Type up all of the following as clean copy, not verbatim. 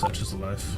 Such is life.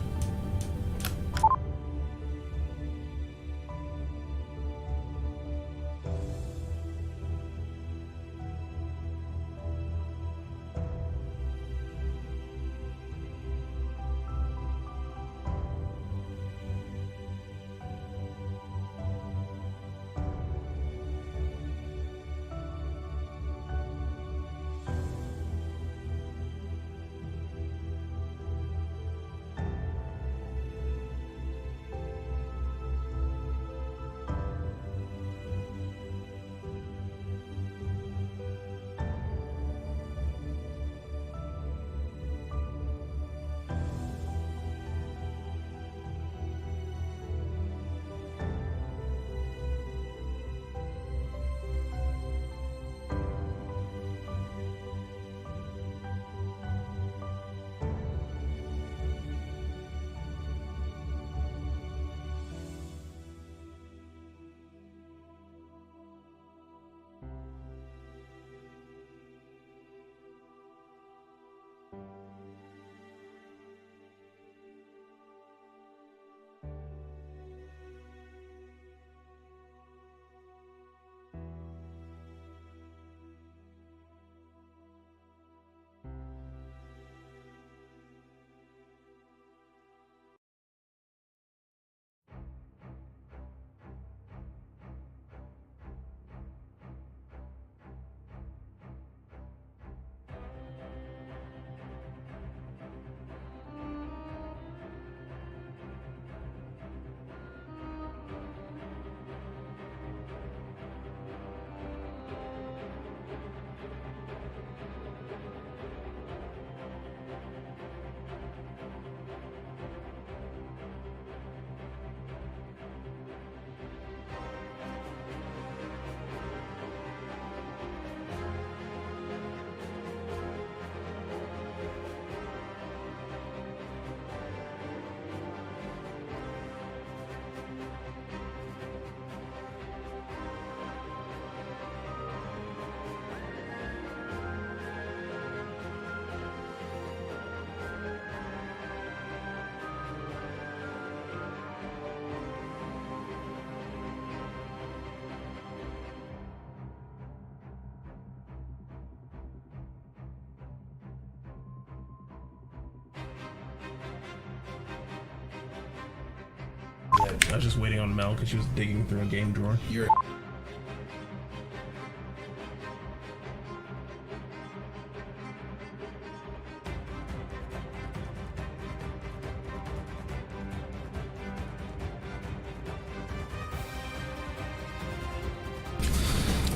I was just waiting on Mel because she was digging through a game drawer. You're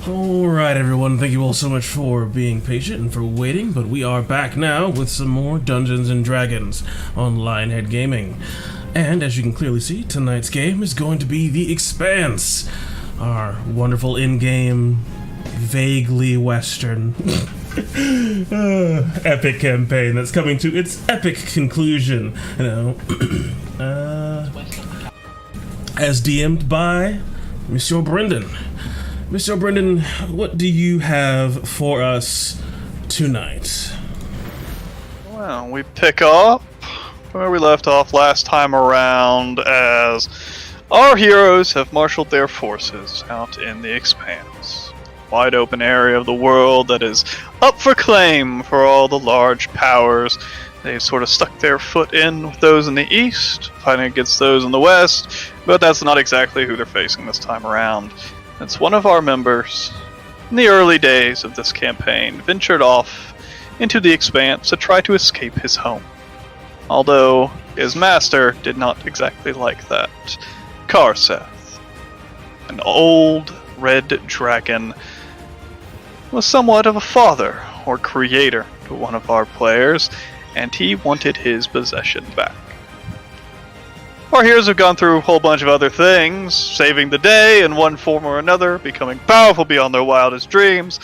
Alright everyone, thank you all so much for being patient and for waiting, but we are back now with some more Dungeons & Dragons on Lionhead Gaming. And as you can clearly see, tonight's game is going to be the Expanse, our wonderful in-game, vaguely Western, epic campaign that's coming to its epic conclusion, you know, as DM'd by Monsieur Brendan. Mr. Brendan, what do you have for us tonight? Well, we pick up where we left off last time around as our heroes have marshaled their forces out in the Expanse. Wide open area of the world that is up for claim for all the large powers. They've sort of stuck their foot in with those in the east, fighting against those in the west, but that's not exactly who they're facing this time around. It's one of our members, in the early days of this campaign, ventured off into the Expanse to try to escape his home. Although his master did not exactly like that. Karseth, an old red dragon, was somewhat of a father or creator to one of our players, and he wanted his possession back. Our heroes have gone through a whole bunch of other things, saving the day in one form or another, becoming powerful beyond their wildest dreams,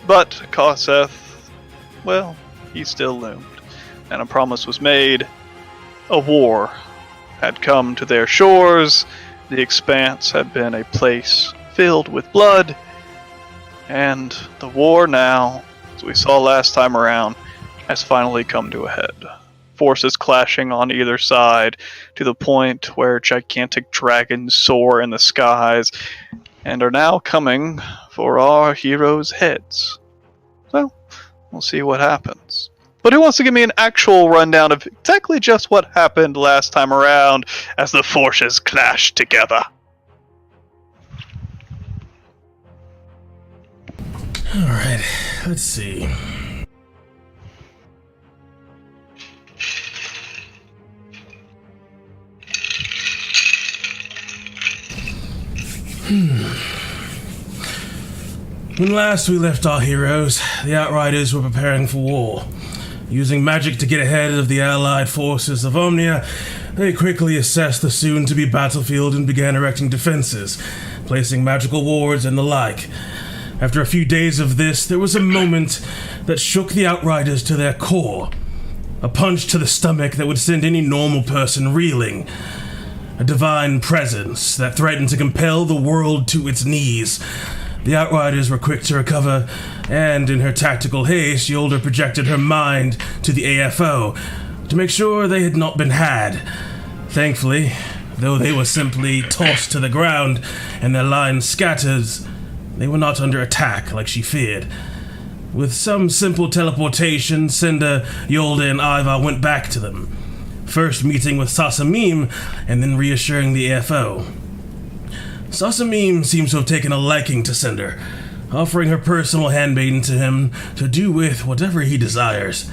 but Karseth, well, he still loomed, and a promise was made. A war had come to their shores, the Expanse had been a place filled with blood, and the war now, as we saw last time around, has finally come to a head. forces clashing on either side to the point where gigantic dragons soar in the skies and are now coming for our heroes' heads. So, we'll see what happens. But who wants to give me an actual rundown of exactly just what happened last time around as the forces clashed together? Alright, let's see. When last we left our heroes, the Outriders were preparing for war. Using magic to get ahead of the allied forces of Omnia, they quickly assessed the soon-to-be battlefield and began erecting defenses, placing magical wards and the like. After a few days of this, there was a moment that shook the Outriders to their core. A punch to the stomach that would send any normal person reeling. A divine presence that threatened to compel the world to its knees. The Outriders were quick to recover, and in her tactical haste, Yolder projected her mind to the AFO to make sure they had not been had. Thankfully, though they were simply tossed to the ground and their line scatters, they were not under attack like she feared. With some simple teleportation, Cinder, Yolder, and Ivar went back to them, first meeting with Sasamim and then reassuring the AFO. Sasamim seems to have taken a liking to Cinder, offering her personal handmaiden to him to do with whatever he desires.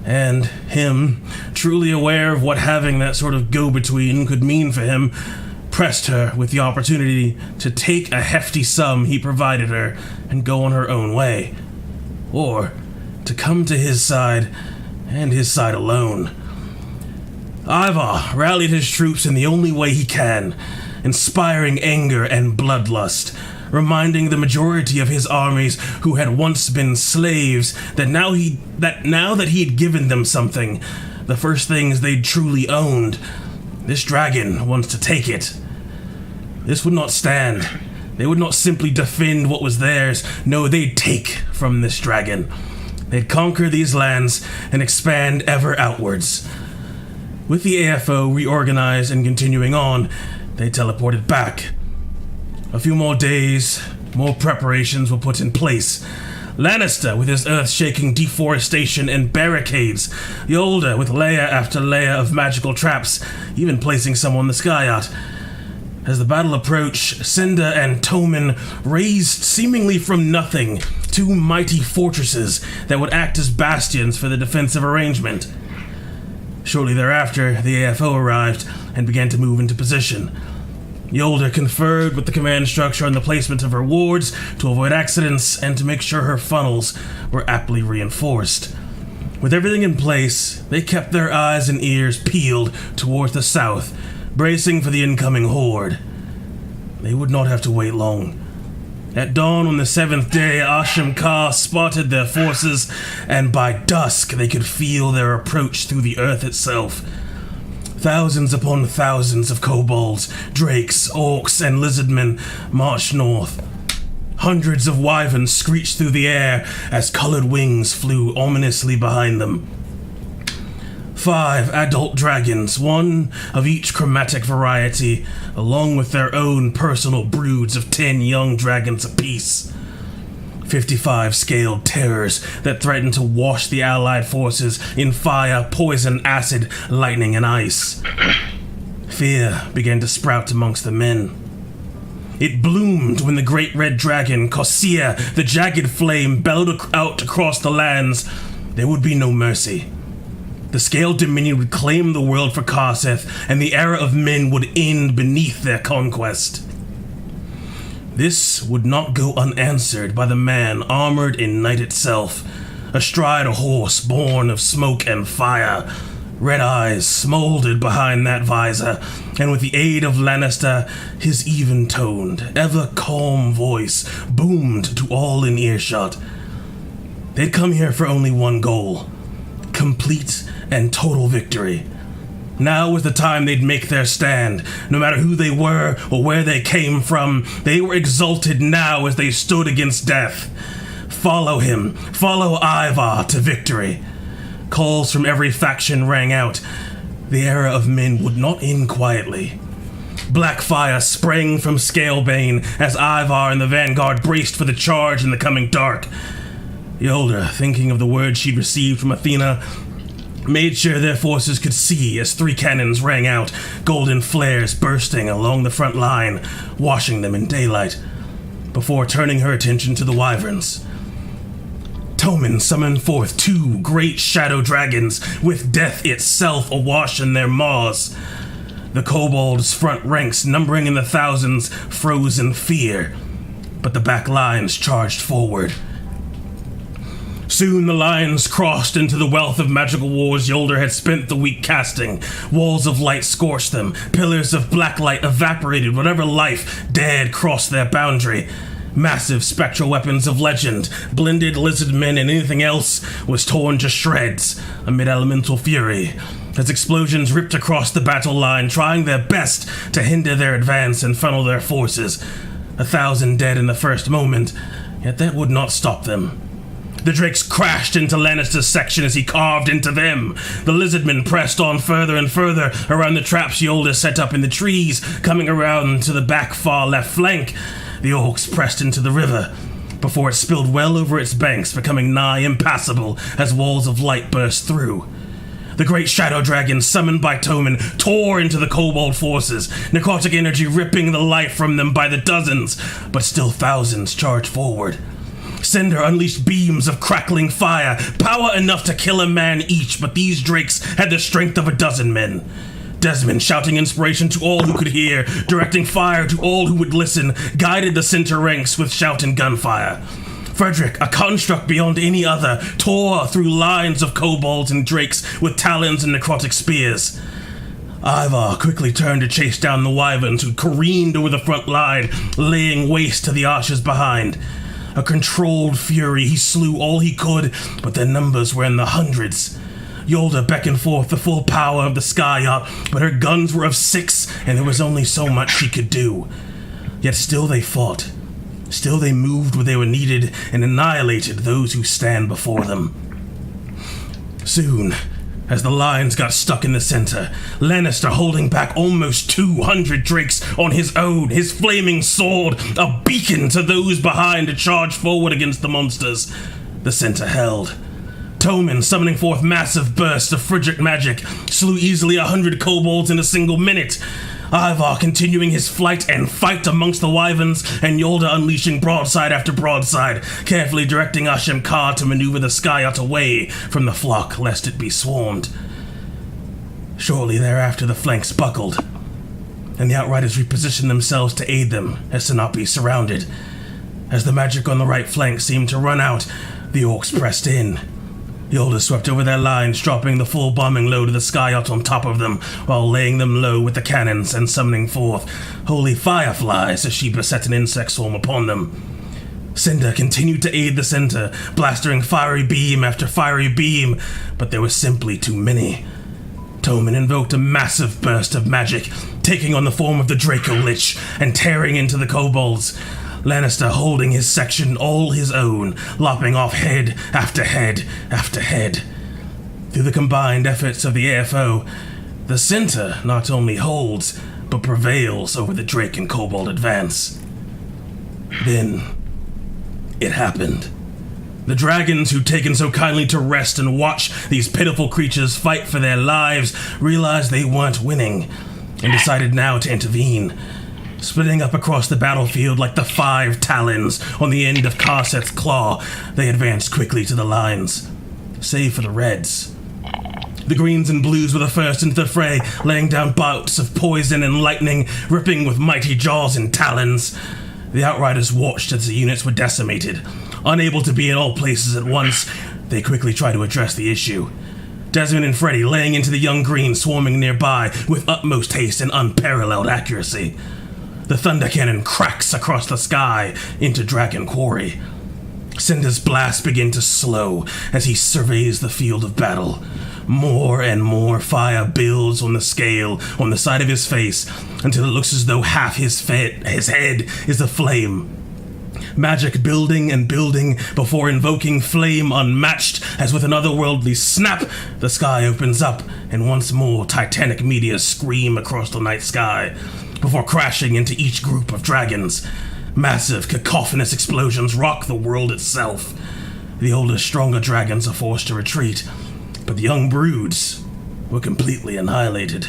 And him, truly aware of what having that sort of go-between could mean for him, pressed her with the opportunity to take a hefty sum he provided her and go on her own way. Or to come to his side, and his side alone. Ivar rallied his troops in the only way he can, inspiring anger and bloodlust, reminding the majority of his armies who had once been slaves that now that he had given them something, the first things they'd truly owned, this dragon wants to take it. This would not stand. They would not simply defend what was theirs. No, they'd take from this dragon. They'd conquer these lands and expand ever outwards. With the AFO reorganized and continuing on, they teleported back. A few more days, more preparations were put in place. Lannister with his earth-shaking deforestation and barricades. Yolder with layer after layer of magical traps, even placing some on the sky yacht. As the battle approached, Cinder and Toman raised seemingly from nothing two mighty fortresses that would act as bastions for the defensive arrangement. Shortly thereafter, the AFO arrived and began to move into position. Yolder conferred with the command structure on the placement of her wards to avoid accidents and to make sure her funnels were aptly reinforced. With everything in place, they kept their eyes and ears peeled towards the south, bracing for the incoming horde. They would not have to wait long. At dawn on the 7th day, Asham Ka spotted their forces, and by dusk they could feel their approach through the earth itself. Thousands upon thousands of kobolds, drakes, orcs, and lizardmen marched north. Hundreds of wyverns screeched through the air as colored wings flew ominously behind them. 5 adult dragons, one of each chromatic variety, along with their own personal broods of 10 young dragons apiece. 55 scaled terrors that threatened to wash the allied forces in fire, poison, acid, lightning, and ice. Fear began to sprout amongst the men. It bloomed when the great red dragon, Kossia, the jagged flame, bellowed out across the lands. There would be no mercy. The Scaled Dominion would claim the world for Karseth, and the era of men would end beneath their conquest. This would not go unanswered by the man armored in night itself, astride a horse born of smoke and fire. Red eyes smoldered behind that visor, and with the aid of Lannister, his even-toned, ever-calm voice boomed to all in earshot. They'd come here for only one goal: complete and total victory. Now was the time they'd make their stand. No matter who they were or where they came from, they were exalted now as they stood against death. Follow him. Follow Ivar to victory. Calls from every faction rang out. The era of men would not end quietly. Black fire sprang from Scalebane as Ivar and the vanguard braced for the charge in the coming dark. Yolda, thinking of the word she'd received from Athena, made sure their forces could see as 3 cannons rang out, golden flares bursting along the front line, washing them in daylight, before turning her attention to the wyverns. Toman summoned forth 2 great shadow dragons, with death itself awash in their maws. The kobolds' front ranks, numbering in the thousands, froze in fear, but the back lines charged forward. Soon the lines crossed into the wealth of magical wars Yolder had spent the week casting. Walls of light scorched them, pillars of black light evaporated whatever life dared cross their boundary. Massive spectral weapons of legend, blended lizard men and anything else, was torn to shreds amid elemental fury, as explosions ripped across the battle line, trying their best to hinder their advance and funnel their forces. 1,000 dead in the first moment, yet that would not stop them. The drakes crashed into Lannister's section as he carved into them. The lizardmen pressed on further and further around the traps Yolda set up in the trees, coming around to the back far left flank. The orcs pressed into the river, before it spilled well over its banks, becoming nigh impassable as walls of light burst through. The great shadow dragons summoned by Toman tore into the kobold forces, necrotic energy ripping the life from them by the dozens, but still thousands charged forward. Cinder unleashed beams of crackling fire, power enough to kill a man each, but these drakes had the strength of a dozen men. Desmond, shouting inspiration to all who could hear, directing fire to all who would listen, guided the center ranks with shout and gunfire. Frederick, a construct beyond any other, tore through lines of kobolds and drakes with talons and necrotic spears. Ivar quickly turned to chase down the wyverns who careened over the front line, laying waste to the archers behind. A controlled fury, he slew all he could, but their numbers were in the hundreds. Yolda beckoned forth the full power of the sky up, but her guns were of 6, and there was only so much she could do. Yet still they fought. Still they moved where they were needed and annihilated those who stand before them. Soon, as the lines got stuck in the center, Lannister holding back almost 200 drakes on his own, his flaming sword a beacon to those behind to charge forward against the monsters. The center held. Toman, summoning forth massive bursts of Frederick magic, slew easily 100 kobolds in a single minute. Ivar continuing his flight and fight amongst the wyverns, and Yolda unleashing broadside after broadside, carefully directing Ashem Kar to maneuver the Skyot away from the flock, lest it be swarmed. Shortly thereafter the flanks buckled, and the Outriders repositioned themselves to aid them as Sinapi surrounded. As the magic on the right flank seemed to run out, the orcs pressed in. Yolda swept over their lines, dropping the full bombing load of the Skyot on top of them, while laying them low with the cannons and summoning forth holy fireflies as she beset an insect swarm upon them. Cinder continued to aid the center, blastering fiery beam after fiery beam, but there were simply too many. Toman invoked a massive burst of magic, taking on the form of the Draco Lich and tearing into the kobolds. Lannister holding his section all his own, lopping off head after head after head. Through the combined efforts of the AFO, the center not only holds, but prevails over the Drake and Kobold advance. Then, it happened. The dragons who'd taken so kindly to rest and watch these pitiful creatures fight for their lives realized they weren't winning, and decided now to intervene. Splitting up across the battlefield like the 5 talons on the end of Karset's claw, they advanced quickly to the lines, save for the reds. The greens and blues were the first into the fray, laying down bouts of poison and lightning, ripping with mighty jaws and talons. The Outriders watched as the units were decimated. Unable to be in all places at once, they quickly tried to address the issue. Desmond and Freddy laying into the young green swarming nearby with utmost haste and unparalleled accuracy. The thunder cannon cracks across the sky into Dragon Quarry. Cinder's blast begin to slow as he surveys the field of battle. More and more fire builds on the scale on the side of his face until it looks as though half his head is aflame. Magic building and building before invoking flame unmatched, as with an otherworldly snap, the sky opens up, and once more titanic meteors scream across the night sky, before crashing into each group of dragons. Massive, cacophonous explosions rock the world itself. The older, stronger dragons are forced to retreat, but the young broods were completely annihilated.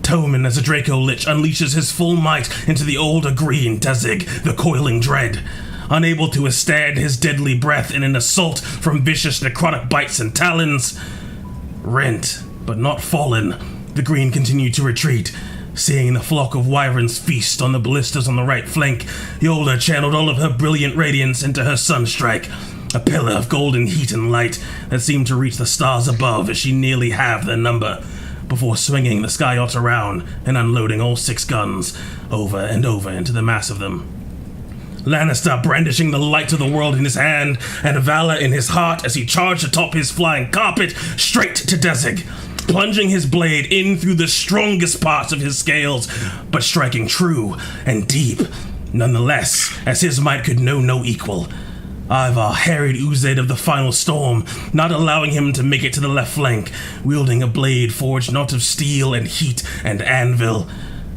Toman, as a Draco Lich, unleashes his full might into the older green Dezig, the Coiling Dread. Unable to withstand his deadly breath in an assault from vicious necrotic bites and talons. Rent, but not fallen, the green continued to retreat. Seeing the flock of wyverns feast on the ballistas on the right flank, the older channeled all of her brilliant radiance into her sunstrike, a pillar of golden heat and light that seemed to reach the stars above as she nearly halved their number, before swinging the sky yacht around and unloading all 6 guns over and over into the mass of them. Lannister brandishing the light of the world in his hand and valor in his heart as he charged atop his flying carpet straight to Dezig, plunging his blade in through the strongest parts of his scales, but striking true and deep, nonetheless, as his might could know no equal. Ivar harried Uzaid of the final storm, not allowing him to make it to the left flank, wielding a blade forged not of steel and heat and anvil.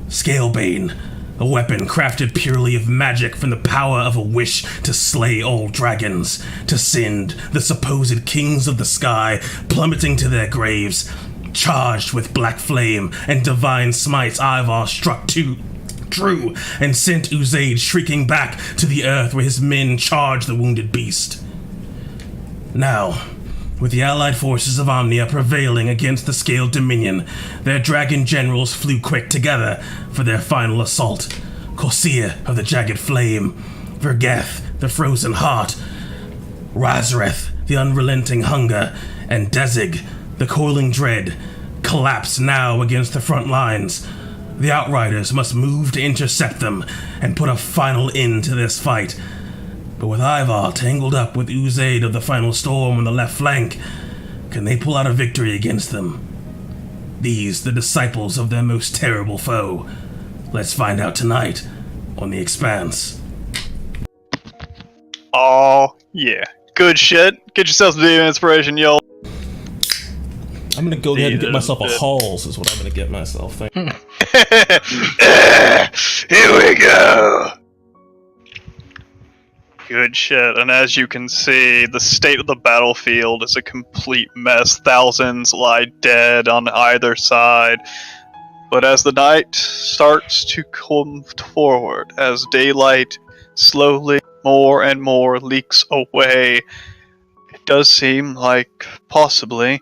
Scalebane, a weapon crafted purely of magic from the power of a wish to slay all dragons, to send the supposed kings of the sky plummeting to their graves. Charged with black flame and divine smites, Ivar struck true and sent Uzaid shrieking back to the earth where his men charged the wounded beast. Now, with the allied forces of Omnia prevailing against the Scaled Dominion, their dragon generals flew quick together for their final assault. Corsair of the Jagged Flame, Vergeth, the Frozen Heart, Razreth, the Unrelenting Hunger, and Dezig, the Coiling Dread, collapse now against the front lines. The Outriders must move to intercept them and put a final end to this fight. But with Ivar tangled up with Uzaid of the Final Storm on the left flank, can they pull out a victory against them? These, the disciples of their most terrible foe. Let's find out tonight on The Expanse. Oh, yeah. Good shit. Get yourself some demon inspiration, yo. I'm gonna go ahead and get myself a Halls, is what I'm gonna get myself. Thank you. Here we go. Good shit. And as you can see, the state of the battlefield is a complete mess. Thousands lie dead on either side. But as the night starts to come forward, as daylight slowly more and more leaks away, it does seem like possibly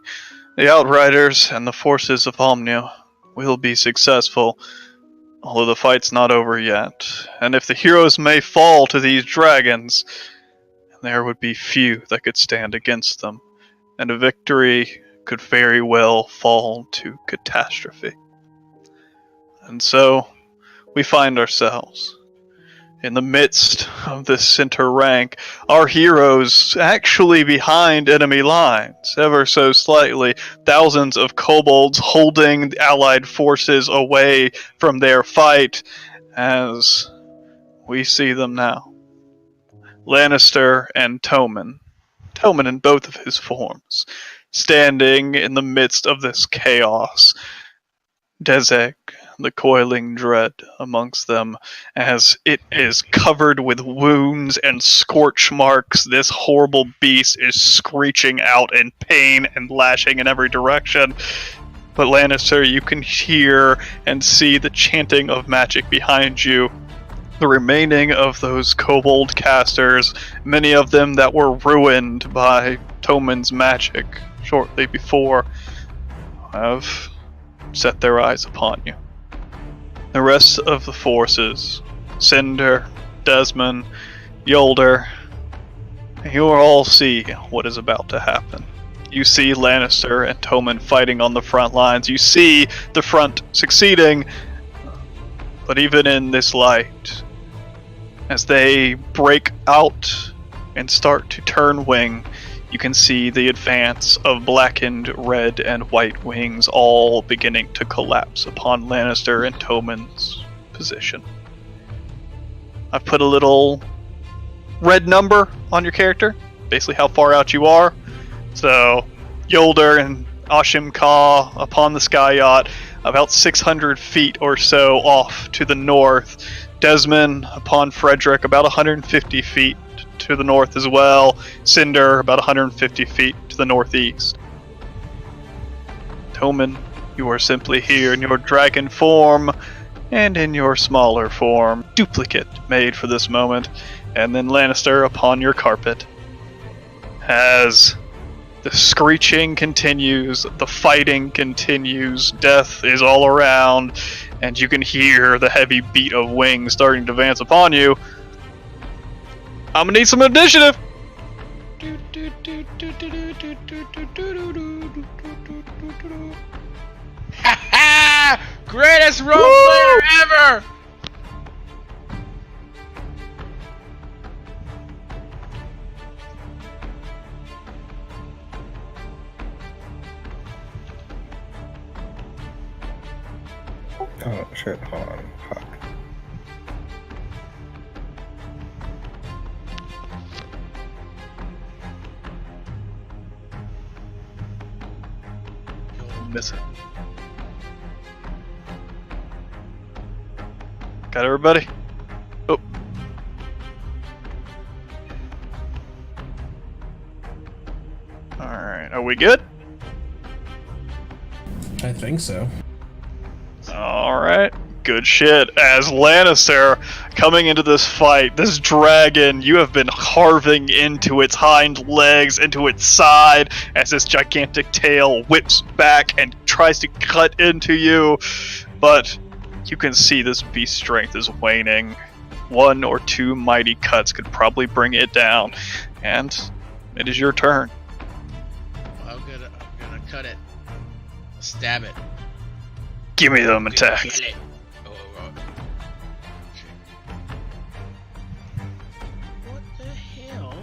the Outriders and the forces of Omnia will be successful, although the fight's not over yet. And if the heroes may fall to these dragons, there would be few that could stand against them, and a victory could very well fall to catastrophe. And so, we find ourselves in the midst of this center rank, our heroes actually behind enemy lines, ever so slightly, thousands of kobolds holding the allied forces away from their fight, as we see them now. Lannister and Toman in both of his forms, standing in the midst of this chaos. Dezek, the Coiling Dread, amongst them, as it is covered with wounds and scorch marks. This horrible beast is screeching out in pain and lashing in every direction. But Lannister, you can hear and see the chanting of magic behind you. The remaining of those kobold casters, many of them that were ruined by Toman's magic shortly before, have set their eyes upon you. The rest of the forces, Cinder, Desmond, Yolder, you all see what is about to happen. You see Lannister and Toman fighting on the front lines. You see the front succeeding, but even in this light, as they break out and start to turn wing, you can see the advance of blackened red and white wings all beginning to collapse upon Lannister and Toman's position. I've put a little red number on your character, basically how far out you are. So, Yolder and Ashim Ka upon the sky yacht, about 600 feet or so off to the north. Desmond upon Frederick, about 150 feet to the north as well. Cinder, about 150 feet to the northeast. Toman, you are simply here in your dragon form, and in your smaller form, duplicate made for this moment. And then Lannister upon your carpet. As the screeching continues, the fighting continues, death is all around, and you can hear the heavy beat of wings starting to advance upon you. I'm gonna need some initiative! Ha! Greatest role player ever! Oh shit, hold on. Fuck. Miss it. Got everybody? Oh. Alright, are we good? I think so. Alright, good shit. As Lannister, coming into this fight, this dragon, you have been carving into its hind legs, into its side, as this gigantic tail whips back and tries to cut into you. But you can see this beast's strength is waning. 1 or 2 mighty cuts could probably bring it down. And it is your turn. I'm gonna cut it. Stab it. Give me them I'm gonna attacks. kill it. Oh. What the hell?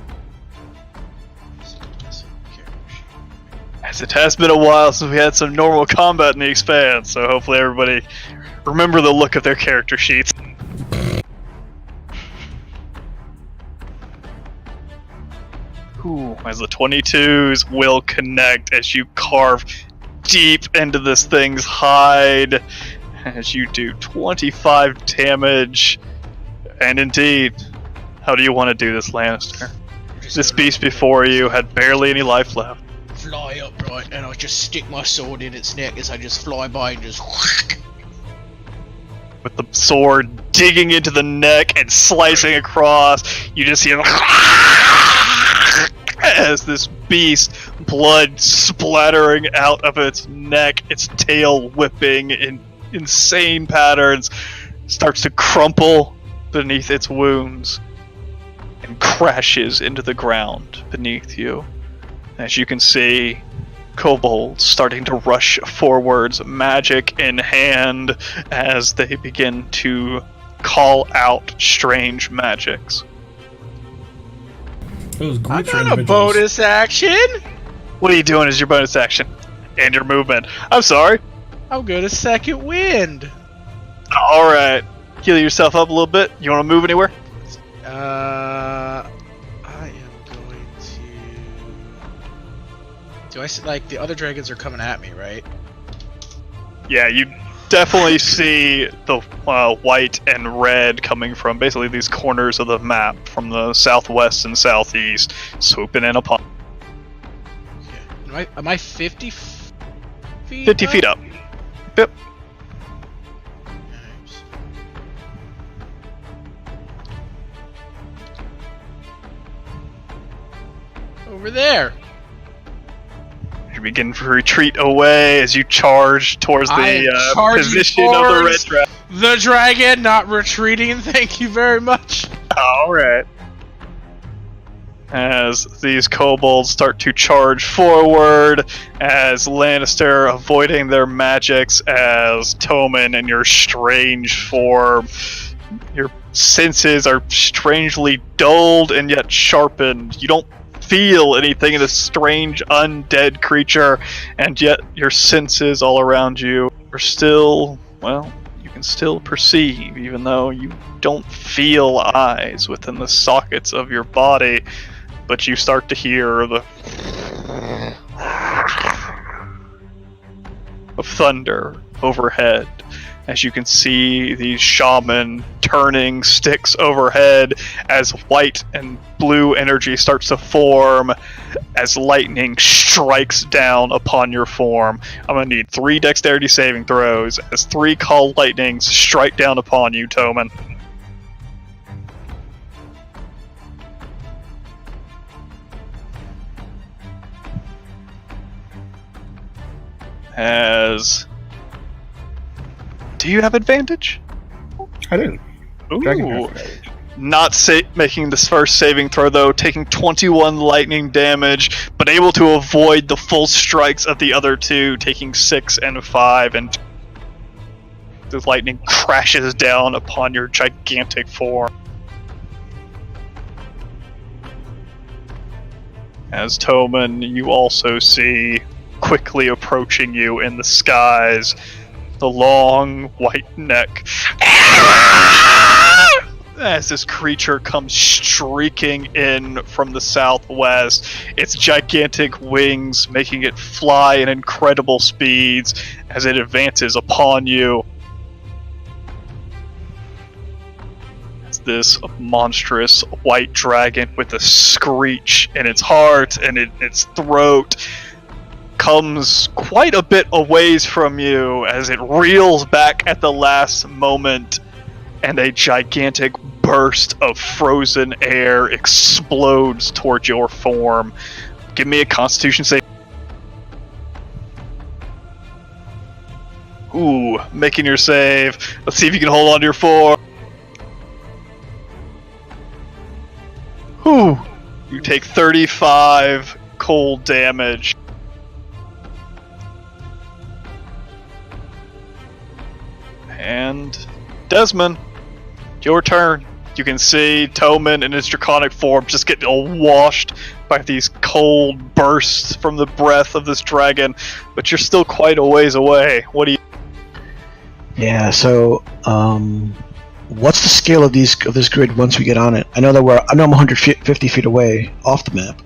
As it has been a while since we had some normal combat in the Expanse, so hopefully everybody remember the look of their character sheets. Ooh, as the 22s will connect as you carve deep into this thing's hide, as you do 25 damage. And indeed, how do you want to do this, Lannister? This beast before you had barely any life left. Fly upright, and I just stick my sword in its neck as I just fly by and just. With the sword digging into the neck and slicing across, you just hear as this beast, blood splattering out of its neck, its tail whipping in insane patterns, starts to crumple beneath its wounds and crashes into the ground beneath you. As you can see, kobolds starting to rush forwards, magic in hand, as they begin to call out strange magics. Those I groups are got a individuals. bonus action. What are you doing as your bonus action? And your movement. I'm sorry. I'll go to second wind. Alright. Heal yourself up a little bit. You want to move anywhere? I am going to. Do I see, like, the other dragons are coming at me, right? Yeah, you definitely see the white and red coming from basically these corners of the map from the southwest and southeast, swooping in upon. Okay. Am I 50 feet? 50 feet up. Yep. Nice. Over there. You begin to retreat away as you charge towards I am the charging position of the red towards dragon. The dragon, not retreating. Thank you very much. Alright. As these kobolds start to charge forward, as Lannister avoiding their magics, as Toman in your strange form, your senses are strangely dulled and yet sharpened. You don't feel anything in this strange undead creature, and yet your senses all around you are still, well, you can still perceive, even though you don't feel eyes within the sockets of your body, but you start to hear the of thunder overhead, as you can see these shaman turning sticks overhead as white and blue energy starts to form as lightning strikes down upon your form. I'm going to need 3 dexterity saving throws as 3 called lightnings strike down upon you, Toman. Do you have advantage? I didn't. Ooh. Dragon has advantage. Not making this first saving throw, though, taking 21 lightning damage, but able to avoid the full strikes of the other 2, taking 6 and 5, and the lightning crashes down upon your gigantic form. As Toman, you also see, quickly approaching you in the skies, the long white neck. As this creature comes streaking in from the southwest, its gigantic wings making it fly in incredible speeds as it advances upon you. It's this monstrous white dragon with a screech in its heart and in its throat comes quite a bit a ways from you as it reels back at the last moment, and a gigantic burst of frozen air explodes towards your form. Give me a Constitution save. Ooh, making your save. Let's see if you can hold on to your form. Ooh, you take 35 cold damage. And Desmond, your turn. You can see Toman in its draconic form just get washed by these cold bursts from the breath of this dragon, but you're still quite a ways away. What do you... Yeah, so what's the scale of this grid once we get on it? I know I'm 150 feet away off the map,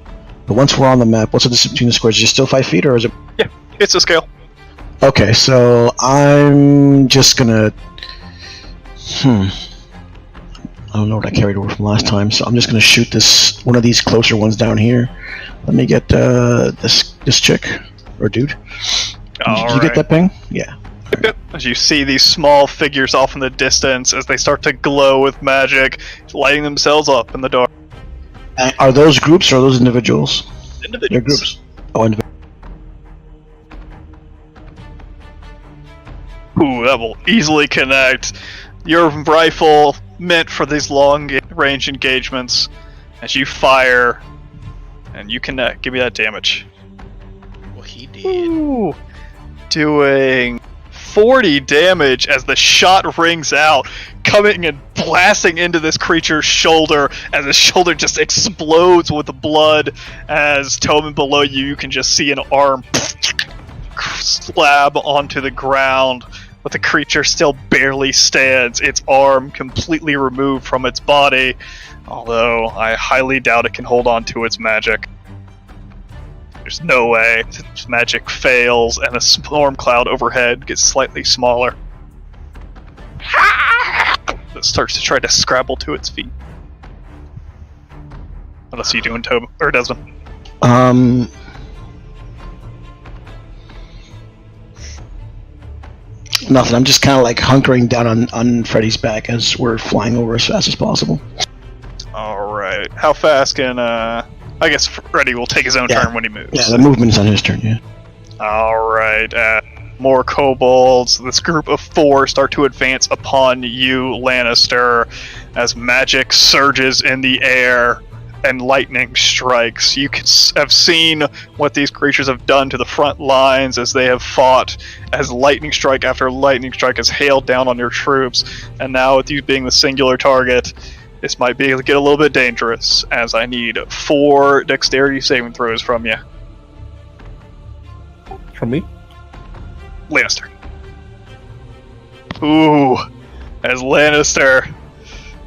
but once we're on the map, what's the distance between the squares? Is it still 5 feet, or is it? Yeah, it's a scale. Okay, so I'm just gonna... I don't know what I carried over from last time, so I'm just gonna shoot one of these closer ones down here. Let me get this chick, or dude. Did you get that ping? Yeah. Yep. As you see these small figures off in the distance as they start to glow with magic, lighting themselves up in the dark. Are those groups or are those individuals? Individuals. They're groups. Oh, individuals. Ooh, that will easily connect. Your rifle meant for these long range engagements. As you fire, and you connect. Give me that damage. Well, he did. Ooh, doing 40 damage as the shot rings out, coming and blasting into this creature's shoulder as the shoulder just explodes with the blood. As Toman below you, you can just see an arm slab onto the ground, but the creature still barely stands, its arm completely removed from its body, although I highly doubt it can hold on to its magic. There's no way. Its magic fails, and the storm cloud overhead gets slightly smaller. It starts to try to scrabble to its feet. What else are you doing, Toby? Or Desmond? Nothing. I'm just kind of like hunkering down on Freddy's back as we're flying over as fast as possible. Alright. How fast can, I guess Freddy will take his own turn when he moves. Yeah, the movement is on his turn, yeah. Alright. More kobolds. This group of 4 start to advance upon you, Lannister, as magic surges in the air and lightning strikes. You have seen what these creatures have done to the front lines as they have fought, as lightning strike after lightning strike has hailed down on your troops, and now with you being the singular target, this might be able to get a little bit dangerous, as I need 4 dexterity saving throws from you. From me? Lannister. Ooh, as Lannister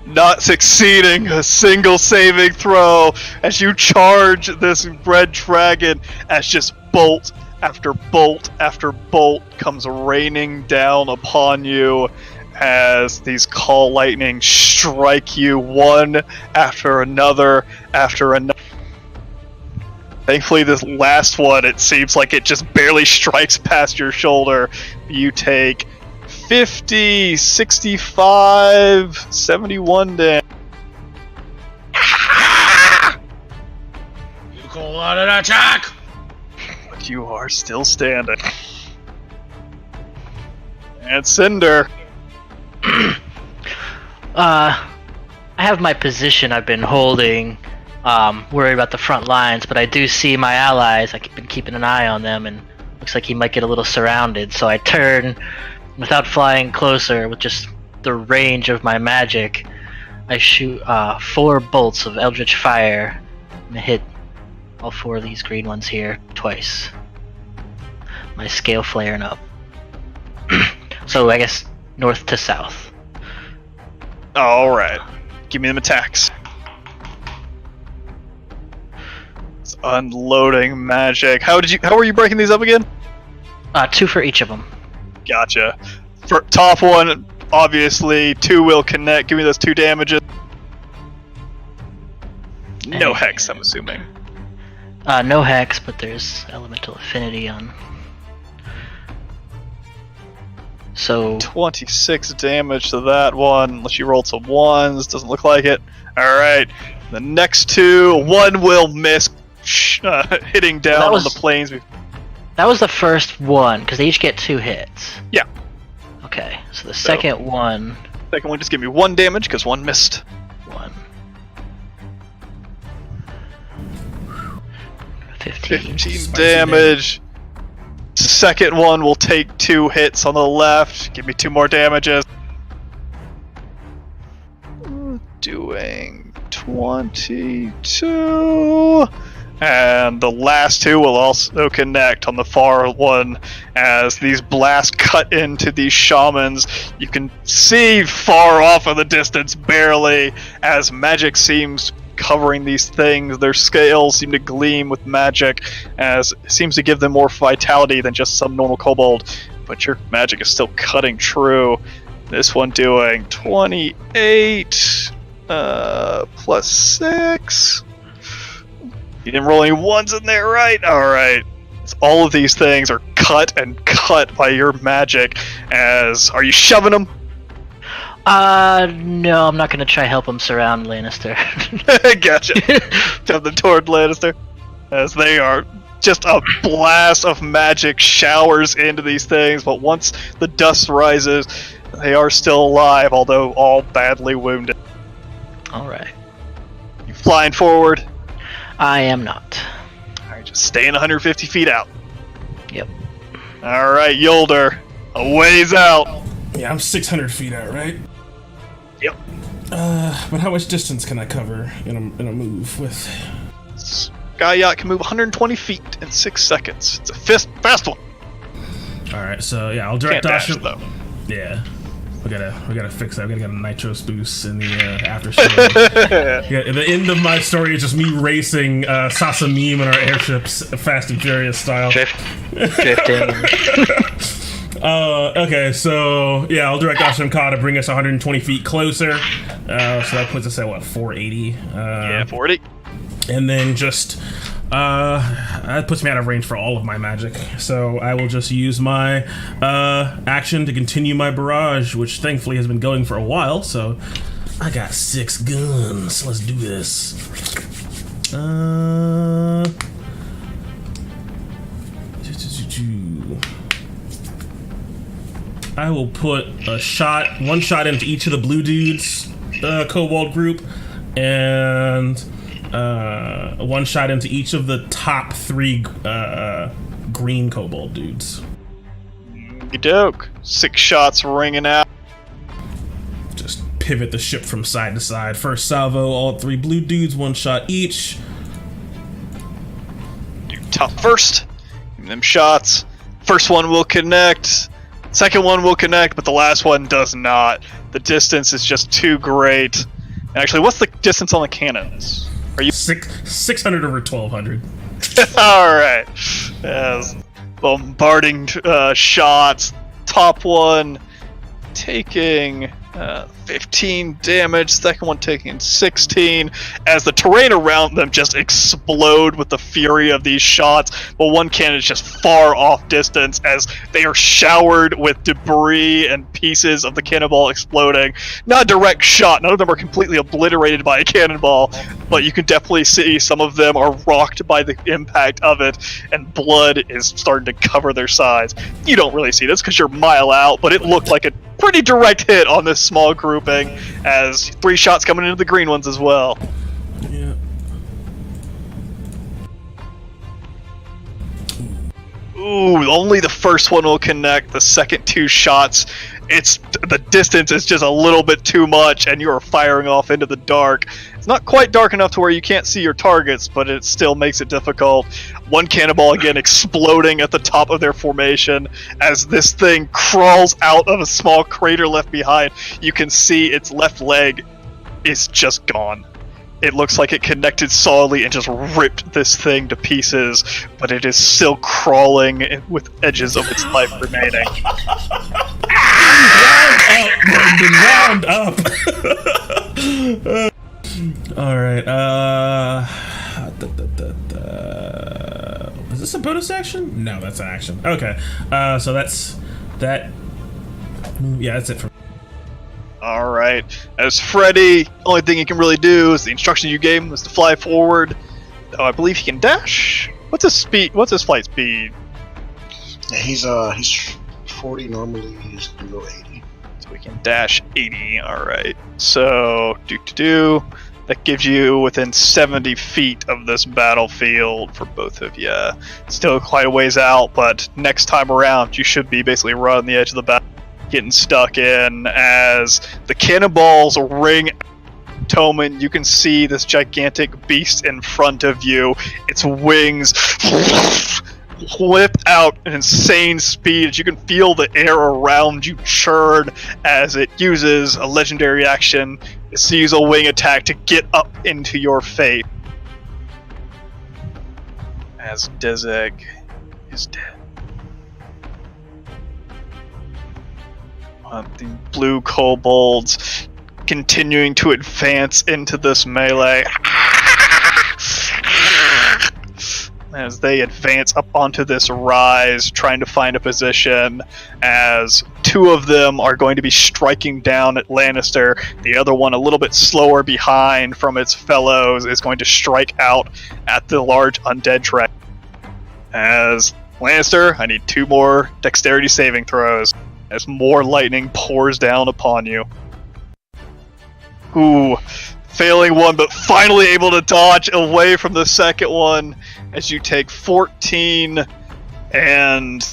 not succeeding a single saving throw as you charge this red dragon as just bolt after bolt after bolt comes raining down upon you as these call lightning strike you one after another after another. Thankfully, this last one, it seems like it just barely strikes past your shoulder. You take 50, 65, 71 damage. You call out an attack! But you are still standing. And Cinder. I have my position I've been holding, worried about the front lines, but I do see my allies. I've been keeping an eye on them, and looks like he might get a little surrounded, so I turn. Without flying closer, with just the range of my magic, I shoot 4 bolts of Eldritch Fire and hit all 4 of these green ones here twice. My scale flaring up. So I guess north to south. Alright. Give me them attacks. It's unloading magic. How were you breaking these up again? 2 for each of them. Gotcha. For top one, obviously, 2 will connect. Give me those 2 damages. No hex, I'm assuming. No hex, but there's elemental affinity on. So 26 damage to that one, unless you rolled some 1s. Doesn't look like it. Alright. The next 2, 1 will miss, hitting down on the planes. That was the first one, because they each get 2 hits. Yeah. Okay, so the second one... Second one, just give me 1 damage, because 1 missed. 1. 15 damage. Second one will take 2 hits on the left. Give me 2 more damages. Doing 22. And the last 2 will also connect on the far one as these blasts cut into these shamans. You can see far off in the distance, barely, as magic seems covering these things. Their scales seem to gleam with magic, as it seems to give them more vitality than just some normal kobold. But your magic is still cutting true. This one doing 28 plus 6. You didn't roll any 1s in there, right? Alright. All of these things are cut and cut by your magic. Are you shoving them? No, I'm not gonna try help him surround Lannister. Gotcha. Shove them toward Lannister. As they are just a blast of magic showers into these things, but once the dust rises, they are still alive, although all badly wounded. Alright. You flying forward? I am not. Alright, just staying 150 feet out. Yep. Alright, Yolder. A ways out. Yeah, I'm 600 feet out, right? Yep. But how much distance can I cover in a move with? Sky Yacht can move 120 feet in 6 seconds. It's a fast one. Alright, so yeah, I'll direct Can't dash, dodge him. though. Yeah. We gotta fix that. We gotta get a nitros boost in the after show. Yeah, the end of my story is just me racing Sasa Meme and our airships, Fast and Furious style. Drifting. Okay, so yeah, I'll direct Ashram Ka to bring us 120 feet closer. So that puts us at what, 480? Yeah, 40. And then just that puts me out of range for all of my magic. So I will just use my action to continue my barrage, which thankfully has been going for a while. So I got 6 guns. Let's do this. I will put one shot into each of the blue dudes, kobold group, and one shot into each of the top 3 green kobold dudes. Doke. 6 shots ringing out. Just pivot the ship from side to side. First salvo, all 3 blue dudes, 1 shot each. Do top first. Give them shots. First one will connect. Second one will connect, but the last one does not. The distance is just too great. Actually, what's the distance on the cannons? Are you 600 over 1200? all right? As bombarding shots. Top one taking 15 damage. Second one taking 16. As the terrain around them just explode with the fury of these shots. But one cannon is just far off distance as they are showered with debris and pieces of the cannonball exploding. Not a direct shot. None of them are completely obliterated by a cannonball, but you can definitely see some of them are rocked by the impact of it, and blood is starting to cover their sides. You don't really see this because you're a mile out, but it looked like a pretty direct hit on this small grouping, as 3 shots coming into the green ones as well. Yeah. Ooh, only the first one will connect. The second 2 shots, the distance is just a little bit too much, and you are firing off into the dark. It's not quite dark enough to where you can't see your targets, but it still makes it difficult. One cannonball again exploding at the top of their formation as this thing crawls out of a small crater left behind. You can see its left leg is just gone. It looks like it connected solidly and just ripped this thing to pieces, but it is still crawling with edges of its life remaining. Round up! Alright, is this a bonus action? No, that's an action. Okay, so that's that. Yeah, that's it for me. Alright, as Freddy, only thing he can really do is the instruction you gave him was to fly forward. Oh, I believe he can dash? What's his speed? What's his flight speed? Yeah, he's 40 normally. He's gonna go 80. So we can dash 80. Alright, so that gives you within 70 feet of this battlefield for both of you. Still quite a ways out, but next time around you should be basically right on the edge of the battle, getting stuck in as the cannonballs ring. Toman, you can see this gigantic beast in front of you. Its wings whip out an insane speed as you can feel the air around you churn as it uses a legendary action. It sees a wing attack to get up into your face. As Dezeg is dead. The blue kobolds continuing to advance into this melee. As they advance up onto this rise, trying to find a position, as 2 of them are going to be striking down at Lannister. The other one, a little bit slower behind from its fellows, is going to strike out at the large undead dragon. As Lannister, I need 2 more dexterity saving throws as more lightning pours down upon you. Ooh, failing one, but finally able to dodge away from the second one as you take 14 and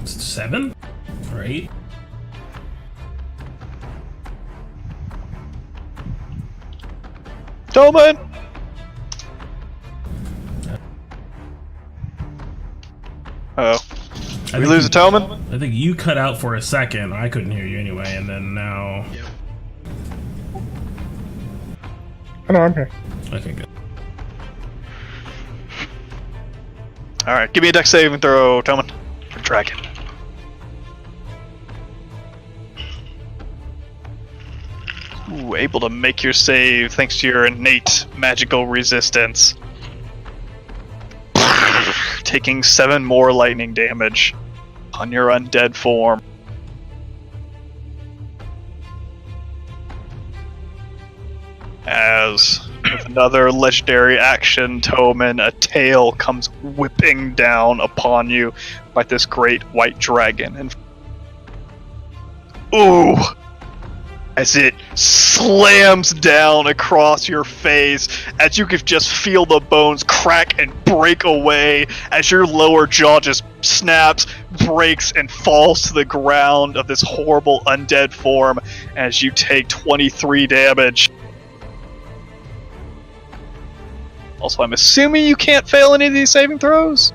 7 or 8. Toman! Uh-oh. Did we lose a Toman? I think you cut out for a second. I couldn't hear you anyway, and then now. Yep. Oh, no, I'm here. Okay, good. Alright, give me a dex saving throw, Toman. For Dragon. Ooh, able to make your save thanks to your innate magical resistance. Taking 7 more lightning damage on your undead form. As, with another legendary action, Toman, a tail comes whipping down upon you like this great white dragon. And ooh! As it slams down across your face, as you can just feel the bones crack and break away, as your lower jaw just snaps, breaks, and falls to the ground of this horrible undead form, as you take 23 damage. Also, I'm assuming you can't fail any of these saving throws?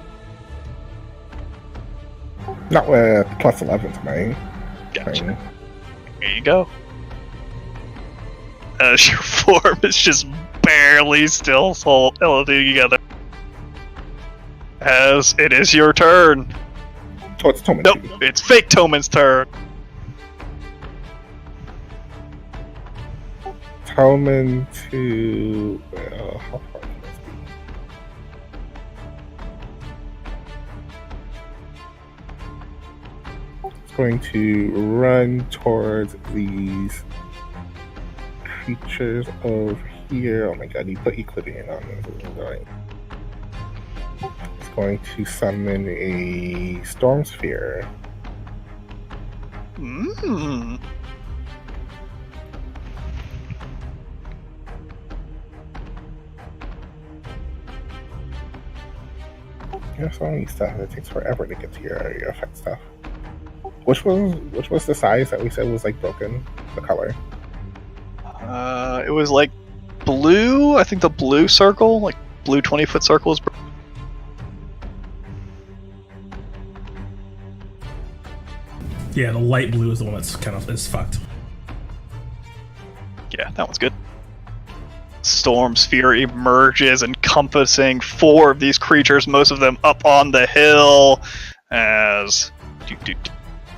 Not with plus 11 to my Gotcha. thing. There you go. As your form is just barely still holding together. As it is your turn. Oh, it's Toman. Nope, it's fake Toman's turn. Toman to... Well, how far can this be? It's going to run towards these creatures over here. Oh my god, you put Euclidean on this. It's going to summon a Storm Sphere. Mmm. You have so many stuff, it takes forever to get to your effect stuff. Which was the size that we said was like broken? The color? It was like blue. I think the blue circle, like blue 20-foot circle, is. Yeah, the light blue is the one that's kind of is fucked. Yeah, that one's good. Storm Sphere emerges, encompassing 4 of these creatures, most of them up on the hill. As you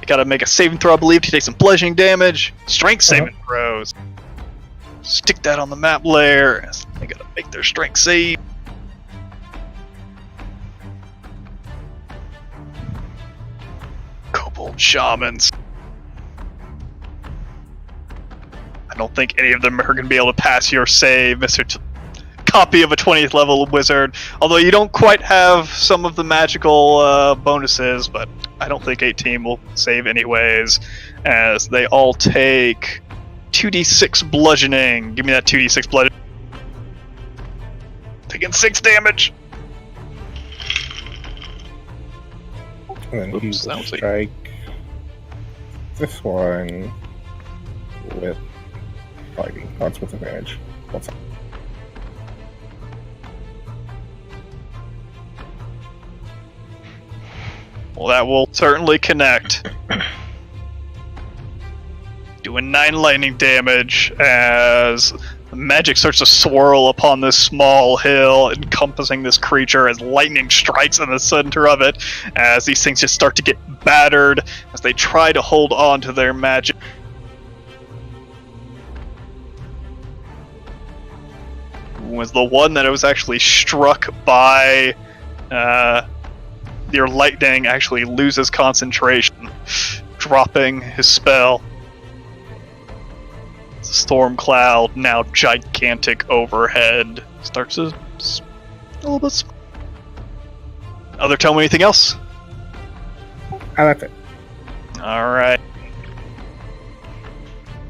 gotta make a saving throw, I believe, to take some bludgeoning damage. Strength saving throws. Stick that on the map layer. They gotta make their strength save. Kobold Shamans. I don't think any of them are going to be able to pass your save, Mr. Copy of a 20th level wizard. Although you don't quite have some of the magical bonuses, but I don't think 18 will save anyways, as they all take 2d6 bludgeoning. Give me that 2d6 bludgeoning. Taking 6 damage. And then he Oops, that will was like- strike this one with fighting. That's with advantage. What's up? Well, that will certainly connect. Doing 9 lightning damage as the magic starts to swirl upon this small hill, encompassing this creature as lightning strikes in the center of it, as these things just start to get battered as they try to hold on to their magic. Was the one that was actually struck by your lightning actually loses concentration, dropping his spell. The storm cloud, now gigantic overhead, starts to a little bit. Other tell me anything else? That's it. Alright.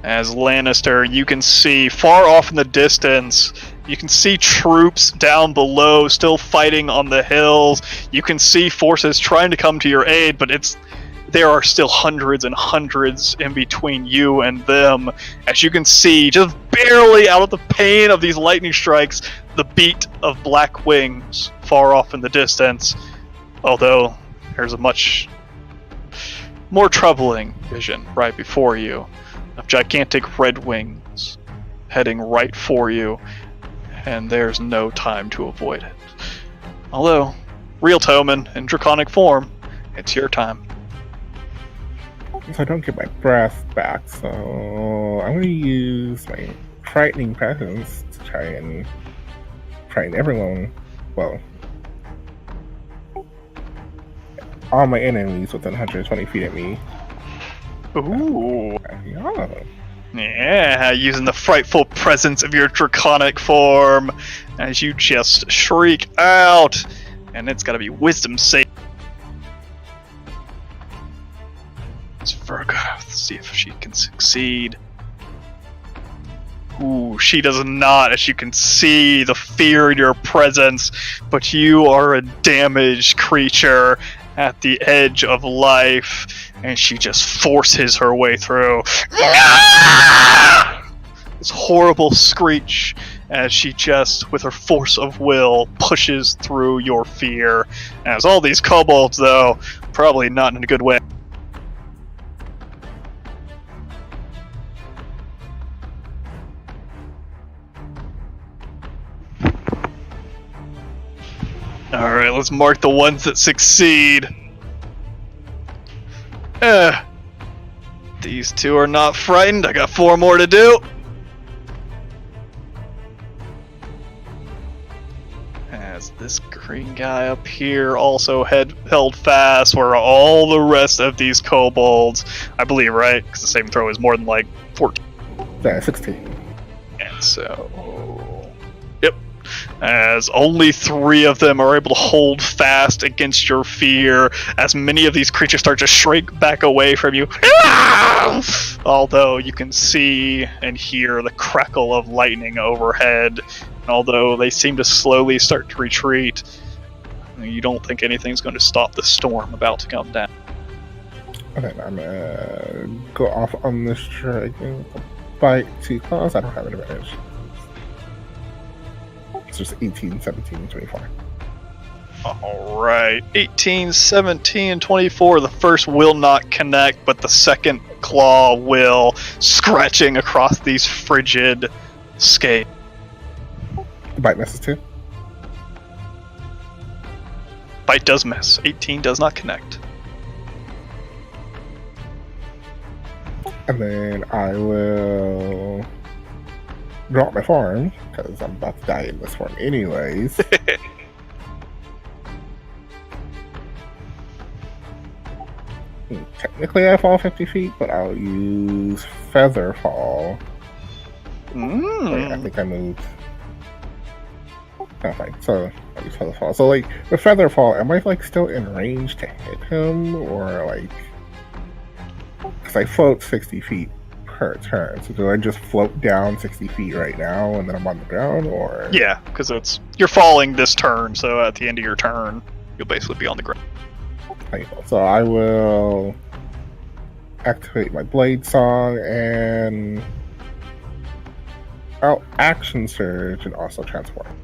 As Lannister, you can see far off in the distance, you can see troops down below still fighting on the hills. You can see forces trying to come to your aid, but there are still hundreds and hundreds in between you and them. As you can see, just barely out of the pain of these lightning strikes, the beat of black wings far off in the distance. Although, there's a much more troubling vision right before you of gigantic red wings heading right for you, and there's no time to avoid it. Although, real Toman in draconic form, it's your time. So I don't get my breath back, so I'm going to use my frightening presence to try and frighten everyone. Well, all my enemies within 120 feet of me. Ooh. Yeah. Yeah, using the frightful presence of your draconic form as you just shriek out. And it's gotta be wisdom save. It's Virgo. Let's see if she can succeed. Ooh, she does not, as you can see the fear in your presence, but you are a damaged creature at the edge of life, and she just forces her way through. This horrible screech as she just, with her force of will, pushes through your fear. As all these kobolds, though, probably not in a good way. Alright, let's mark the ones that succeed. These two are not frightened. I got 4 more to do. As this green guy up here also held fast, where all the rest of these kobolds, I believe, right? Because the saving throw is more than like 14. Yeah, 16. And so, yep. As only 3 of them are able to hold fast against your fear, as many of these creatures start to shrink back away from you. Although you can see and hear the crackle of lightning overhead, and although they seem to slowly start to retreat, you don't think anything's going to stop the storm about to come down. Okay, I'm gonna go off on this dragon. Bite 2 claws. I don't have an advantage. It's just 18, 17, 24. Alright, 18, 17, and 24. The first will not connect, but the second claw will, scratching across these frigid scales. The bite misses too. Bite does miss. 18 does not connect. And then I will drop my farm, because I'm about to die in this form anyways. Technically I fall 50 feet, but I'll use Feather Fall. Wait, I think I moved. Oh, fine. So I'll use Feather Fall. So like, with Feather Fall, am I like still in range to hit him, or like... Because I float 60 feet per turn, so do I just float down 60 feet right now and then I'm on the ground, or? Yeah, because you're falling this turn, so at the end of your turn, you'll basically be on the ground. So I will activate my Blade Song, and I'll Action Surge and also Transform.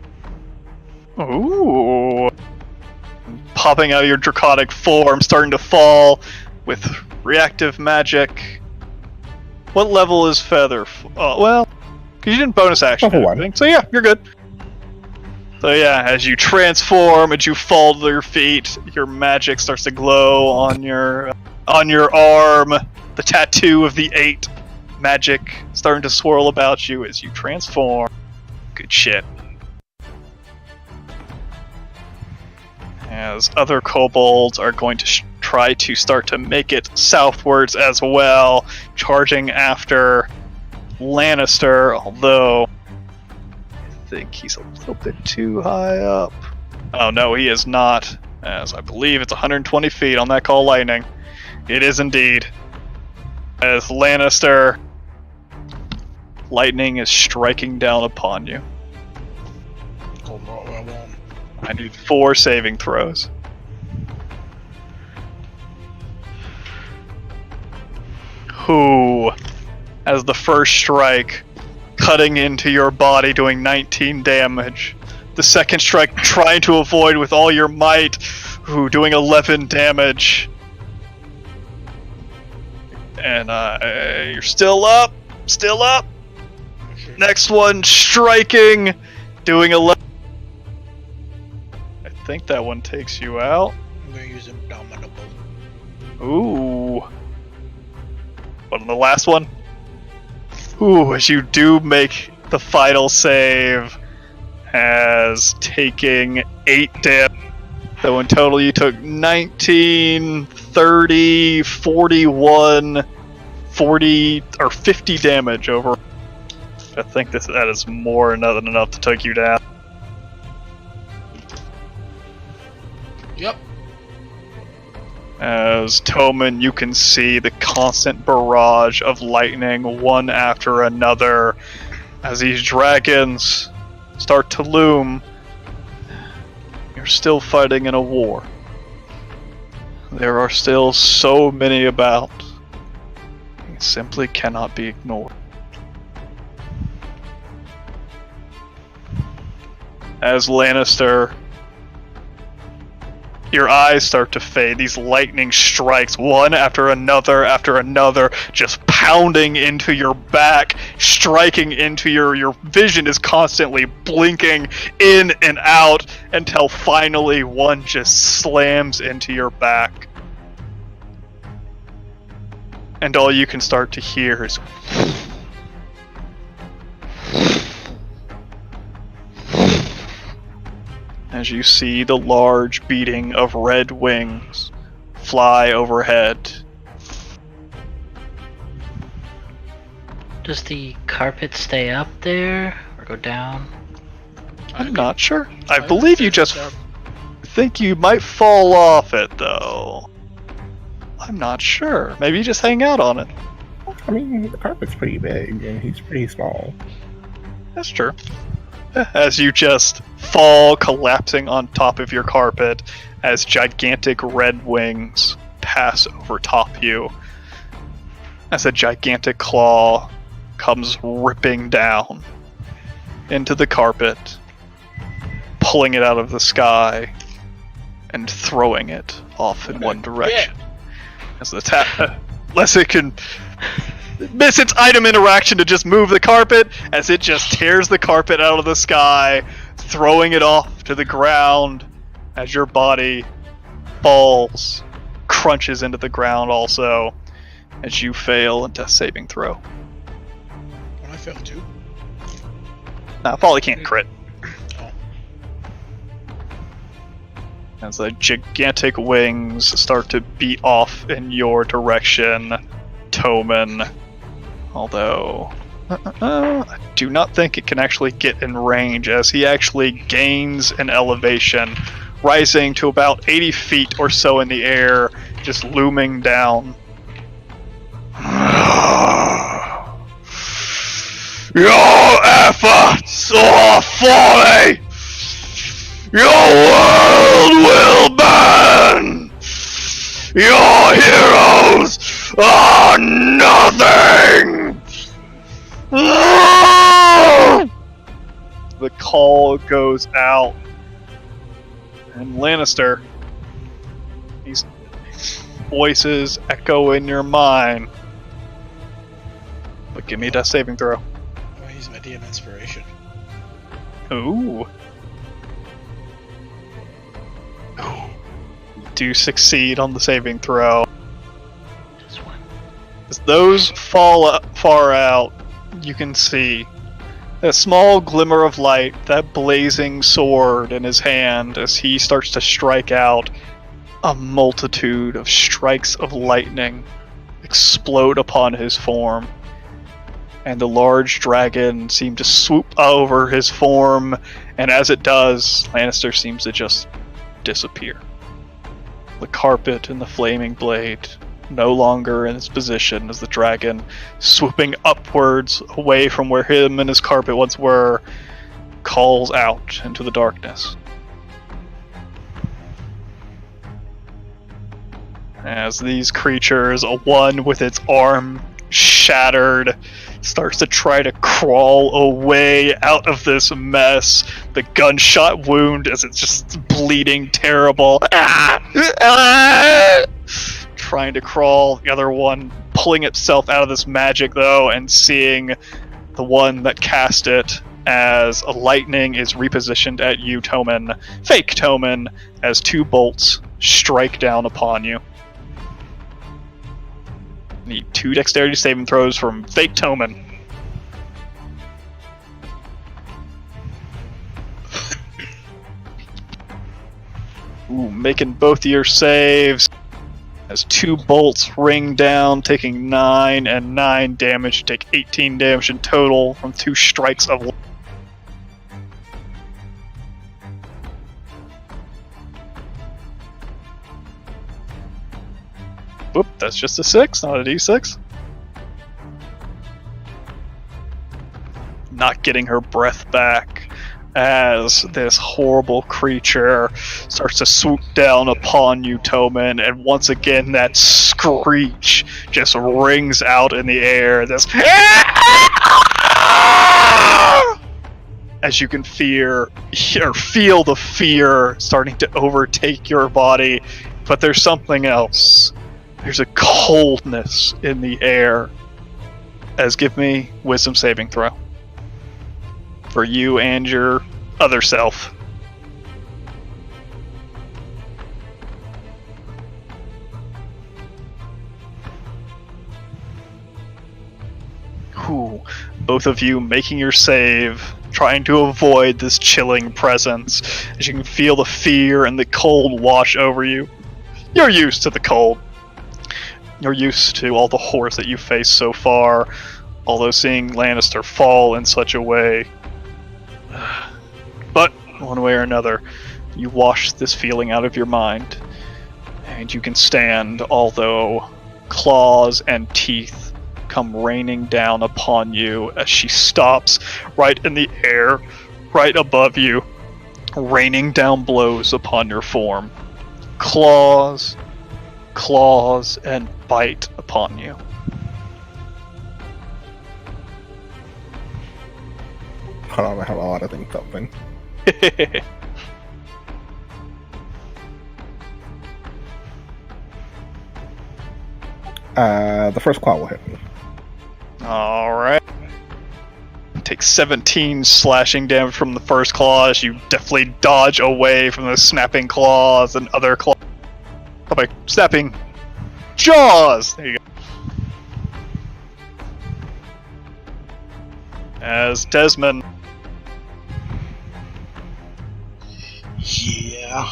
Ooh. Popping out of your draconic form, starting to fall with reactive magic. What level is Feather? Well, because you didn't bonus action. Level 1. So yeah, you're good. So yeah, as you transform, as you fall to your feet, your magic starts to glow on your arm. The tattoo of the 8 magic starting to swirl about you as you transform. Good shit. As other kobolds are going to try to start to make it southwards as well, charging after Lannister, although I think he's a little bit too high up. Oh no, he is not, as I believe it's 120 feet on that call lightning. It is indeed. As Lannister, lightning is striking down upon you. Oh no, I won't. I need 4 saving throws. Who, as the first strike, cutting into your body, doing 19 damage. The second strike, trying to avoid with all your might, doing 11 damage. And you're still up, still up. Next one, striking, doing 11. I think that one takes you out. I'm gonna use Indomitable. Ooh. But on the last one? Ooh, as you do make the final save, as taking 8 damage. So in total you took 19, 30, 41, 40, or 50 damage over. I think that is more than enough to take you down. Yep. As Toman, you can see the constant barrage of lightning, one after another, as these dragons start to loom. You're still fighting in a war. There are still so many about. It simply cannot be ignored. as Lannister, your eyes start to fade. These lightning strikes, one after another, just pounding into your back, striking into your vision is constantly blinking in and out until finally one just slams into your back. And all you can start to hear is as you see the large beating of red wings fly overhead. Does the carpet stay up there or go down? I'm not sure. I believe you just think you might fall off it, though. I'm not sure. Maybe you just hang out on it. I mean, the carpet's pretty big, and he's pretty small. That's true. As you just fall, collapsing on top of your carpet, as gigantic red wings pass over top you, as a gigantic claw comes ripping down into the carpet, pulling it out of the sky, and throwing it off in one direction. As the unless it can miss its item interaction to just move the carpet, as it just tears the carpet out of the sky, throwing it off to the ground as your body falls, crunches into the ground also, as you fail a death saving throw. When I fail too. Nah, probably can't crit. Oh. As the gigantic wings start to beat off in your direction, Toman. Although, I do not think it can actually get in range, as he actually gains an elevation, rising to about 80 feet or so in the air, just looming down. Your efforts are folly! Your world will burn! Your heroes are nothing! The call goes out. And Lannister, these voices echo in your mind. But give me a death saving throw. I'm gonna use my DM inspiration. Ooh. You do succeed on the saving throw. Just one. As those fall far out, you can see a small glimmer of light, that blazing sword in his hand as he starts to strike out. A multitude of strikes of lightning explode upon his form, and the large dragon seems to swoop over his form, and as it does, Lannister seems to just disappear. The carpet and the flaming blade no longer in its position as the dragon, swooping upwards away from where him and his carpet once were, calls out into the darkness. As these creatures, one with its arm shattered, starts to try to crawl away out of this mess. The gunshot wound as it's just bleeding terrible. Trying to crawl, the other one pulling itself out of this magic though, and seeing the one that cast it as a lightning is repositioned at you, Toman. Fake Toman, as two bolts strike down upon you. Need 2 dexterity saving throws from Fake Toman. Ooh, making both of your saves. As 2 bolts ring down, taking 9 and 9 damage. You take 18 damage in total from 2 strikes of. Whoop, that's just a 6, not a d6. Not getting her breath back as this horrible creature starts to swoop down upon you, Toman, and once again that screech just rings out in the air. This as you can feel the fear starting to overtake your body. But there's something else. There's a coldness in the air. As give me wisdom saving throw. For you and your other self. Ooh, both of you making your save, trying to avoid this chilling presence, as you can feel the fear and the cold wash over you. You're used to the cold. You're used to all the horrors that you've faced so far, although seeing Lannister fall in such a way. But, one way or another, you wash this feeling out of your mind, and you can stand, although claws and teeth come raining down upon you as she stops right in the air, right above you, raining down blows upon your form. Claws, and bite upon you. Hold on, I have a lot of things open. The first claw will hit me. Alright. Take 17 slashing damage from the first claw as you definitely dodge away from the snapping claws and other claws. Oh, by snapping jaws! There you go. As Desmond. Yeah.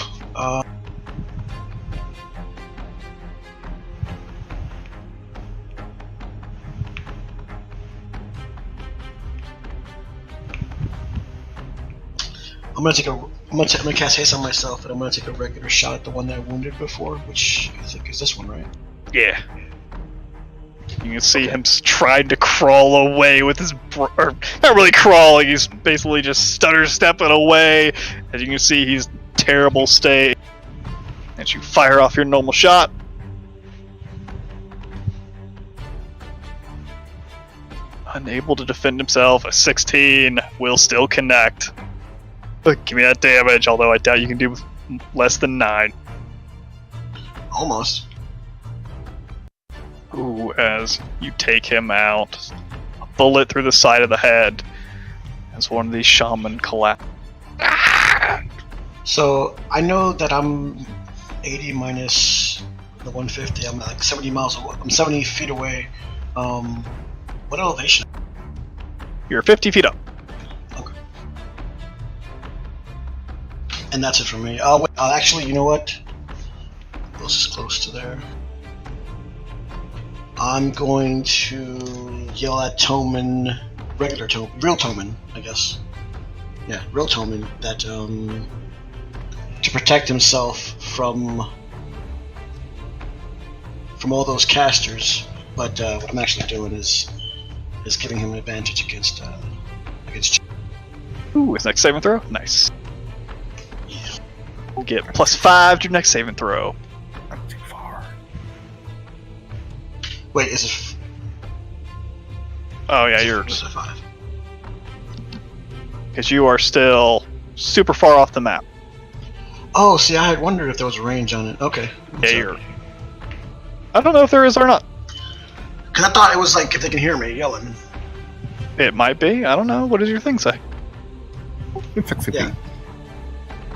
I'm gonna cast haste on myself, and I'm gonna take a regular shot at the one that I wounded before, which I think is this one, right? Yeah. You can see him trying to crawl away with his... or not really crawling, he's basically just stutter-stepping away. As you can see, he's in terrible state. As you fire off your normal shot. Unable to defend himself, a 16 will still connect. But give me that damage, although I doubt you can do less than 9. Almost. Ooh, as you take him out. A bullet through the side of the head. As one of these shaman collapse. So, I know that I'm 80 minus the 150. I'm like 70 miles away. I'm 70 feet away. What elevation? You're 50 feet up. Okay. And that's it for me. Wait, actually, you know what? This is close to there. I'm going to yell at Toman, real Toman, I guess. Yeah, real Toman, that, to protect himself from all those casters. But what I'm actually doing is giving him an advantage against. Ooh, his next saving throw? Nice. Yeah. We'll get +5 to your next saving throw. I'm too far. Wait, is it? Oh yeah, you're... Is it 5? Because you are still super far off the map. Oh, see, I had wondered if there was a range on it. Okay. Yeah, you're... I don't know if there is or not. Because I thought it was like if they can hear me yelling. It might be. I don't know. What does your thing say? It's 60 Yeah. feet.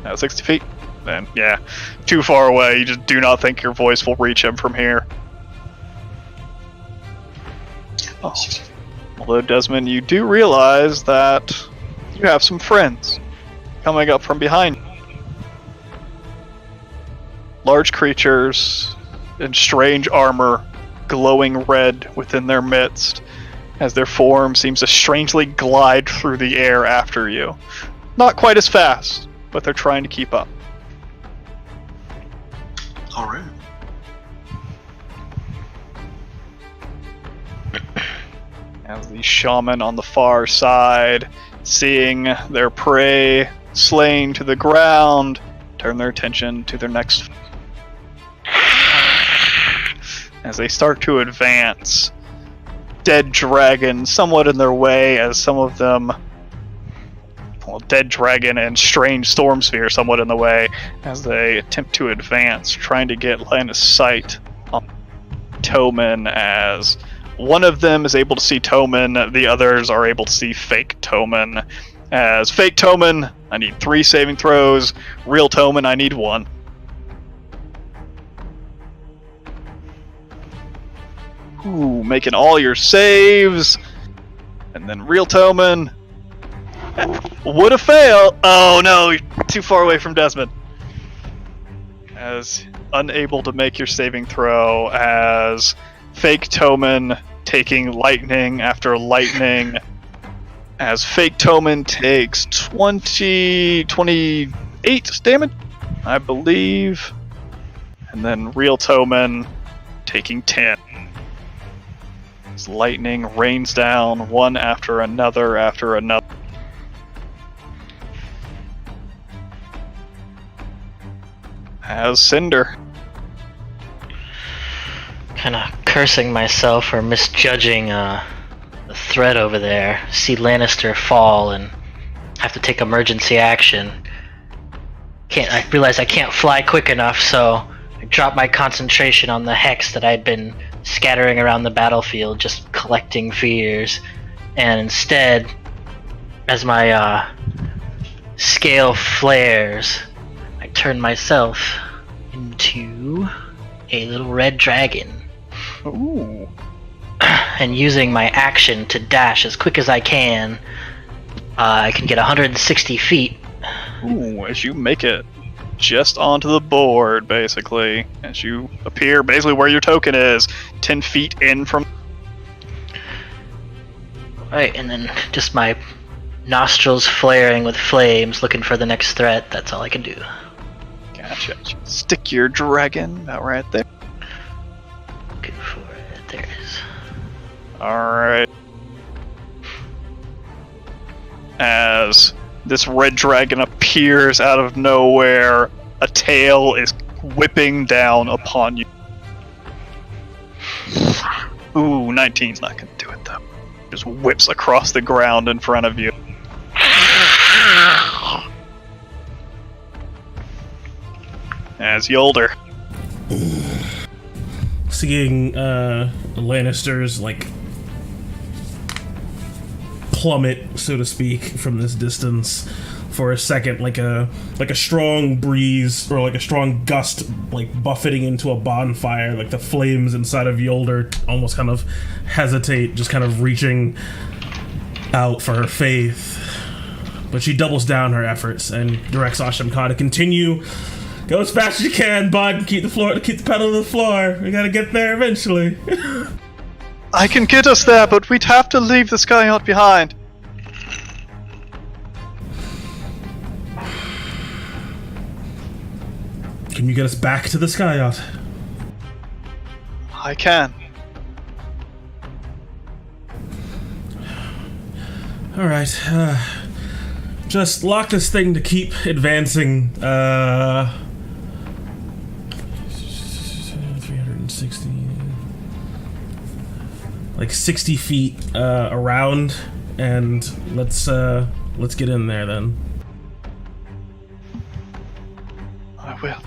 No, 60 feet? Then, yeah. Too far away. You just do not think your voice will reach him from here. Oh. 60 feet. Although, Desmond, you do realize that you have some friends coming up from behind. Large creatures in strange armor, glowing red within their midst, as their form seems to strangely glide through the air after you. Not quite as fast, but they're trying to keep up. Alright. As the shaman on the far side, seeing their prey slain to the ground, turn their attention to their next... As they start to advance, dead dragons somewhat in their way as some of them well, dead dragon and strange storm sphere somewhat in the way as they attempt to advance, trying to get line of sight on Toman, as one of them is able to see Toman, the others are able to see fake Toman. As fake Toman, I need 3 saving throws. Real Toman, I need 1. Ooh, making all your saves. And then real Toman would have failed. Oh no, you're too far away from Desmond. As unable to make your saving throw, as fake Toman taking lightning after lightning, as fake Toman takes 28 damage, I believe, and then real Toman taking 10. As lightning rains down one after another after another. As Cinder. Kind of cursing myself for misjudging the threat over there. See Lannister fall and have to take emergency action. I realize I can't fly quick enough, so I drop my concentration on the hex that I'd been scattering around the battlefield, just collecting fears. And instead, as my scale flares, I turn myself into a little red dragon. Ooh. And using my action to dash as quick as I can get 160 feet. Ooh, as you make it just onto the board, basically. As you appear basically where your token is, 10 feet in from... Right, and then just my nostrils flaring with flames, looking for the next threat. That's all I can do. Gotcha. Stick your dragon about right there. Looking for it. There it is. Alright. As this red dragon appears out of nowhere, a tail is whipping down upon you. Ooh, 19's not gonna do it though. Just whips across the ground in front of you. As Yolder. Seeing Lannister's like plummet, so to speak, from this distance for a second, like a strong breeze or like a strong gust, like buffeting into a bonfire, like the flames inside of Yolder almost kind of hesitate, just kind of reaching out for her faith. But she doubles down her efforts and directs Asham to continue. Go as fast as you can, bud. Keep the pedal to the floor. We gotta get there eventually. I can get us there, but we'd have to leave the sky yacht behind. Can you get us back to the sky yacht? I can. Alright, just lock this thing to keep advancing, 360... like 60 feet, around, and let's get in there then. I will.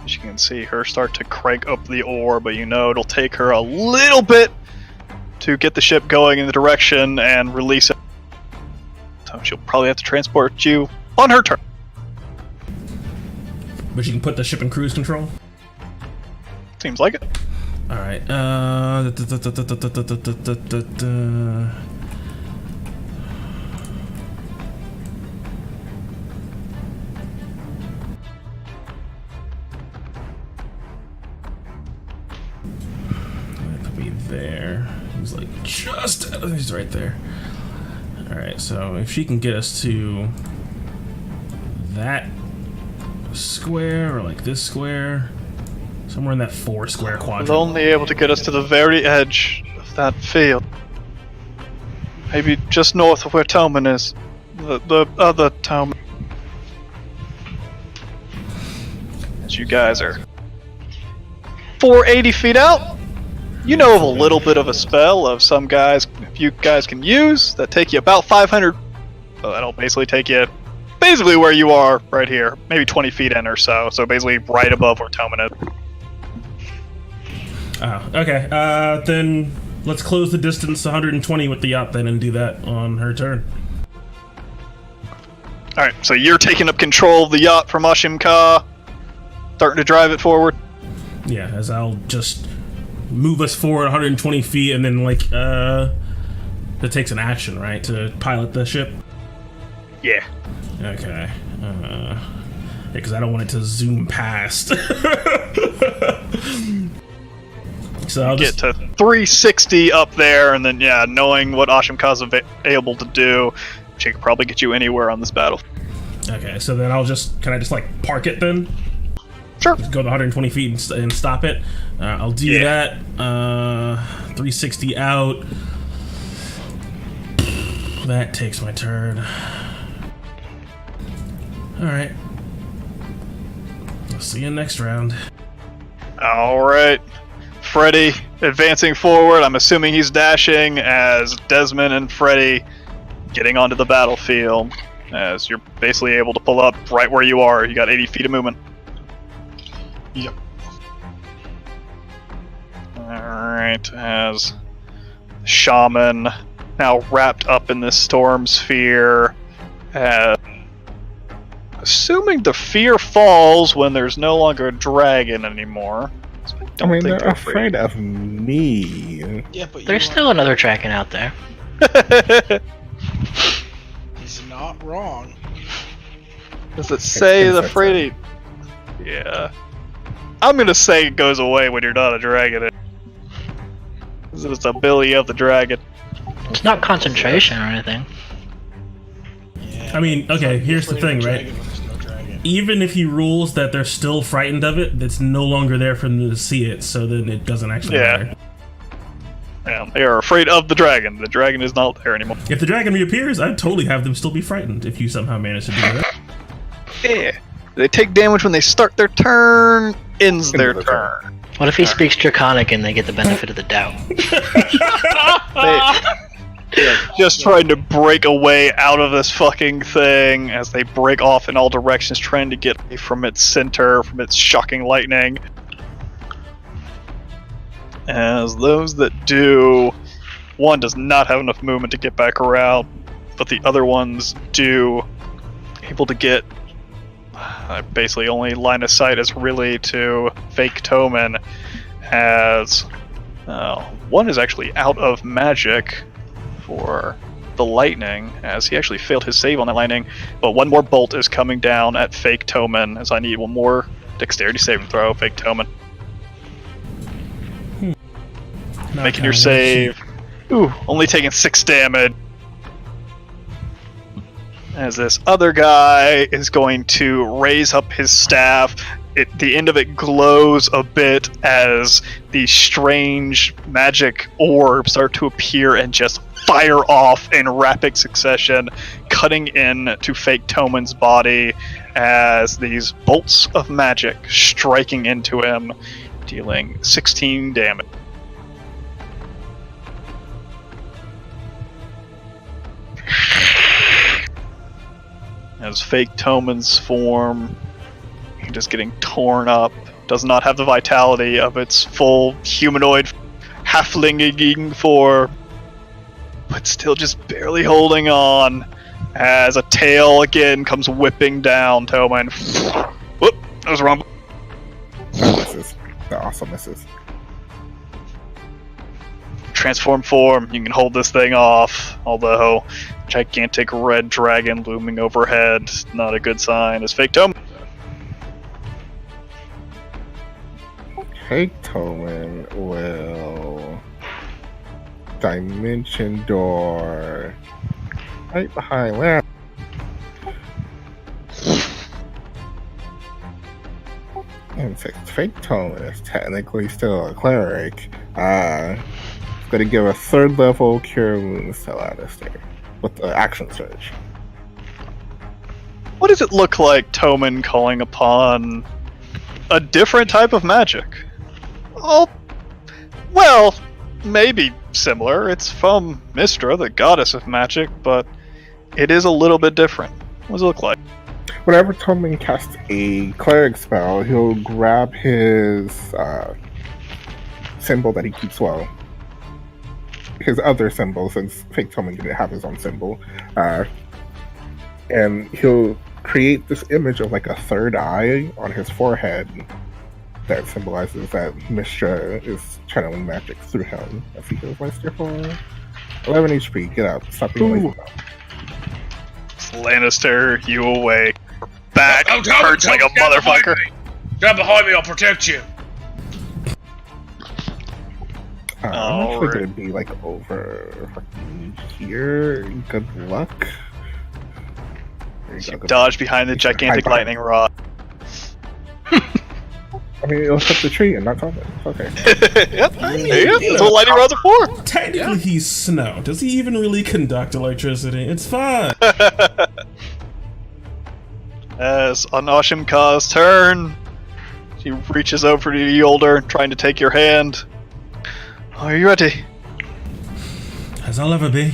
As you can see her start to crank up the oar, but you know it'll take her a little bit to get the ship going in the direction and release it. So she'll probably have to transport you on her turn. But you can put the ship in cruise control? Seems like it. Alright, put me there. He's like he's right there. Alright, so if she can get us to that square or like this square, somewhere in that 4 square quadrant. It's only able to get us to the very edge of that field. Maybe just north of where Toman is. The other Toman. As you guys are 480 feet out, you know of a little bit of a spell of some guys, you guys can use that take you about 500 So that'll basically take you basically where you are right here, maybe 20 feet in or so. So basically right above where Toman is. Oh, okay. Then let's close the distance 120 with the yacht then and do that on her turn. Alright, so you're taking up control of the yacht from Ashimka, starting to drive it forward. Yeah, as I'll just move us forward 120 feet and then, like, that takes an action, right, to pilot the ship? Yeah. Okay. Yeah, because I don't want it to zoom past. So I'll Get to 360 up there, and then, yeah, knowing what Ashimka's able to do, she could probably get you anywhere on this battle. Okay, so then can I just, like, park it then? Sure. Just go to 120 feet and stop it. I'll do that. 360 out. That takes my turn. Alright. I'll see you next round. Alright. Freddy advancing forward. I'm assuming he's dashing as Desmond and Freddy getting onto the battlefield. As you're basically able to pull up right where you are. You got 80 feet of movement. Yep. Alright, as Shaman now wrapped up in this storm sphere. Assuming the fear falls when there's no longer a dragon anymore. I mean, they're afraid of me. Yeah, but There's still another dragon out there. he's not wrong. Does it say the Expanse. Freddy? Yeah. I'm gonna say it goes away when you're not a dragon. It's the ability of the dragon. It's not concentration or anything. Yeah, I mean, okay, here's the afraid of thing, a right? dragon when there's no dragon. Even if he rules that they're still frightened of it, that's no longer there for them to see it, so then it doesn't actually matter. Yeah, they are afraid of the dragon. The dragon is not there anymore. If the dragon reappears, I'd totally have them still be frightened if you somehow manage to do that. Yeah. They take damage when they start their turn, ends their the turn. What if he speaks Draconic and they get the benefit of the doubt? They're just trying to break away out of this fucking thing as they break off in all directions, trying to get away from its center, from its shocking lightning. As those that do, one does not have enough movement to get back around, but the other ones do, able to get basically only line of sight is really to fake Toman, as one is actually out of magic for the lightning, as he actually failed his save on that lightning, but one more bolt is coming down at fake Toman, as I need one more dexterity saving throw, fake Toman. Making your save. Ooh, only taking 6 damage. As this other guy is going to raise up his staff. The end of it glows a bit as these strange magic orbs start to appear and just fire off in rapid succession, cutting in to fake Toman's body as these bolts of magic striking into him, dealing 16 damage. As fake Toman's form, just getting torn up, does not have the vitality of its full humanoid halflinging form, but still just barely holding on as a tail again comes whipping down Toman. Whoop, that was wrong. Misses. That also misses. Transform form, you can hold this thing off, although gigantic red dragon looming overhead, not a good sign. As fake Toman. Fake Toman will dimension door right behind where. And since Fake Toman is technically still a cleric, it's going to give a 3rd level cure wounds to Alistair with the action surge. What does it look like Toman calling upon a different type of magic? Oh, well, maybe similar. It's from Mystra, the goddess of magic, but it is a little bit different. What does it look like? Whenever Toman casts a cleric spell, he'll grab his symbol that he keeps low. His other symbol, since fake Toman didn't have his own symbol. And he'll create this image of like a third eye on his forehead that symbolizes that Mistra is channeling magic through him as he goes Master for 11 HP. Get out. Stop being lazy. Lannister, you awake. Back Oh, hurts like a motherfucker. Stand behind me, I'll protect you. I'm actually going to be like over here. Good luck. You dodge behind the gigantic lightning rod. I mean, it'll hit the tree and not Toman. It's okay. Yep. That's what lightning rods are for. Technically, he's snow. Does he even really conduct electricity? It's fine. As on Ashimka's turn, she reaches over to Yolder, trying to take your hand. Are you ready? As I'll ever be.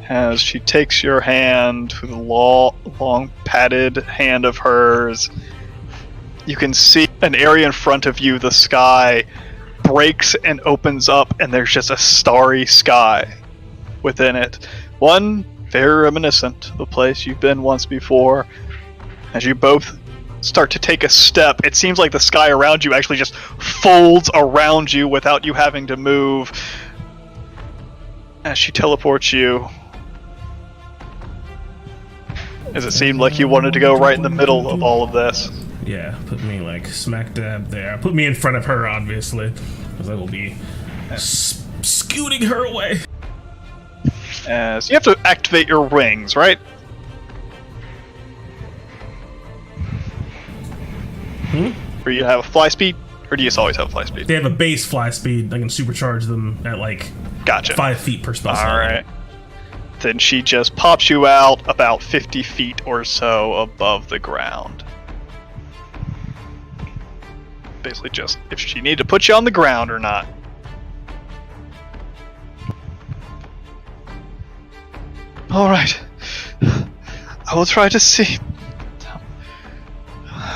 As she takes your hand with a long padded hand of hers, you can see an area in front of you, the sky breaks and opens up, and there's just a starry sky within it. One very reminiscent of the place you've been once before. As you both start to take a step, it seems like the sky around you actually just folds around you without you having to move. As she teleports you, as it seemed like you wanted to go right in the middle of all of this. Yeah, put me like smack dab there. Put me in front of her, obviously, because I will be scooting her away. As you have to activate your wings, right? Or you have a fly speed, or do you always have fly speed? They have a base fly speed. I can supercharge them at like Gotcha. 5 feet per spell. Alright. Then she just pops you out about 50 feet or so above the ground. Basically just if she needed to put you on the ground or not. Alright. I will try to see.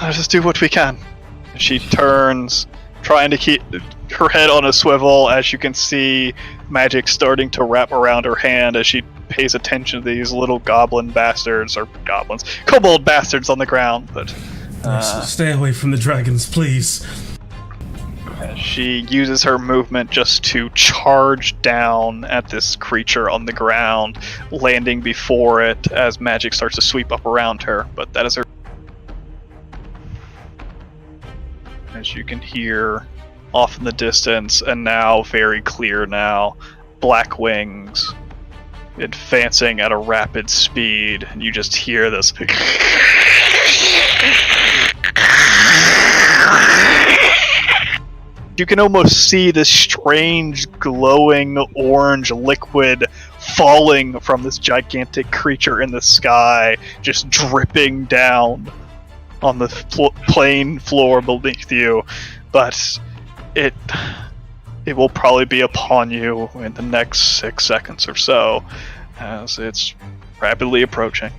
Let us do what we can. She turns, trying to keep her head on a swivel, as you can see magic starting to wrap around her hand as she pays attention to these little goblin bastards, or goblins, kobold bastards on the ground. But stay away from the dragons, please. she uses her movement just to charge down at this creature on the ground, landing before it as magic starts to sweep up around her. But that is her. As you can hear off in the distance, and now very clear now, black wings advancing at a rapid speed, and you just hear this. You can almost see this strange glowing orange liquid falling from this gigantic creature in the sky, just dripping down on the plain floor beneath you. But it will probably be upon you in the next 6 seconds or so, as it's rapidly approaching.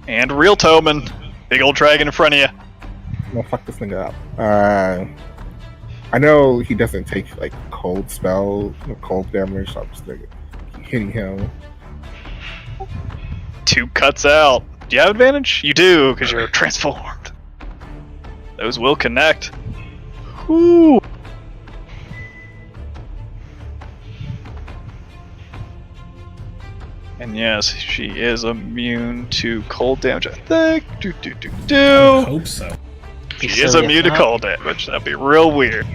And real Toman, big old dragon in front of you. I'm gonna fuck this thing up. I know he doesn't take like cold damage, so I'm just like, hitting him. 2 cuts out. Do you have advantage? You do, because you're transformed. Those will connect. Whoo! And yes, she is immune to cold damage, I think. I hope so. She is immune to cold damage. That'd be real weird.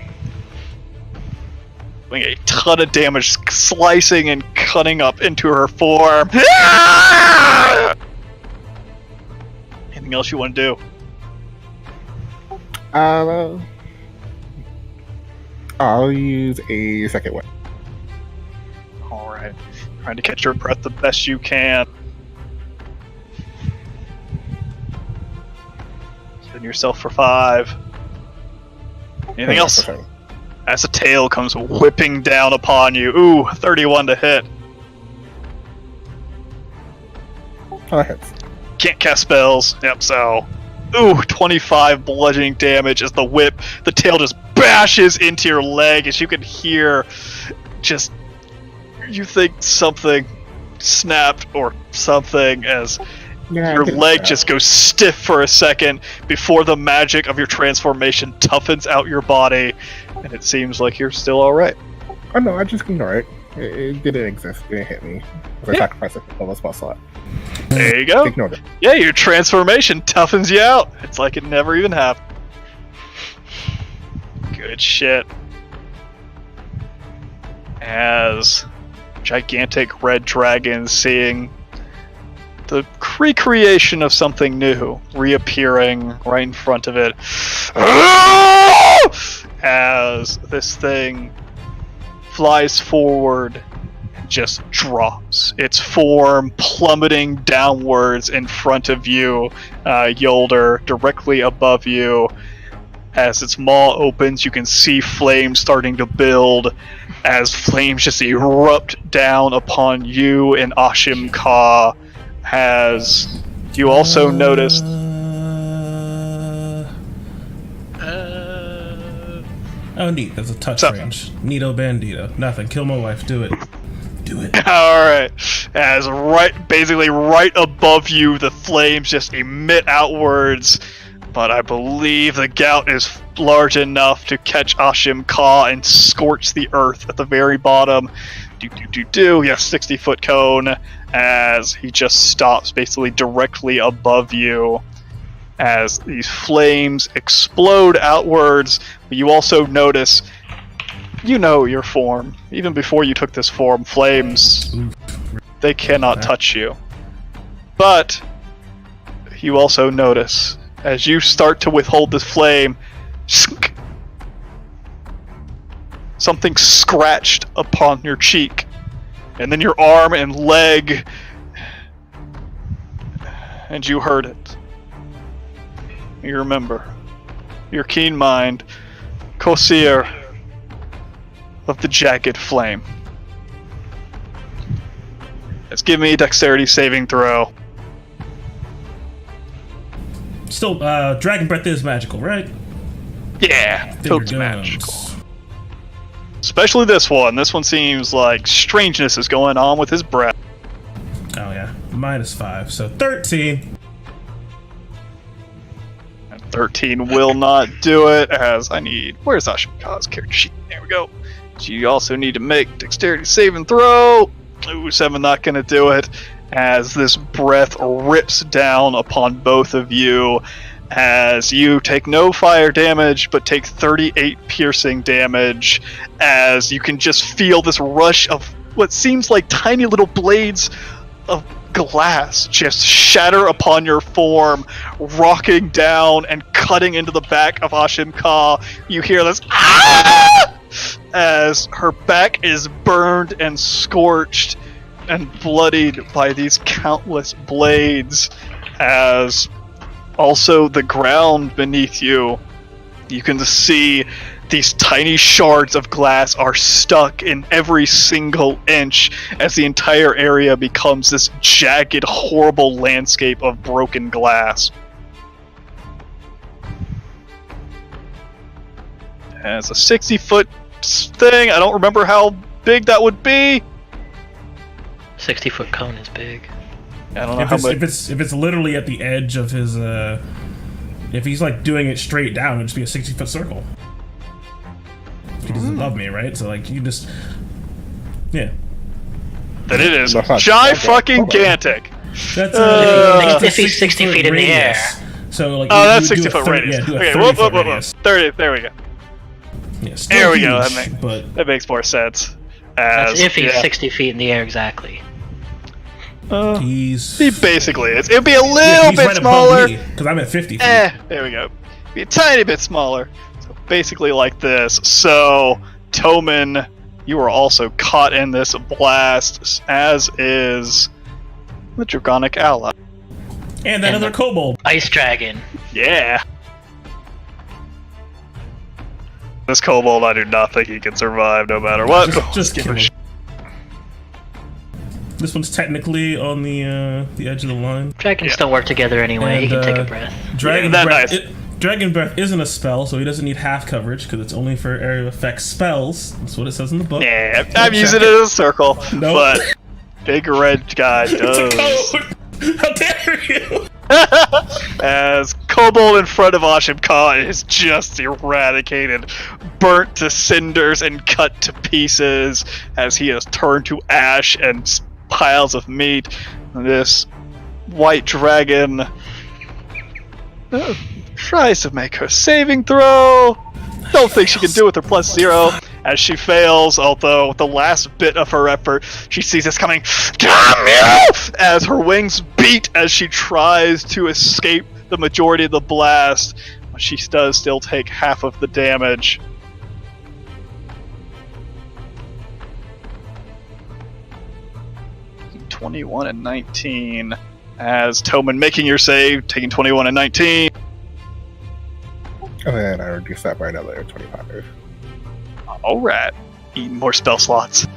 Doing a ton of damage, slicing and cutting up into her form. Anything else you want to do? I'll use a second one. Alright. Trying to catch your breath the best you can. Spin yourself for 5. Anything else? as the tail comes whipping down upon you. Ooh, 31 to hit. That hits. Can't cast spells. Yep, so... Ooh, 25 bludgeoning damage as the tail just bashes into your leg as you can hear just... You think something snapped or something as your leg just goes stiff for a second before the magic of your transformation toughens out your body, and it seems like you're still alright. Oh no, I just ignore it. It didn't exist. It didn't hit me. I sacrificed it for the spell slot. There you go. Ignored it. Yeah, your transformation toughens you out. It's like it never even happened. Good shit. As gigantic red dragon seeing the recreation of something new reappearing right in front of it. As this thing flies forward and just drops, its form plummeting downwards in front of you, Yolder, directly above you. As its maw opens, you can see flames starting to build as flames just erupt down upon you and Ashim Ka. As you also noticed... Oh, neat. There's a touch range. Neato bandito. Nothing. Kill my wife. Do it. Do it. Alright. As basically right above you, the flames just emit outwards. But I believe the gout is large enough to catch Ashim Ka and scorch the earth at the very bottom. Yes, 60-foot cone. As he just stops basically directly above you. As these flames explode outwards, but you also notice, you know your form. Even before you took this form, flames, they cannot touch you. But you also notice, as you start to withhold this flame, something scratched upon your cheek, and then your arm and leg, and you heard it. You remember. Your keen mind, Kosir of the Jagged Flame. Let's give me a dexterity saving throw. Still, Dragon Breath is magical, right? Yeah, totes Finger magical. guns. Especially this one. This one seems like strangeness is going on with his breath. Oh yeah, -5, so 13. 13 will not do it, as I need... Where's Ashim Ka's character sheet? There we go. So you also need to make dexterity saving throw. Ooh, 7 not gonna do it, as this breath rips down upon both of you, as you take no fire damage, but take 38 piercing damage, as you can just feel this rush of what seems like tiny little blades of glass just shatter upon your form, rocking down and cutting into the back of Ashim Ka. You hear this as her back is burned and scorched and bloodied by these countless blades, as also the ground beneath you, you can see these tiny shards of glass are stuck in every single inch as the entire area becomes this jagged, horrible landscape of broken glass. As a 60-foot thing, I don't remember how big that would be. 60-foot cone is big. I don't know if it's literally at the edge of his, if he's like doing it straight down, it'd just be a 60-foot circle. He's above me, right? So like you just, yeah. Then it is fucking-gantic. That's if he's 60 feet in the air. So like, that's 60-foot radius. Yeah, do a Okay, 30-foot radius. 30. There we go. Yeah, There we go. huge, That makes more sense. That's if he's 60 feet in the air, exactly. He basically is. It'd be a little bit smaller. Because I'm at 50 feet. There we go. Be a tiny bit smaller. So basically like this. So, Toman, you are also caught in this blast, as is the Draconic Ally. And another kobold. Ice dragon. Yeah. This kobold, I do not think he can survive no matter what. Just Give kill a him. This one's technically on the edge of the line. Dragons don't work together anyway. He And, can take a breath. Dragon Yeah, breath. nice. Dragon breath isn't a spell, so he doesn't need half coverage because it's only for area of effect spells. That's what it says in the book. Yeah, I'm using it as a circle, Nope. but big red guy does. It's a code. How dare you? As Kobold in front of Ashimka is just eradicated, burnt to cinders and cut to pieces as he is turned to ash and piles of meat. This white dragon tries to make her saving throw. Don't think she can do it with her +0 as she fails, although with the last bit of her effort, she sees this coming. Damn you! As her wings beat as she tries to escape the majority of the blast. She does still take half of the damage. Taking 21 and 19. As Toman making your save, taking 21 and 19. And then I reduce that by another 25. Alright. Eating more spell slots.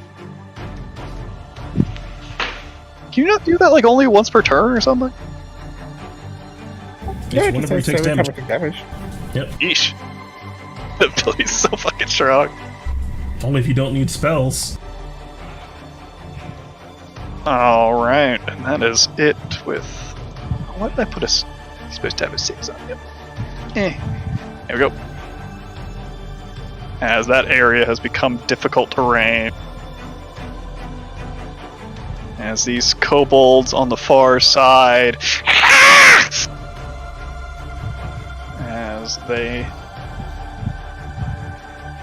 Can you not do that like only once per turn or something? Yeah, Just whenever he takes every time damage. I take damage. Yeesh. The ability's so fucking strong. Only if you don't need spells. Alright, and that is it with... Why did I put a... He's supposed to have a 6 on him. There we go. As that area has become difficult terrain. As these kobolds on the far side... As they...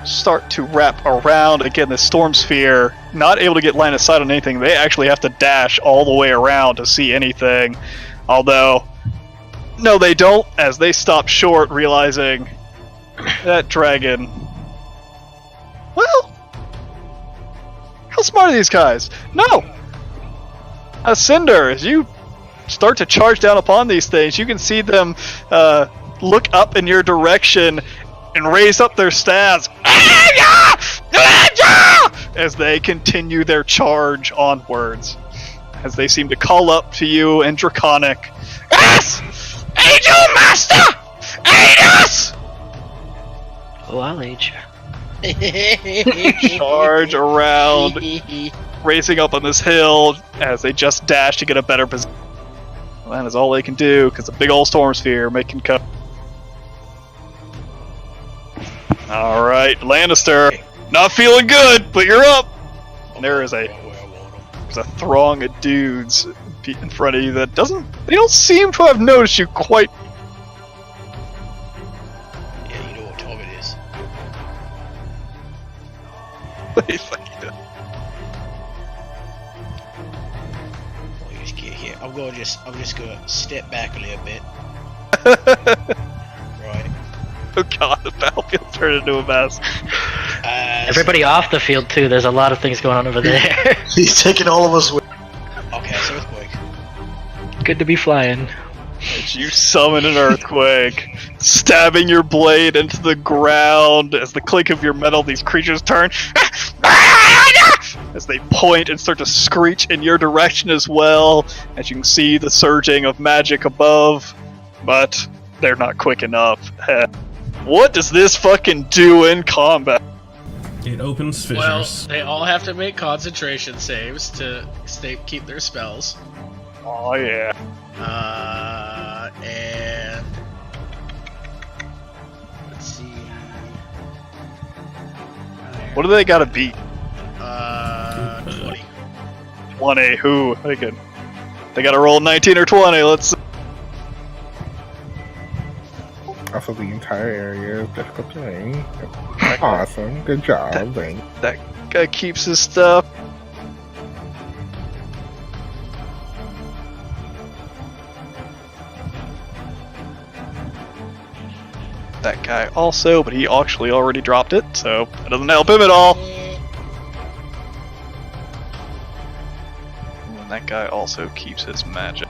start to wrap around. Again, the storm sphere, not able to get line of sight on anything. They actually have to dash all the way around to see anything. Although, no, they don't, as they stop short, realizing that dragon. Well, how smart are these guys? No! A cinder, as you start to charge down upon these things, you can see them look up in your direction and raise up their staves as they continue their charge onwards. As they seem to call up to you in Draconic. Yes! Aid you, Master! Aid us! Oh, I'll aid you. Charge around, racing up on this hill as they just dash to get a better position. Well, that is all they can do because a big old storm sphere making cover. Alright, Lannister. Not feeling good, but you're up! And there is there's a throng of dudes in front of you that they don't seem to have noticed you quite. Yeah, you know what time it is. They fucking do. Oh, you just get here. I'm just gonna step back a little bit. Right. Oh god, the battlefield turned into a mess. Everybody off the field too. There's a lot of things going on over there. He's taking all of us with. Okay, so earthquake. Good to be flying. As you summon an earthquake, stabbing your blade into the ground. As the clink of your metal, these creatures turn. As they point and start to screech in your direction as well. As you can see the surging of magic above. But they're not quick enough. What does this fucking do in combat? It opens fissures. Well, they all have to make concentration saves to keep their spells. Oh yeah. And let's see. What do they gotta beat? 20. 20. Who? They gotta roll 19 or 20. Let's see. Also, the entire area is difficult terrain. Awesome. Good job. Thanks. That guy keeps his stuff. That guy also, but he actually already dropped it, so it doesn't help him at all. And that guy also keeps his magic.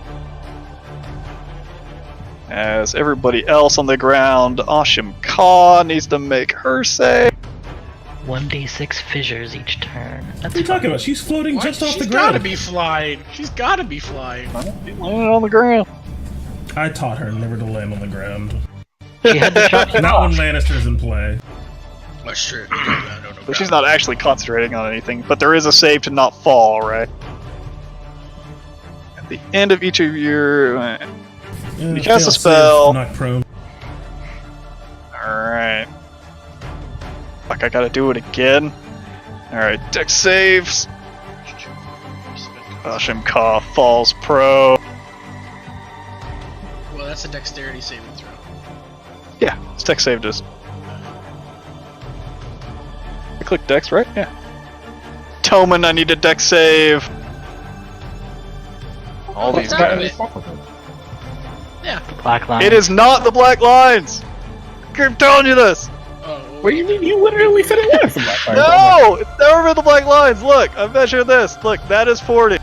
As everybody else on the ground, Ashim Ka needs to make her save. 1d6 fissures each turn. That's What are you talking about? She's floating What? just off She's the ground. gotta be flying. She's gotta be flying. Landing on the ground. I taught her never to land on the ground. She had to drop it Not when off. Lannister's in play. That's true. I don't know. But she's not actually concentrating on anything, but there is a save to not fall, right? At the end of each of your... Yeah, You cast a fail spell. save, knock prone. Alright. Fuck, I gotta do it again. Alright, dex saves. Ashim Ka falls pro. Well, that's a dexterity saving throw. Yeah, it's dex save just. I click dex, right? Yeah. Toman, I need a dex save. All these What's that? guys. Yeah. Black line. It is not the black lines! I keep telling you this! Oh. What do you mean? You literally said it was the black line. No! It's never been the black lines! Look, I measure this. Look, that is 40.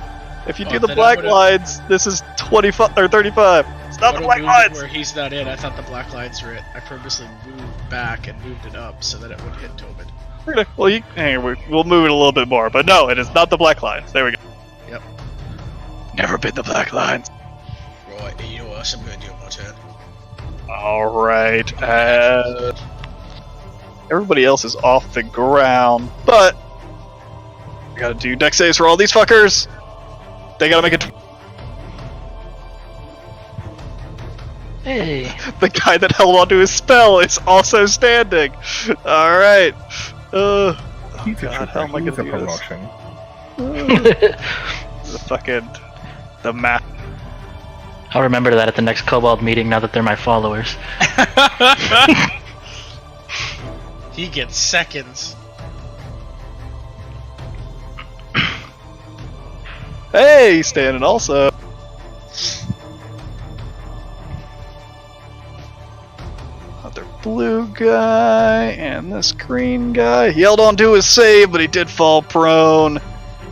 If you do the then I black would've- lines, this is 25 or 35. It's not the Would've black moved lines! Where he's not in, I thought the black lines were it. I purposely moved back and moved it up so that it would hit Tobin. Okay, well, anyway, we'll move it a little bit more, but no, it is not the black lines. There we go. Yep. Never been the black lines. Right, you know what? I'm gonna do it my turn. Alright, everybody else is off the ground, but I gotta do dex saves for all these fuckers. They gotta make it. Hey. The guy that held onto his spell is also standing. Alright. He's a God, how am I He's a gonna do this? promotion. The fucking... The map. I'll remember that at the next Kobold meeting now that they're my followers. He gets seconds. Hey, he's standing also. Another blue guy and this green guy. He held on to his save, but he did fall prone.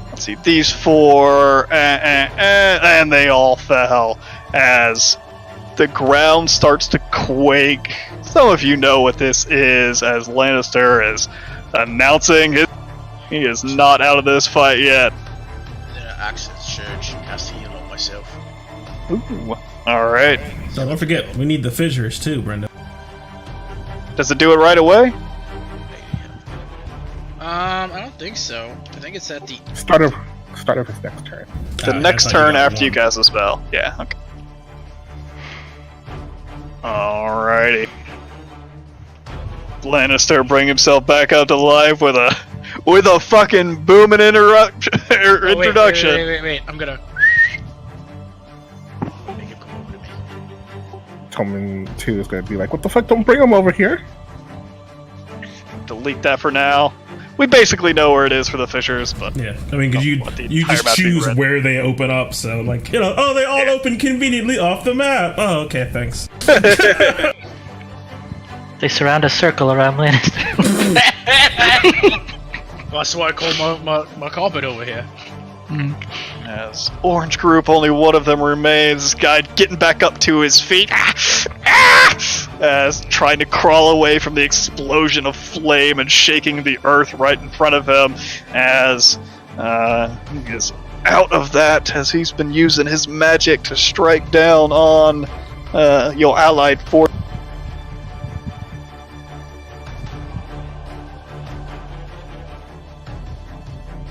Let's see, these four, and they all fell as the ground starts to quake. Some of you know what this is, as Lannister is announcing he is not out of this fight yet. Then I access Surge, cast heal on myself. Ooh. Alright. So don't forget, we need the fissures too, Brenda. Does it do it right away? I don't think so. I think it's at the. Start of his next turn. The I next thought turn got after you one. cast the spell. Yeah, okay. Alrighty. Lannister bring himself back up to life with a fucking booming introduction. Wait. I'm gonna. Make him come over to me. Toman 2 is going to be like, what the fuck? Don't bring him over here. Delete that for now. We basically know where it is for the fishers, but Yeah, I mean, because want the you entire just map to be choose red. where they open up, so like, you know, oh, they all open conveniently off the map. Oh, okay, thanks. They surround a circle around Lannister. Well, that's why I call my carpet over here. as Orange Group, only one of them remains. This guy getting back up to his feet. As trying to crawl away from the explosion of flame and shaking the earth right in front of him. As he is out of that, as he's been using his magic to strike down on your allied force.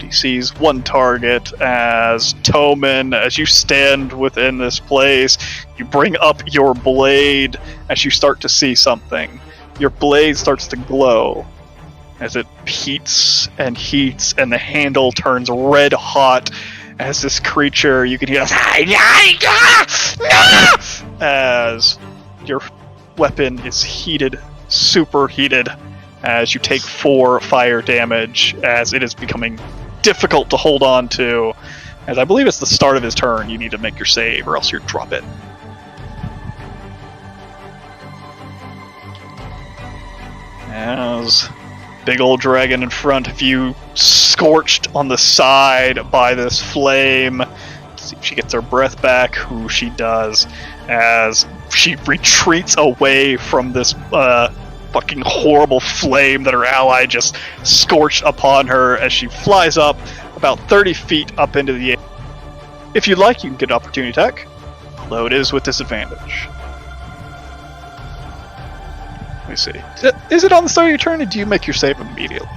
He sees one target as Toman, as you stand within this place, you bring up your blade as you start to see something. Your blade starts to glow as it heats, and the handle turns red hot as this creature, you can hear as your weapon is heated, super heated, as you take 4 fire damage as it is becoming difficult to hold on to, as I believe it's the start of his turn. You need to make your save or else you drop it. As big old dragon in front of you, scorched on the side by this flame, See if she gets her breath back. Who she does, as she retreats away from this fucking horrible flame that her ally just scorched upon her as she flies up about 30 feet up into the air. If you'd like, you can get an opportunity attack, although it is with disadvantage. Let me see. Is it on the start of your turn, or do you make your save immediately?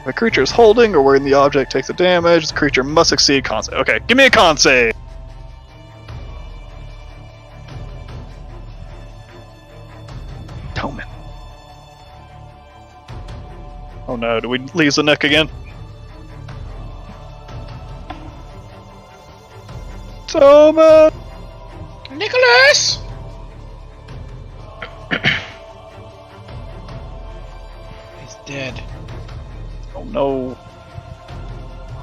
If a creature is holding or wherein the object takes the damage, the creature must succeed con save. Okay, give me a con save! Toman. Oh no, do we lose the neck again? Toman! Nicholas! He's dead. Oh no.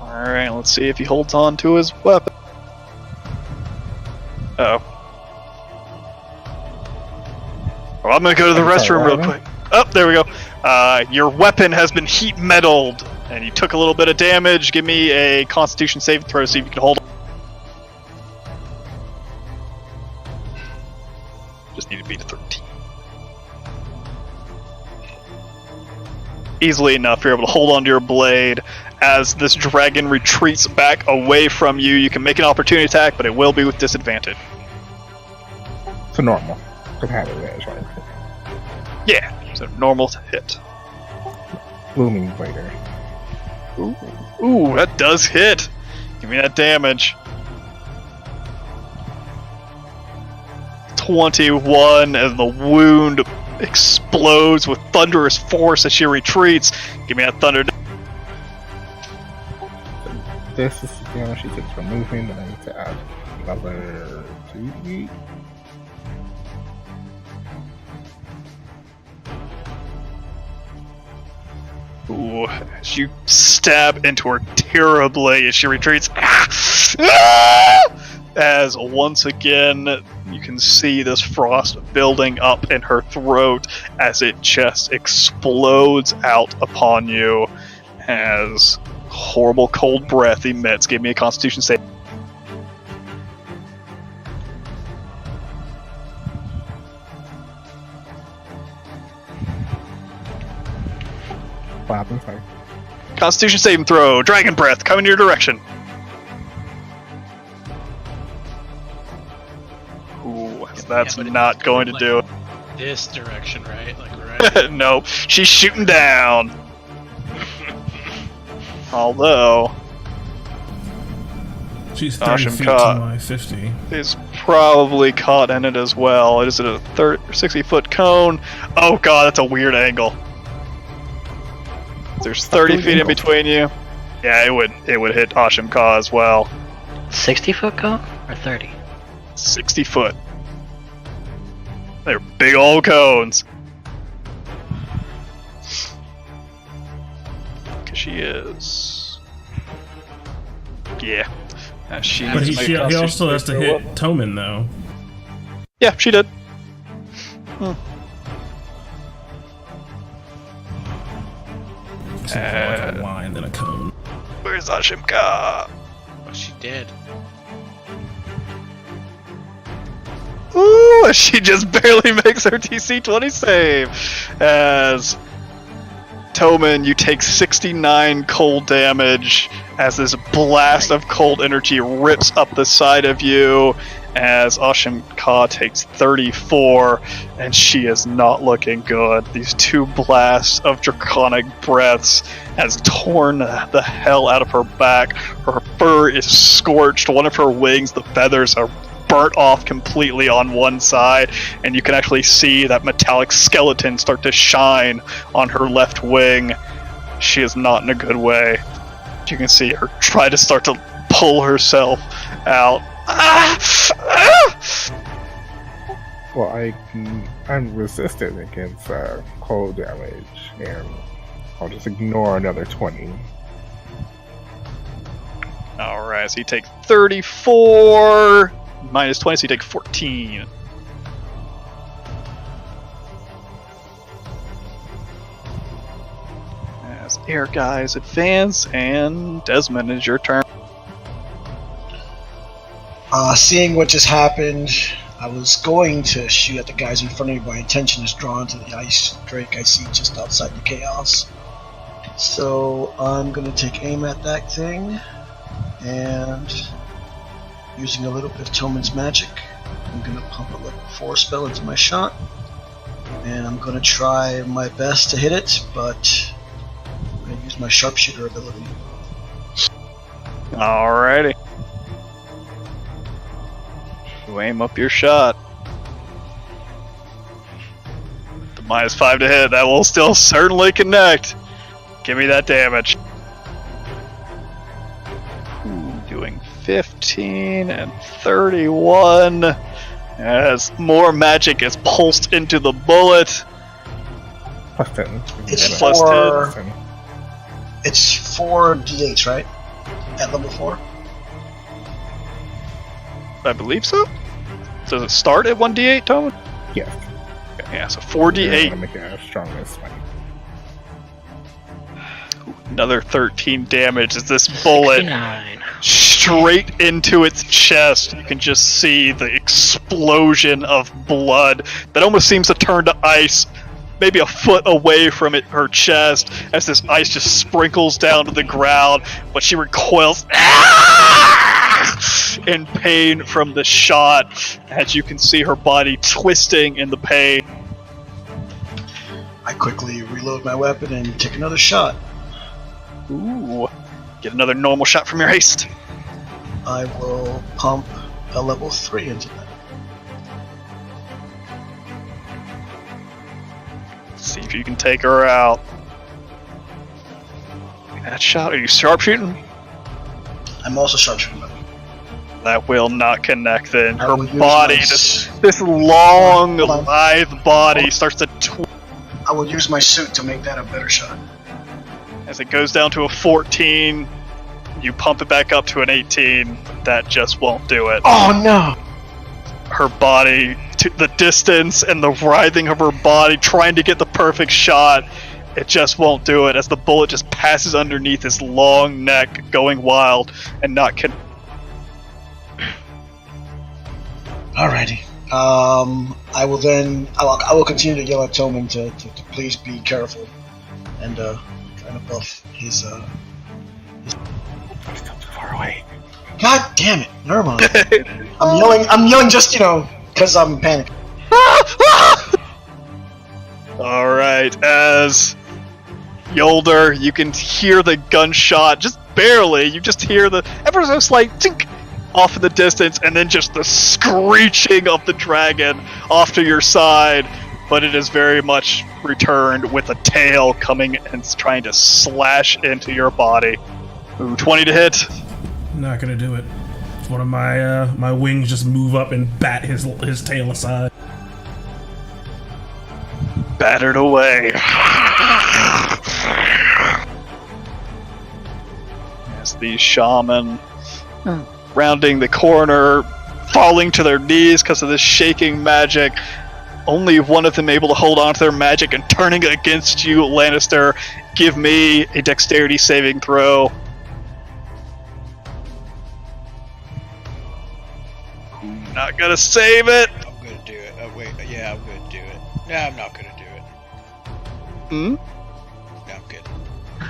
Alright, let's see if he holds on to his weapon. Oh. Well, I'm gonna go to the restroom real quick. Oh, there we go. Your weapon has been heat metaled, and you took a little bit of damage. Give me a Constitution saving throw, see if you can hold on. Just need to beat a 13. Easily enough, you're able to hold onto your blade. As this dragon retreats back away from you, you can make an opportunity attack, but it will be with disadvantage. So normal. Could have advantage, right? Yeah, so normal to hit. Blooming Blader. Ooh, that does hit. Give me that damage. 21, as the wound explodes with thunderous force as she retreats. Give me that thunder. This is the damage she takes from moving, and I need to add another 2d8. Ooh, as you stab into her terribly as she retreats. As once again, you can see this frost building up in her throat as it just explodes out upon you as horrible cold breath emits. Give me a Constitution save. What happened? Sorry. Constitution saving throw. Dragon breath coming your direction. Ooh, that's but not it's going to like do it. This direction, right? Like right. Nope, she's shooting down. Although She's 30 Asham feet caught. to my 50. is probably caught in it as well. Is it a 60-foot cone? Oh god, that's a weird angle. There's 30 feet in between you. Yeah, it would hit Asham Ka as well. 60-foot cone or 30? 60 foot. They're big old cones. Cause she is. Yeah. She But needs to make he a also Constitution has to save hit throw. Toman, though. Yeah, she did. It's more like a line than a cone. Where's Asham Ka? Oh, she did. Ooh, she just barely makes her DC 20 save. As Toman, you take 69 cold damage as this blast of cold energy rips up the side of you. As Asham Ka takes 34, and she is not looking good. These two blasts of draconic breaths has torn the hell out of her back. Her fur is scorched. One of her wings, the feathers are burnt off completely on one side, and you can actually see that metallic skeleton start to shine on her left wing. She is not in a good way. You can see her try to start to pull herself out. Well, I'm resistant against cold damage, and I'll just ignore another 20. Alright, so you take 34 minus 20, so you take 14. As air guys advance, and Desmond, is your turn. Seeing what just happened, I was going to shoot at the guys in front of me. My attention is drawn to the ice drake I see just outside the chaos. So I'm going to take aim at that thing, and using a little bit of Tillman's magic, I'm going to pump a level 4 spell into my shot, and I'm going to try my best to hit it, but I'm going to use my sharpshooter ability. Alrighty. You aim up your shot. The -5 to hit, that will still certainly connect. Give me that damage. Doing 15 and 31 as more magic is pulsed into the bullet. Plus 10. It's Plus for 10. it's 4 d8s, right? At level 4. I believe so. Does it start at 1d8, Tone? Yes. Yeah, so I'm 4d8. gonna make it as strong as 20. Another 13 damage as this bullet 69. straight into its chest. You can just see the explosion of blood that almost seems to turn to ice, maybe a foot away from her chest, as this ice just sprinkles down to the ground, but she recoils in pain from the shot, as you can see her body twisting in the pain. I quickly reload my weapon and take another shot. Ooh. Get another normal shot from your haste. I will pump a level 3 into that. See if you can take her out. That shot, are you sharpshooting? I'm also sharpshooting. That will not connect then. I Her will use body, my this long, Hold on. lithe body starts to I will use my suit to make that a better shot. as it goes down to a 14. You pump it back up to an 18. That just won't do it. Oh no! Her body, to the distance and the writhing of her body, trying to get the perfect shot, it just won't do it as the bullet just passes underneath his long neck, going wild and not Alrighty. I will then. I will continue to yell at Tillman to please be careful and trying to buff his. He's still too far away. God damn it! Never mind. I'm yelling just because I'm panicking. Alright, as Yolder, you can hear the gunshot, just barely. You just hear the ever so slight tink off in the distance, and then just the screeching of the dragon off to your side. But it is very much returned with a tail coming and trying to slash into your body. Ooh, 20 to hit. Not gonna do it. One of my my wings just move up and bat his tail aside. Battered away. As the shaman, rounding the corner, falling to their knees because of this shaking magic. Only one of them able to hold on to their magic and turning against you, Lannister. Give me a dexterity saving throw. Not gonna save it. I'm gonna do it. Oh wait, yeah, I'm gonna do it. No, I'm not gonna do it. Hmm? No, I'm good.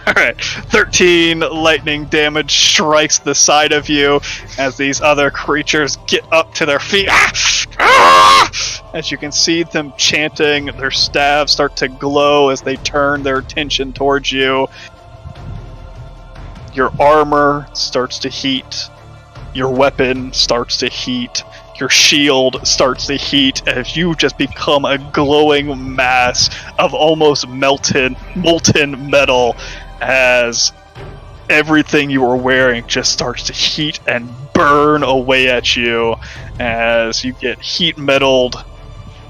Alright, 13 lightning damage strikes the side of you as these other creatures get up to their feet. As you can see them chanting, their staves start to glow as they turn their attention towards you. Your armor starts to heat. Your weapon starts to heat. Your shield starts to heat as you just become a glowing mass of almost molten metal as everything you are wearing just starts to heat and burn away at you as you get heat metaled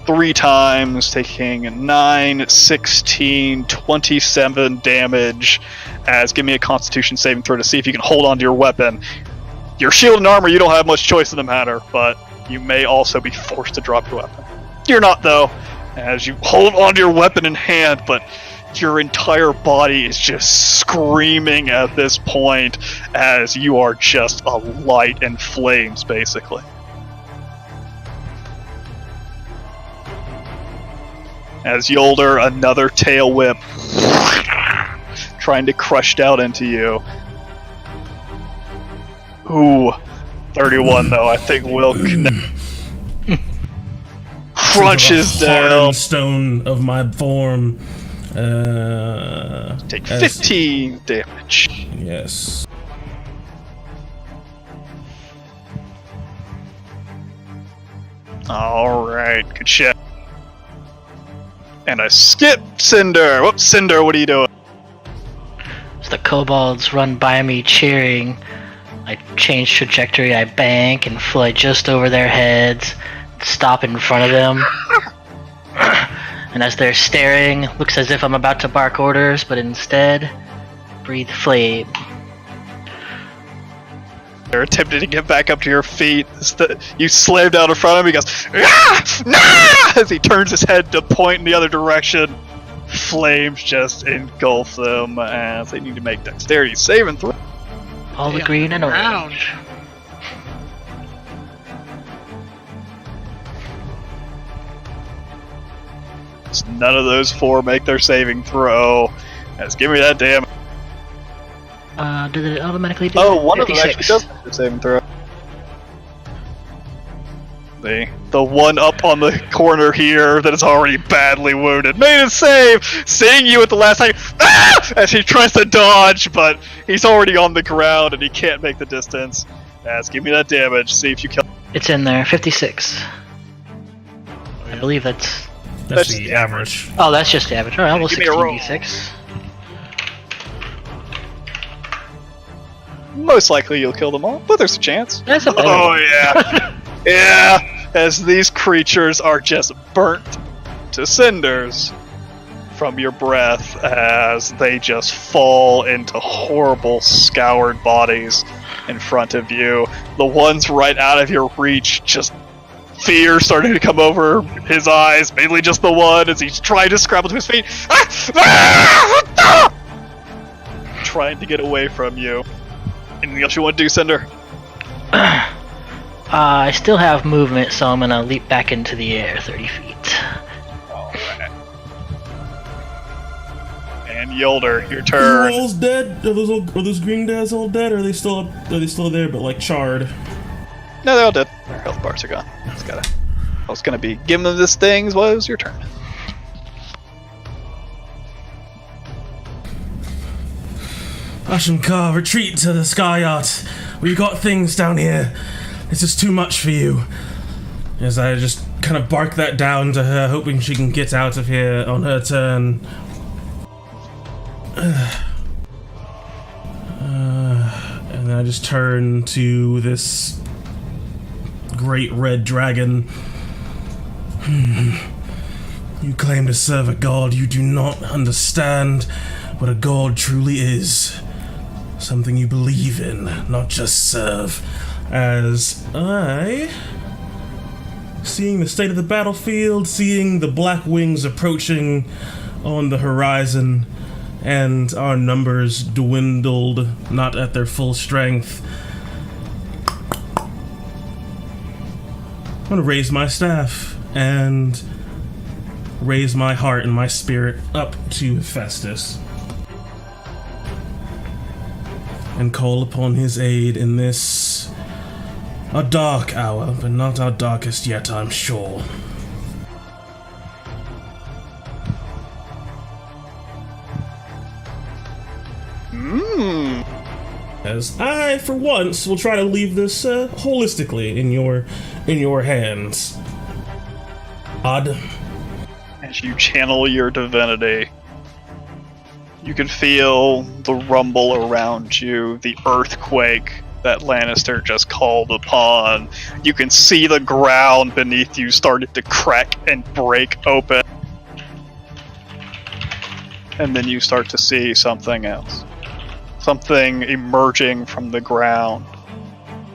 3 times, taking 9, 16, 27 damage. As give me a constitution saving throw to see if you can hold on to your weapon. Your shield and armor, you don't have much choice in the matter, but you may also be forced to drop your weapon. You're not, though, as you hold onto your weapon in hand, but your entire body is just screaming at this point as you are just a light and flames, basically. As Yolder, another tail whip, trying to crush down into you. Ooh, 31 though, I think will connect. Crunches down. Hardened stone of my form. Take 15 damage. Yes. Alright, good shit. And I skip Cinder. Whoops, Cinder, what are you doing? So the kobolds run by me cheering. I change trajectory, I bank and fly just over their heads, stop in front of them. And as they're staring, looks as if I'm about to bark orders, but instead, breathe flame. They're attempting to get back up to your feet. You slam down in front of him, he goes, "Ah! Nah!" As he turns his head to point in the other direction. Flames just engulf them as they need to make dexterity saving throw. All the green and orange. None of those four make their saving throw. As give me that damn. Did it automatically do Oh, that? one of them 56. actually does make their saving throw. The one up on the corner here that is already badly wounded made a save, seeing you at the last time, as he tries to dodge, but he's already on the ground and he can't make the distance. As give me that damage, see if you kill. It's in there, 56. I believe that's... That's the average. Oh, that's just the average. Alright, almost Give me a roll. 16d6. Most likely you'll kill them all, but there's a chance. That's a better Oh one. yeah, yeah. As these creatures are just burnt to cinders from your breath, as they just fall into horrible scoured bodies in front of you. The ones right out of your reach, just fear starting to come over his eyes. Mainly just the one as he's trying to scramble to his feet, trying to get away from you. Anything else you want to do, Cinder? I still have movement, so I'm gonna leap back into the air 30 feet. Alright. And Yolder, your Are turn. those dead? Are those green guys all dead? Or are they still there but like charred? No, they're all dead. Their health bars are gone. I was gonna be giving them this thing. What was your turn? Ashenka, retreat to the Sky Yacht. We've got things down here. This is too much for you. As I just kind of bark that down to her, hoping she can get out of here on her turn. And then I just turn to this great red dragon. You claim to serve a god you do not understand what a god truly is. Something you believe in, not just serve. As I, seeing the state of the battlefield, seeing the black wings approaching on the horizon, and our numbers dwindled, not at their full strength, I'm gonna raise my staff and raise my heart and my spirit up to Hephaestus and call upon his aid in this, a dark hour, but not our darkest yet, I'm sure. As I, for once, will try to leave this holistically in your hands. Odd. As you channel your divinity, you can feel the rumble around you, the earthquake that Lannister just called upon. You can see the ground beneath you started to crack and break open. And then you start to see something else. Something emerging from the ground.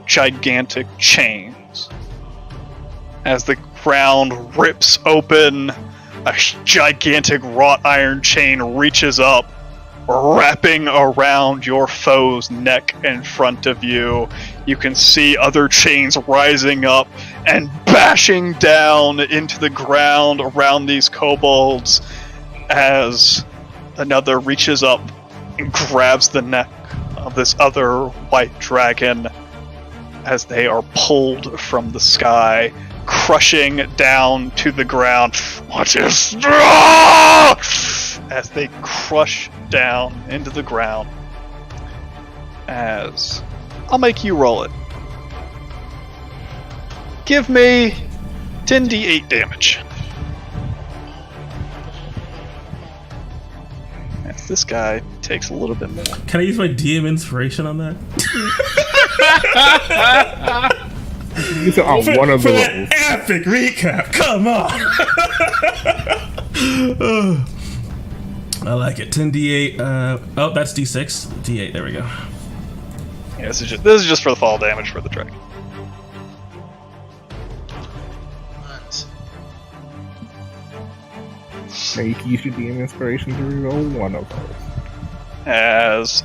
Gigantic chains. As the ground rips open, a gigantic wrought iron chain reaches up, wrapping around your foe's neck in front of you. You can see other chains rising up and bashing down into the ground around these kobolds as another reaches up and grabs the neck of this other white dragon as they are pulled from the sky, crushing down to the ground. As they crush down into the ground. As I'll make you roll it. Give me 10d8 damage. As this guy takes a little bit more. Can I use my DM inspiration on that? Use it on one of the For rolls. that epic recap, come on! I like it. 10d8. Oh, that's d6. d8. There we go. Yeah, this is just for the fall damage for the dragon. Nice. Now you can use your DM inspiration to reroll one of those. As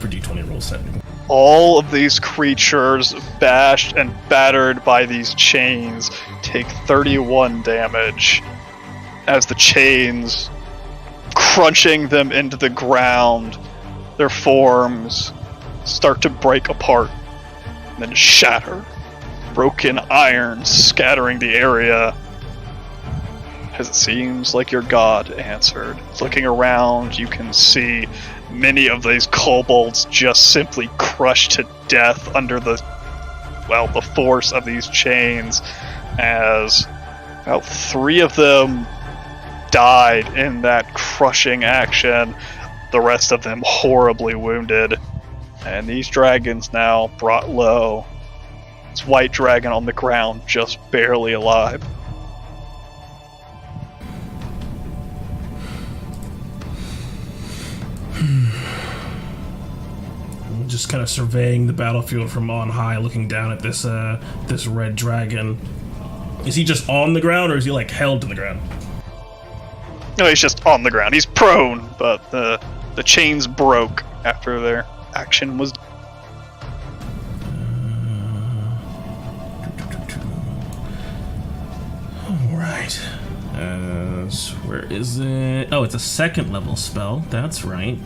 For d20 roll set. all of these creatures, bashed and battered by these chains, take 31 damage as the chains, crunching them into the ground, their forms start to break apart and then shatter. Broken iron scattering the area as it seems like your god answered. Looking around, you can see many of these kobolds just simply crushed to death under the force of these chains, as about 3 of them died in that crushing action, the rest of them horribly wounded, and these dragons now brought low. This white dragon on the ground, just barely alive. Just kind of surveying the battlefield from on high, looking down at this this red dragon. Is he just on the ground, or is he like held to the ground? No, he's just on the ground. He's prone, but the chains broke after their action was. All right. Where is it? Oh, it's a 2nd level spell. That's right.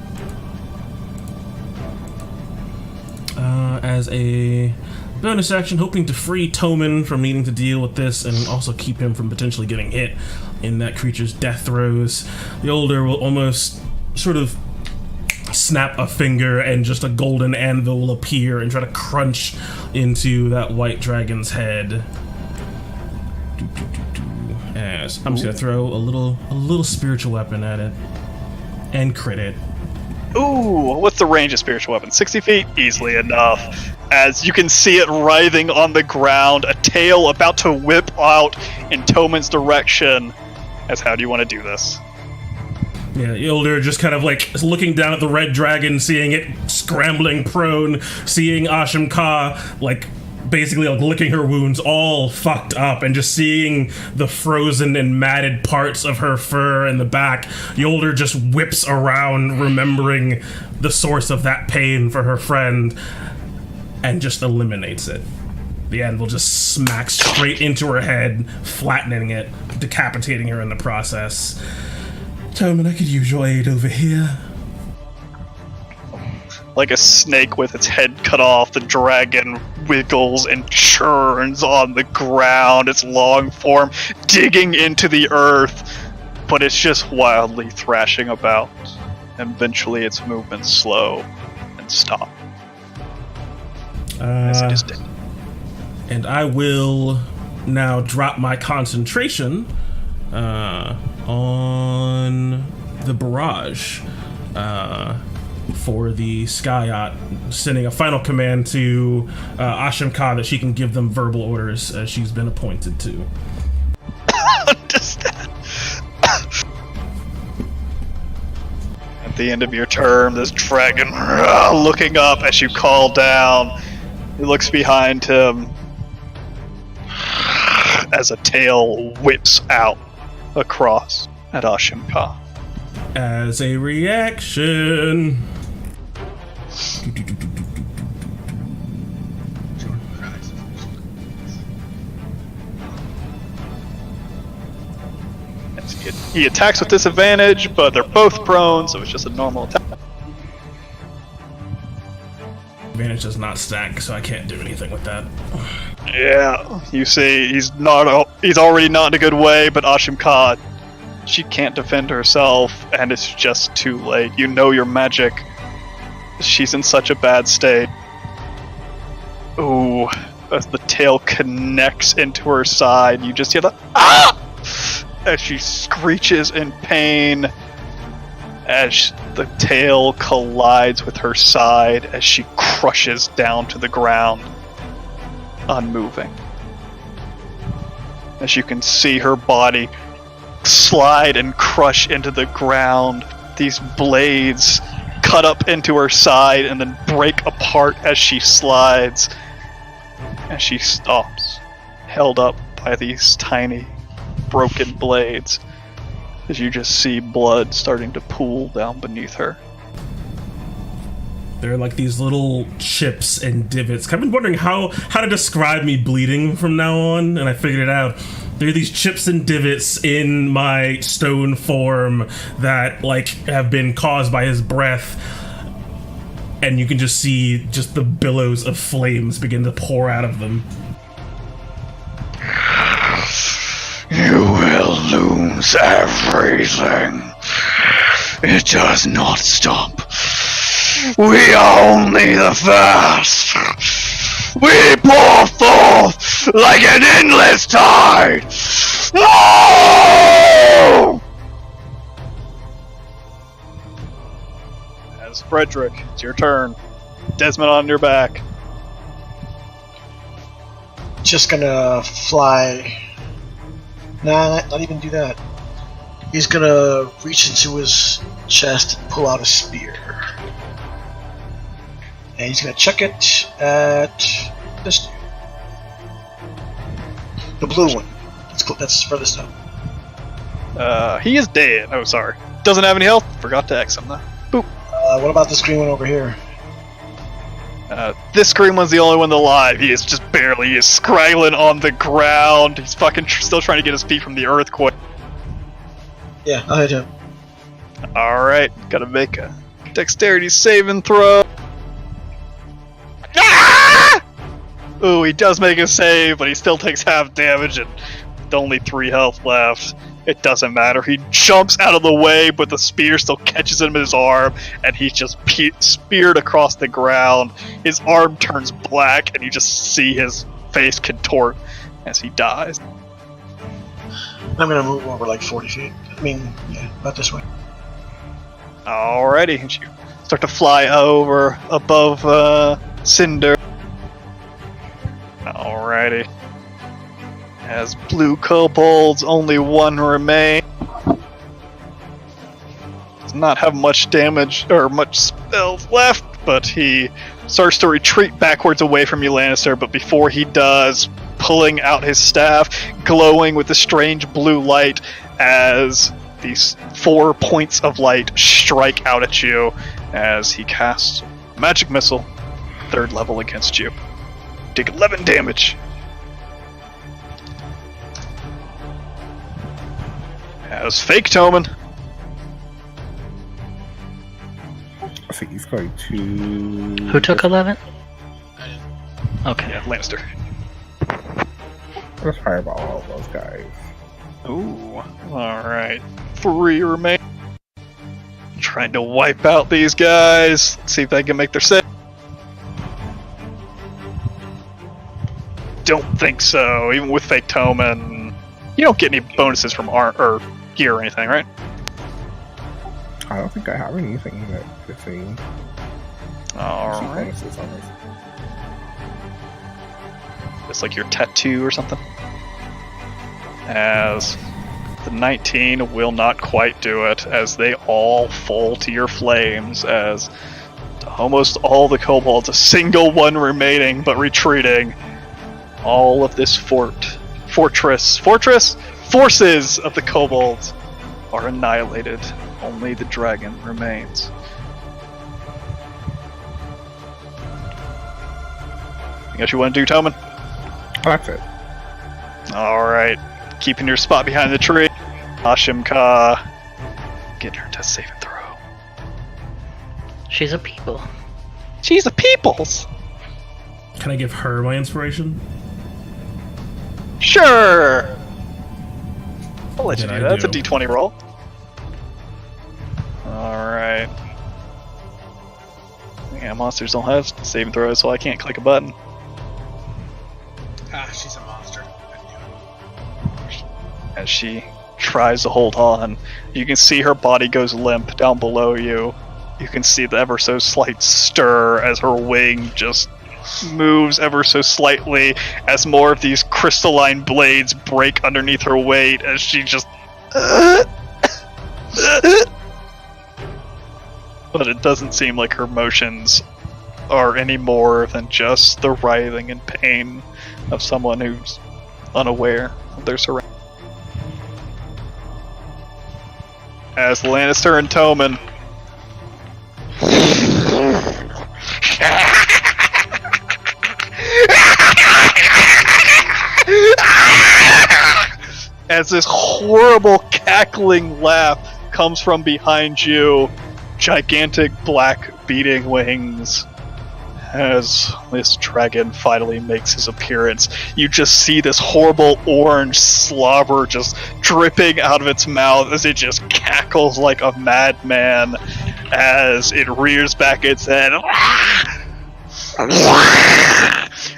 As a bonus action, hoping to free Toman from needing to deal with this and also keep him from potentially getting hit in that creature's death throes, the older will almost sort of snap a finger and just a golden anvil will appear and try to crunch into that white dragon's head. As I'm just gonna throw a little spiritual weapon at it and crit it. Ooh, what's the range of spiritual weapon? 60 feet? Easily enough. As you can see it writhing on the ground, a tail about to whip out in Toman's direction. As how do you want to do this? Yeah, Ilder just kind of like looking down at the red dragon, seeing it scrambling prone, seeing Asham Ka like basically like licking her wounds all fucked up, and just seeing the frozen and matted parts of her fur in the back. Yolder just whips around, remembering the source of that pain for her friend, and just eliminates it. The anvil just smacks straight into her head, flattening it, decapitating her in the process. Toman, I could use your aid over here. Like a snake with its head cut off, the dragon wiggles and churns on the ground, its long form digging into the earth, but it's just wildly thrashing about. And eventually its movements slow and stop. As it is dead. And I will now drop my concentration on the barrage for the Sky Yacht, sending a final command to Asham Ka that she can give them verbal orders as she's been appointed to. Understand. At the end of your turn, this dragon looking up as you call down, he looks behind him as a tail whips out across at Ashimka. As a reaction. He attacks with disadvantage, but they're both prone, so it's just a normal attack. Advantage does not stack, so I can't do anything with that. Yeah, you see, he's already not in a good way, but Ashimka, she can't defend herself, and it's just too late. You know your magic. She's in such a bad state. Ooh, as the tail connects into her side, you just hear the ah! As she screeches in pain, as the tail collides with her side, as she crushes down to the ground, unmoving. As you can see her body slide and crush into the ground, these blades cut up into her side and then break apart as she slides, as she stops, held up by these tiny broken blades, as you just see blood starting to pool down beneath her. There are like these little chips and divots. I've been wondering how to describe me bleeding from now on, and I figured it out. There are these chips and divots in my stone form that like have been caused by his breath, and you can just see just the billows of flames begin to pour out of them. You will lose everything. It does not stop. We are only the first. We pour forth like an endless tide. No! As Frederick, it's your turn. Desmond on your back. Just gonna fly. Nah, not even do that. He's gonna reach into his chest and pull out a spear. And he's gonna chuck it at this dude. The blue one. That's furthest up. He is dead. Oh, sorry. Doesn't have any health. Forgot to X him though. Boop. What about this green one over here? This green one's the only one alive. He is just barely. He is scraggling on the ground. He's fucking still trying to get his feet from the earthquake. Yeah, I'll hit him. Alright, gotta make a dexterity saving throw. Ah! Ooh, he does make a save, but he still takes half damage and with only 3 health left. It doesn't matter. He jumps out of the way, but the spear still catches him in his arm, and he's just speared across the ground. His arm turns black, and you just see his face contort as he dies. I'm gonna move over like 40 feet. I mean, yeah, about this way. Alrighty, and you start to fly over above Cinder. Alrighty. As blue kobolds, only one remain. Does not have much damage or much spells left, but he starts to retreat backwards away from you, Lannister. But before he does, pulling out his staff, glowing with a strange blue light, as these 4 points of light strike out at you, as he casts Magic Missile, 3rd level against you. Take 11 damage. As Fake Toman. So he's going to. Who took 11? Okay. Yeah, Lannister. Let's fireball all of those guys. Ooh, alright. 3 remain. Trying to wipe out these guys. Let's see if they can make their save. Don't think so. Even with Fake Toman, you don't get any bonuses from art or gear or anything, right? I don't think I have anything that 15. Alright. Bonuses on this. It's like your tattoo or something. As the 19 will not quite do it, as they all fall to your flames, as almost all the kobolds, a single one remaining but retreating. All of this fortress forces of the kobolds are annihilated. Only the dragon remains. Anything else you want to do, Toman? That's it. Alright. Keeping your spot behind the tree. Ashimka. Get her to save and throw. She's a people. She's a peoples! Can I give her my inspiration? Sure! I'll let you Then do I that. It's a do. d20 roll. Alright. Yeah, monsters don't have save and throws, so I can't click a button. Ah, she's a monster. I knew it. As she tries to hold on, you can see her body goes limp down below you. You can see the ever so slight stir as her wing just moves ever so slightly as more of these crystalline blades break underneath her weight as she just... But it doesn't seem like her motions are any more than just the writhing and pain of someone who's unaware of their surroundings. As Lannister and Tommen as this horrible cackling laugh comes from behind you, gigantic black beating wings. As this dragon finally makes his appearance, you just see this horrible orange slobber just dripping out of its mouth as it just cackles like a madman as it rears back its head.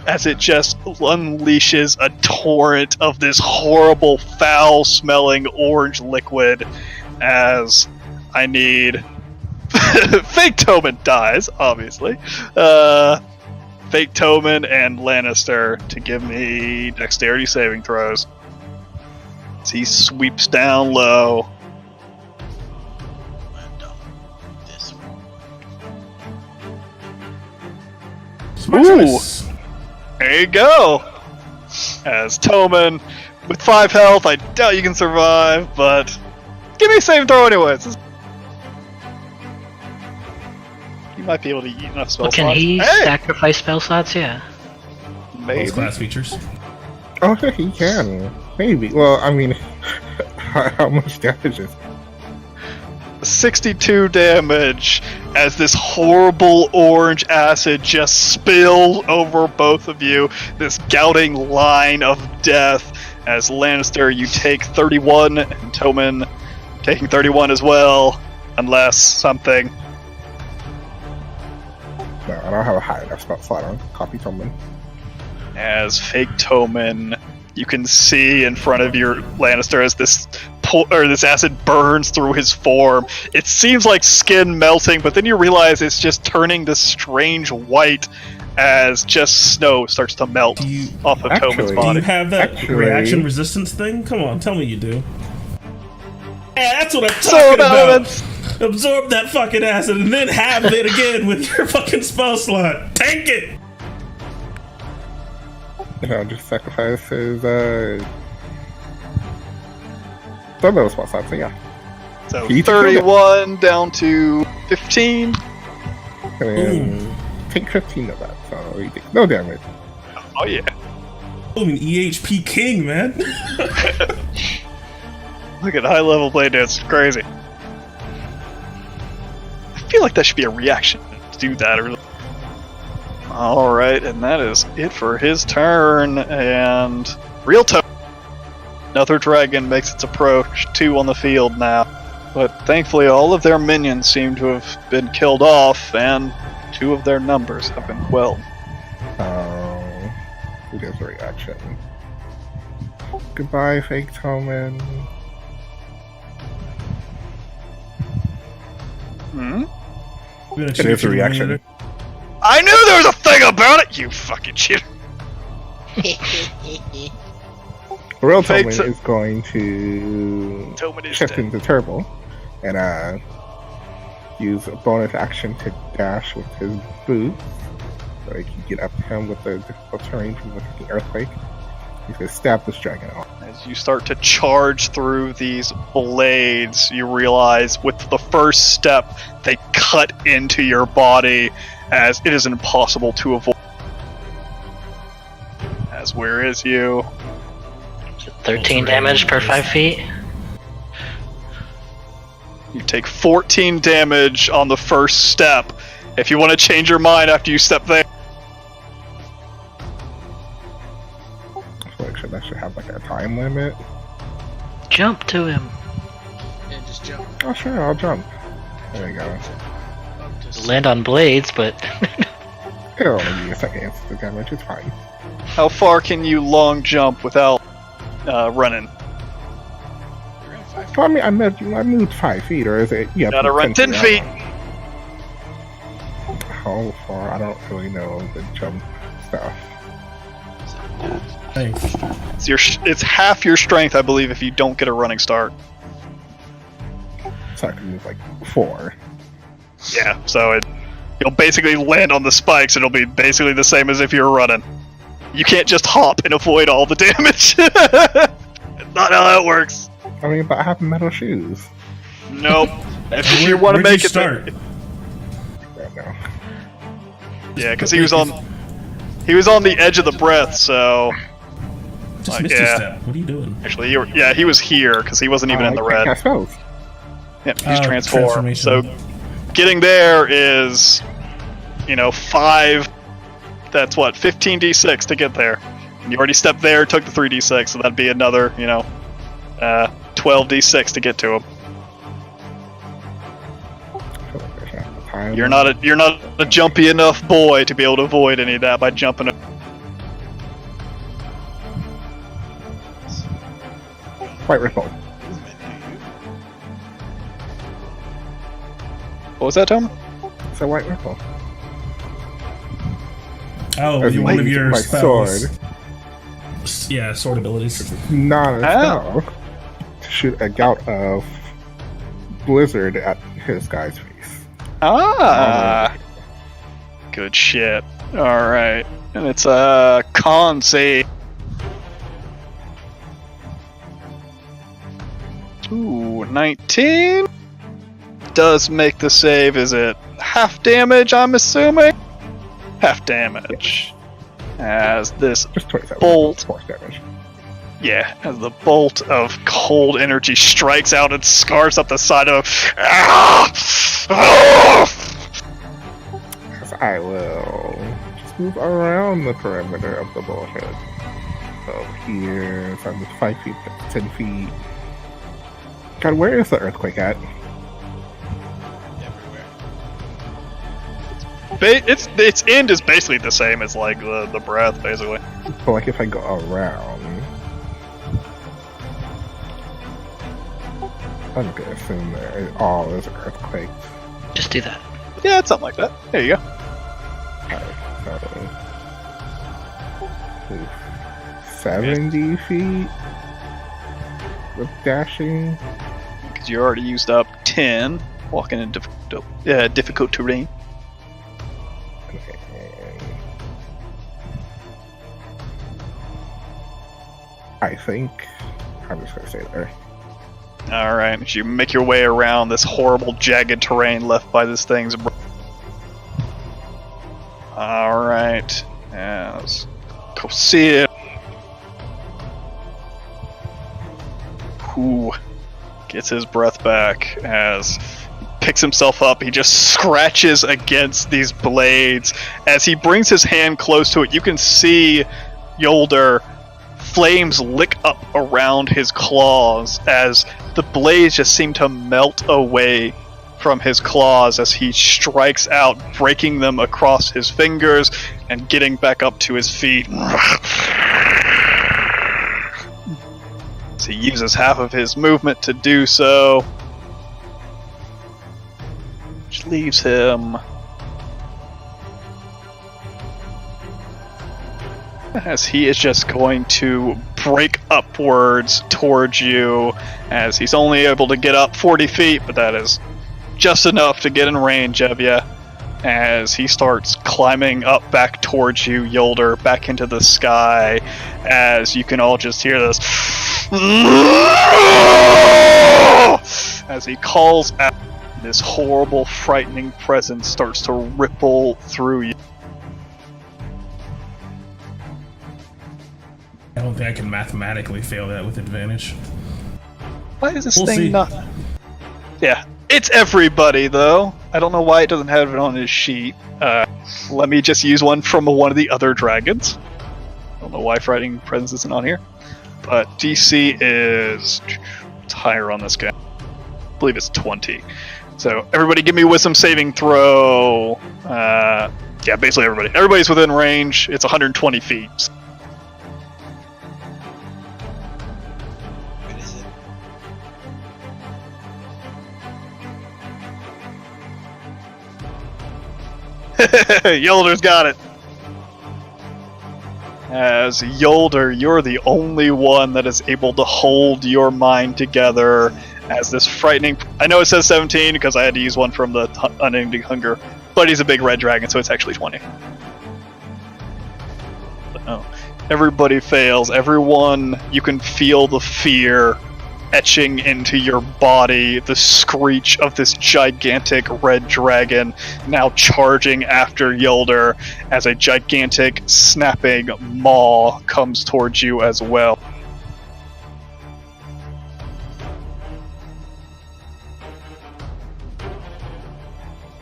As it just unleashes a torrent of this horrible, foul-smelling orange liquid. As I need... Fake Tommen dies, obviously. Fake Tommen and Lannister to give me dexterity saving throws. As he sweeps down low. This Smart Ooh. choice. There you go! As Tommen, with 5 health, I doubt you can survive, but give me a save throw anyways. You might be able to eat enough spell Well, can slots. he Hey! sacrifice spell slots? Yeah. Maybe. Those class features. Oh, yeah, he can. Maybe. Well, I mean, how much damage is 62 damage as this horrible orange acid just spills over both of you. This gouting line of death. As Lannister, you take 31, and Tommen taking 31 as well, unless something. No, I don't have a high enough spell slot on. Copy Tommen. As fake Tommen, you can see in front of your Lannister as this this acid burns through his form. It seems like skin melting, but then you realize it's just turning this strange white as just snow starts to melt Do you off of Actually- Tommen's do body. you have that Actually- reaction resistance thing? Come on, tell me you do. Yeah, that's what I'm So talking about. that's Absorb that fucking acid and then have it again with your fucking spell slot. Tank it! You know, just sacrifice his, some of those spell slots, so yeah. so Can you 31 down to 15. And then take 15 of that, so you take no damage. Oh yeah. I mean, EHP king, man. Look at high level blade dance. It's crazy. I feel like that should be a reaction to do that. Alright, and that is it for his turn. And real time. Another dragon makes its approach. 2 on the field now. But thankfully, all of their minions seem to have been killed off, and 2 of their numbers have been quelled. Who does a reaction? Goodbye, fake Tommen. Hmm? It is a reaction. I knew there was a thing about it, you fucking shit. Real Fake Tommen to- is going to Tommen is shift dead. into turbo and use a bonus action to dash with his boot, so he can get up to him with the difficult terrain from the fucking earthquake. He's gonna stab this dragon off. As you start to charge through these blades, you realize with the first step, they cut into your body as it is impossible to avoid. As where is you? 13 damage per 5 feet. You take 14 damage on the first step. If you want to change your mind after you step there. So that should have like a time limit. Jump to him. Yeah, just jump. Oh sure, I'll jump. There you go. Up to Land on blades, but It'll only be a second instant damage, it's fine. How far can you long jump without running? around 5 So I mean, I moved 5 feet, or is it? Yeah, Gotta run 10 feet. How far? I don't really know the jump stuff. Thanks. It's half your strength, I believe, if you don't get a running start. So I can move like 4. Yeah, so you'll basically land on the spikes. It'll be basically the same as if you were running. You can't just hop and avoid all the damage. Not how that works. I mean, but I have metal shoes. Nope. If you want to Where'd make you it, start? I don't know. yeah, because he was on the edge of the breath. So Just Like, missed yeah. a step. What are you doing? actually, he was here because he wasn't even in the I red. can't cast spells. Yep, he's Oh, transformed. transformation. So getting there is, 5. That's what 15d6 to get there. You already stepped there, took the 3d6, so that'd be another, 12d6 to get to him. I feel like there's not enough time. You're not a jumpy enough boy to be able to avoid any of that by jumping. White ripple. What was that, Tom? It's a white ripple. Oh, As one of using your my spells. sword. Yeah, sword abilities. Not a Oh. spell. To shoot a gout of blizzard at his guy's face. Ah, good shit. All right, and it's a con save. Ooh, 19 does make the save. Is it half damage? I'm assuming half damage. As this Just 27 Bolt. force damage. Yeah, as the bolt of cold energy strikes out and scars up the side of him. Ah! Ah! Because I will just move around the perimeter of the bullhead. So here, so I'm just 5 feet, 10 feet. God, where is the earthquake at? everywhere. Its end is basically the same as like the breath, basically. But like if I go around, I'm gonna assume there all is earthquakes. just do that. Yeah, it's something like that. There you go. So, 70 feet with dashing. Because you already used up 10 walking in difficult terrain. And I think I'm just gonna stay there. All right, as you make your way around this horrible jagged terrain left by this thing's. All right, yeah, let's go see it. Who gets his breath back as he picks himself up. He just scratches against these blades as he brings his hand close to it. You can see Yolder flames lick up around his claws as the blades just seem to melt away from his claws as he strikes out, breaking them across his fingers and getting back up to his feet. He uses half of his movement to do so, which leaves him as he is just going to break upwards towards you, as he's only able to get up 40 feet, but that is just enough to get in range of you as he starts climbing up back towards you, Yolder, back into the sky, as you can all just hear this as he calls out. This horrible, frightening presence starts to ripple through you. I don't think I can mathematically fail that with advantage. Why is this We'll thing see. not? Yeah, it's everybody though. I don't know why it doesn't have it on his sheet. Let me just use one from one of the other dragons. I don't know why frightening presence isn't on here, but DC is it's higher on this guy. I believe it's 20. So everybody, give me a wisdom saving throw. Yeah, basically everybody. Everybody's within range. It's 120 feet. What is it? Yolder's got it. As Yolder, you're the only one that is able to hold your mind together as this frightening... I know it says 17 because I had to use one from the Unending Hunger, but he's a big red dragon, so it's actually 20. But no. Everybody fails. Everyone, you can feel the fear etching into your body, the screech of this gigantic red dragon now charging after Yolder as a gigantic snapping maw comes towards you as well.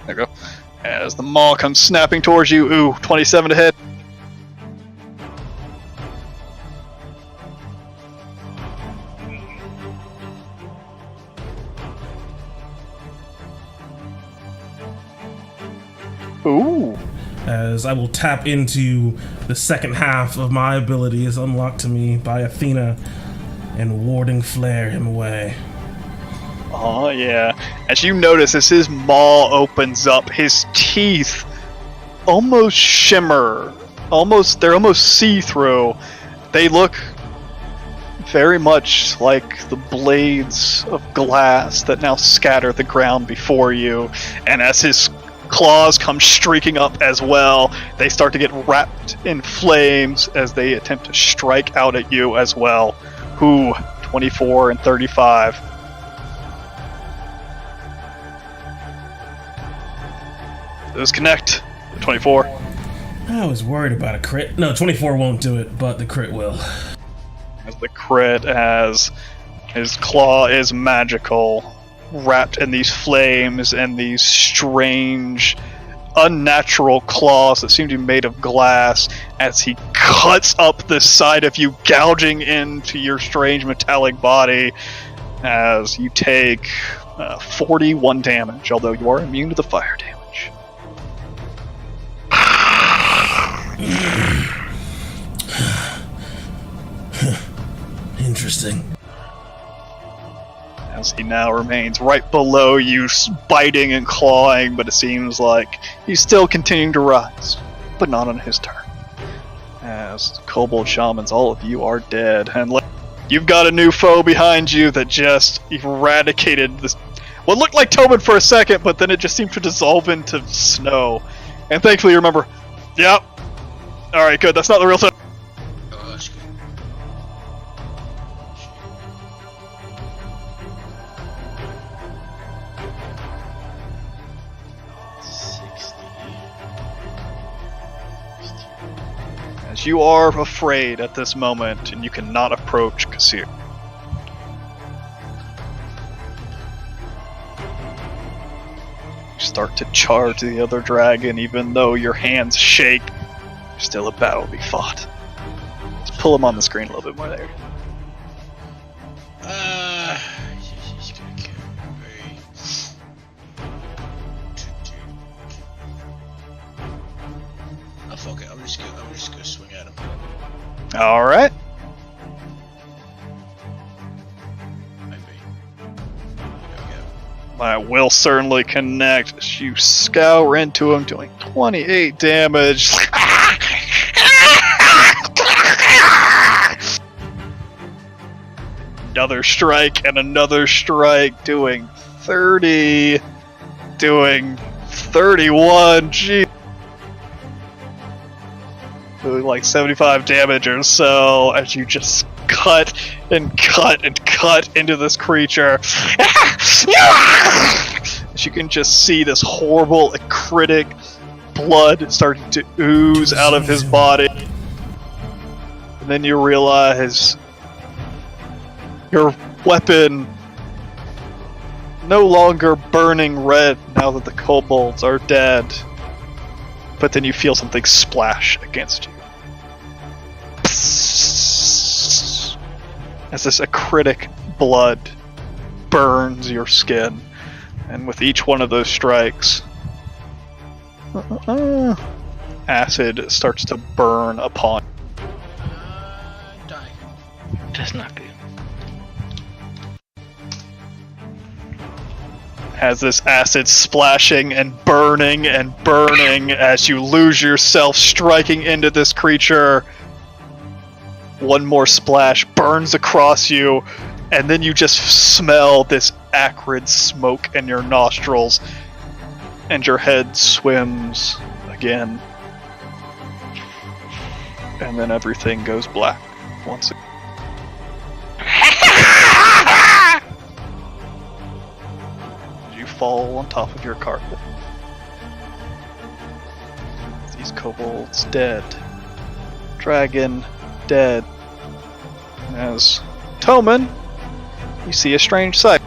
There you go. As the maw comes snapping towards you, ooh, 27 to hit. Ooh. As I will tap into the second half of my ability is unlocked to me by Athena and warding flare him away. Oh yeah. As you notice, as his maw opens up, his teeth almost shimmer. They're almost see-through. They look very much like the blades of glass that now scatter the ground before you. And as his claws come streaking up as well, they start to get wrapped in flames as they attempt to strike out at you as well. Who? 24 and 35. Those connect. 24. I was worried about a crit. No, 24 won't do it, but the crit will. As the crit, as his claw is magical, wrapped in these flames and these strange, unnatural claws that seem to be made of glass, as he cuts up the side of you, gouging into your strange metallic body, as you take 41 damage, although you are immune to the fire damage. Interesting. As he now remains right below you, biting and clawing, but it seems like he's still continuing to rise, but not on his turn. As Kobold Shamans, all of you are dead, and you've got a new foe behind you that just eradicated this. What looked like Tobin for a second, but then it just seemed to dissolve into snow. And thankfully, you remember, yep. Alright, good, that's not the real thing. Oh, that's good. As you are afraid at this moment, and you cannot approach Kasir. You start to charge the other dragon, even though your hands shake. Still a battle to be fought. Let's pull him on the screen a little bit more there. He's gonna kill me. Oh fuck it, I'm just gonna swing at him. Alright. Maybe. There we go. That will certainly connect as you scour into him, doing 28 damage. Another strike and another strike, doing 30, doing 31. Gee. doing like 75 damage or so as you just cut and cut and cut into this creature. As you can just see this horrible acritic blood starting to ooze out of his body. And then you realize your weapon no longer burning red now that the kobolds are dead. But then you feel something splash against you. As this acritic blood burns your skin. And with each one of those strikes, acid starts to burn upon. Die. That's not good. Has this acid splashing and burning as you lose yourself striking into this creature. One more splash burns across you, and then you just smell this acrid smoke in your nostrils, and your head swims again. And then everything goes black once again. You fall on top of your carpet. These kobolds dead. Dragon dead. As Toman, you see a strange sight.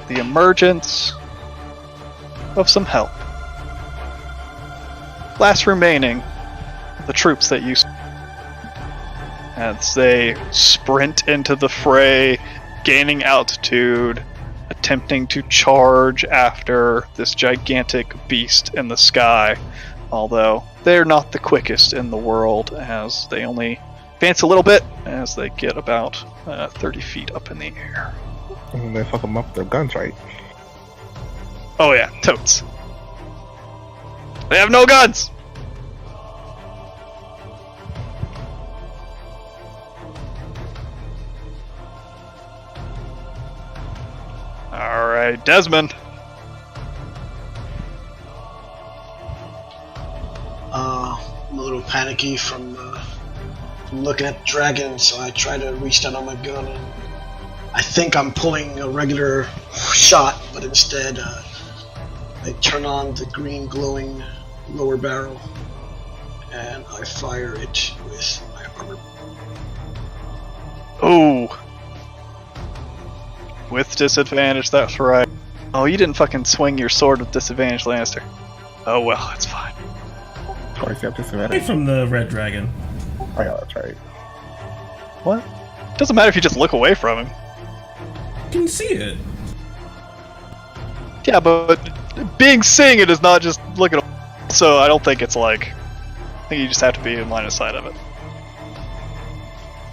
The emergence of some help. Last remaining of the troops that you as they sprint into the fray, gaining altitude, attempting to charge after this gigantic beast in the sky, although they're not the quickest in the world, as they only advance a little bit as they get about 30 feet up in the air. And they fuck them up with their guns, right? Oh yeah, totes. They have no guns! Alright, Desmond. I'm a little panicky from looking at the dragon, so I try to reach down on my gun, and I think I'm pulling a regular shot, but instead I turn on the green glowing lower barrel, and I fire it with my armor. Oh. With disadvantage, that's right. Oh, you didn't fucking swing your sword with disadvantage, Lannister. Oh well, that's fine. Twice you have Right disadvantage. from the red dragon. Oh yeah, that's right. What? Doesn't matter if you just look away from him. You can see it. Yeah, but being seeing it is not just looking. So I don't think it's like. I think you just have to be in line of sight of it.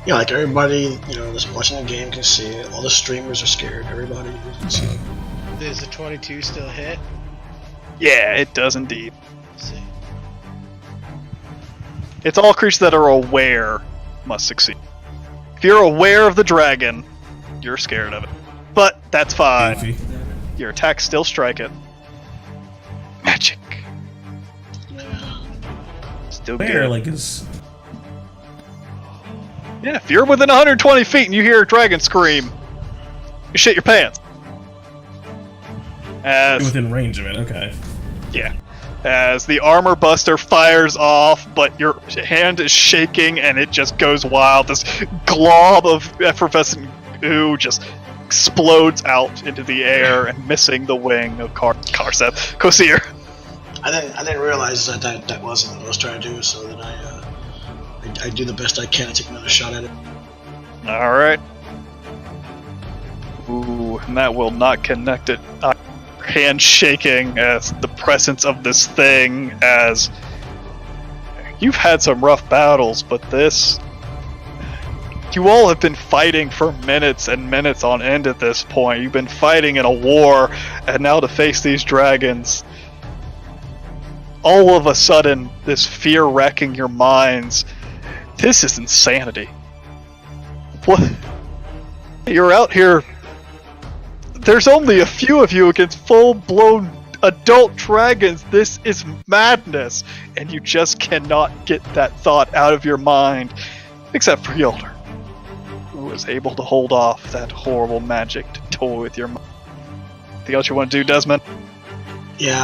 Yeah, like everybody, that's watching the game can see it. All the streamers are scared. Everybody can see it. Does the 22 still hit? Yeah, it does indeed. Let's see. It's all creatures that are aware must succeed. If you're aware of the dragon, you're scared of it. But that's fine. Goofy. Your attacks still strike it. Magic. Still Bear, good. like, is Yeah, if you're within 120 feet and you hear a dragon scream, you shit your pants. As within range of it. Okay. yeah, as the armor buster fires off, but your hand is shaking and it just goes wild. This glob of effervescent goo just explodes out into the air and missing the wing of Karseth. Kosir. I didn't realize that wasn't what I was trying to do, so then I do the best I can to take another shot at it. All right. Ooh, and that will not connect it. Hand shaking as the presence of this thing, as you've had some rough battles, but this, you all have been fighting for minutes and minutes on end at this point. You've been fighting in a war, and now to face these dragons, all of a sudden, this fear wrecking your minds. This is insanity. What? You're out here. There's only a few of you against full-blown adult dragons. This is madness. And you just cannot get that thought out of your mind. Except for Yolder, who was able to hold off that horrible magic to toy with your mind. Anything else you want to do, Desmond? Yeah,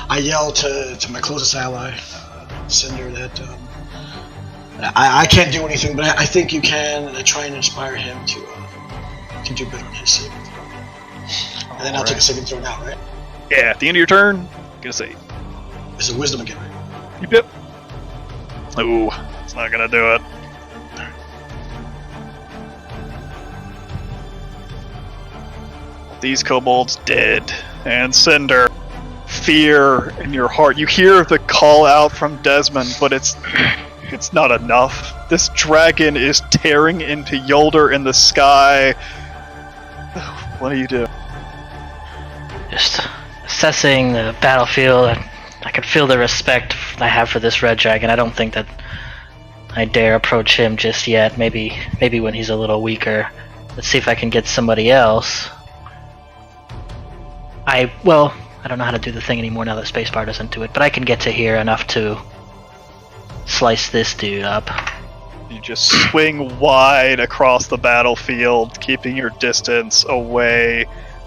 I yell to my closest ally, Cinder, that I can't do anything, but I think you can, and I try and inspire him to do better on his saving throw. And then I'll take a saving throw now, right? Yeah, at the end of your turn, get a save. It's a wisdom again, right? Yep. Ooh, it's not gonna do it. These kobolds dead. And Cinder, fear in your heart. You hear the call out from Desmond, but it's not enough. This dragon is tearing into Yolder in the sky. What do you do? Just assessing the battlefield. I can feel the respect I have for this red dragon. I don't think that I dare approach him just yet. Maybe when he's a little weaker. Let's see if I can get somebody else. I don't know how to do the thing anymore now that spacebar doesn't do it, but I can get to here enough to slice this dude up. You just swing wide across the battlefield, keeping your distance away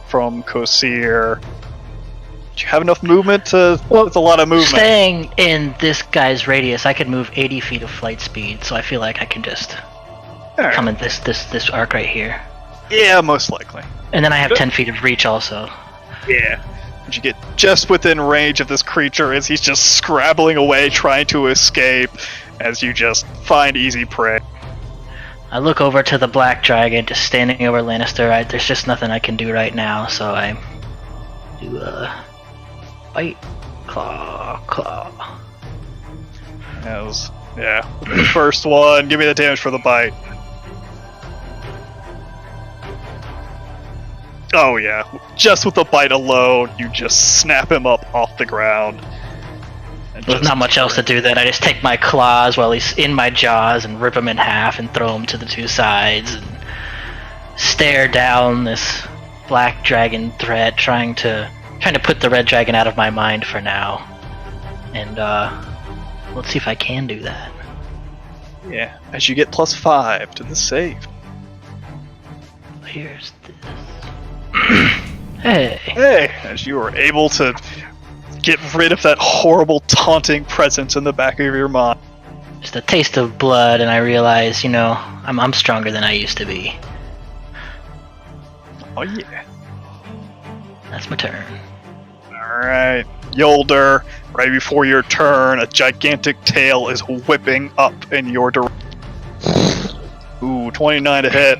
from Kosir. Do you have enough movement to... Well, it's a lot of movement. Staying in this guy's radius, I could move 80 feet of flight speed, so I feel like I can just come in this arc right here. Yeah, most likely. And then I have 10 feet of reach also. Yeah. But you get just within range of this creature as he's just scrabbling away, trying to escape, as you just find easy prey. I look over to the black dragon, just standing over Lannister. There's just nothing I can do right now, so I do bite, claw. Yeah. The first one, give me the damage for the bite. Oh yeah, just with the bite alone, you just snap him up off the ground. There's not much else to do then. I just take my claws while he's in my jaws and rip him in half and throw him to the two sides and stare down this black dragon threat, trying to put the red dragon out of my mind for now. And let's see if I can do that. Yeah, as you get +5 to the save. Here's this. Hey, as you are able to get rid of that horrible taunting presence in the back of your mind. Just a taste of blood, and I realize, I'm stronger than I used to be. Oh yeah. That's my turn. Alright. Yolder, right before your turn, a gigantic tail is whipping up in your direction. Ooh, 29 to hit.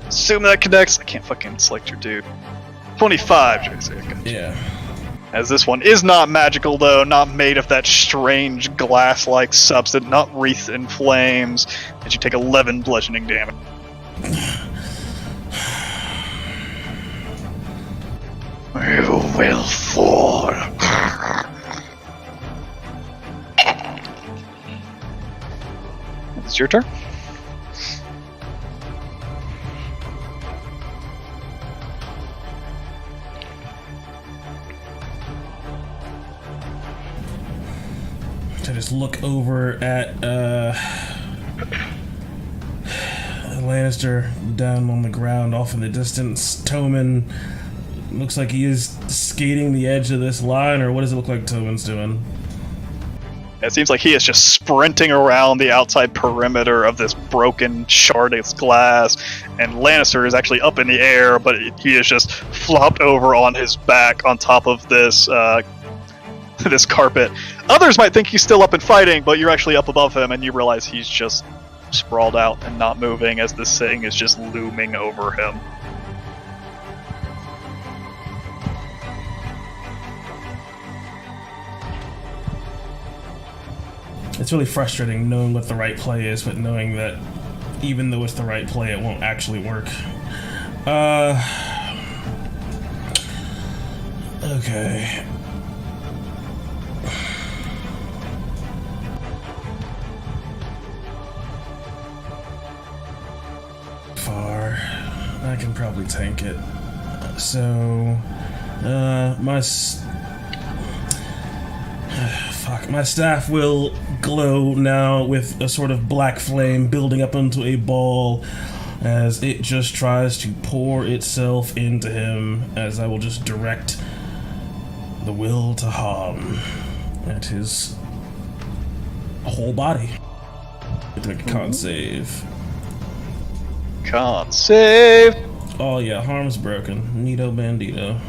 Assume that connects. I can't fucking select your dude. 25, JC. I got you. Yeah. As this one is not magical, though, not made of that strange glass-like substance, not wreathed in flames, as you take 11 bludgeoning damage. You will fall. It's your turn. To just look over at Lannister down on the ground off in the distance. Toman looks like he is skating the edge of this line, or what does it look like Toman's doing? It seems like he is just sprinting around the outside perimeter of this broken shard of glass, and Lannister is actually up in the air, but he is just flopped over on his back on top of this this carpet. Others might think he's still up and fighting, but you're actually up above him, and you realize he's just sprawled out and not moving as this thing is just looming over him. It's really frustrating knowing what the right play is, but knowing that even though it's the right play, it won't actually work. Okay. Far. I can probably tank it. So, my staff will glow now with a sort of black flame building up into a ball as it just tries to pour itself into him, as I will just direct the will to harm at his whole body. To make a con save. Con save! Oh yeah, harm's broken. Nito Bandito.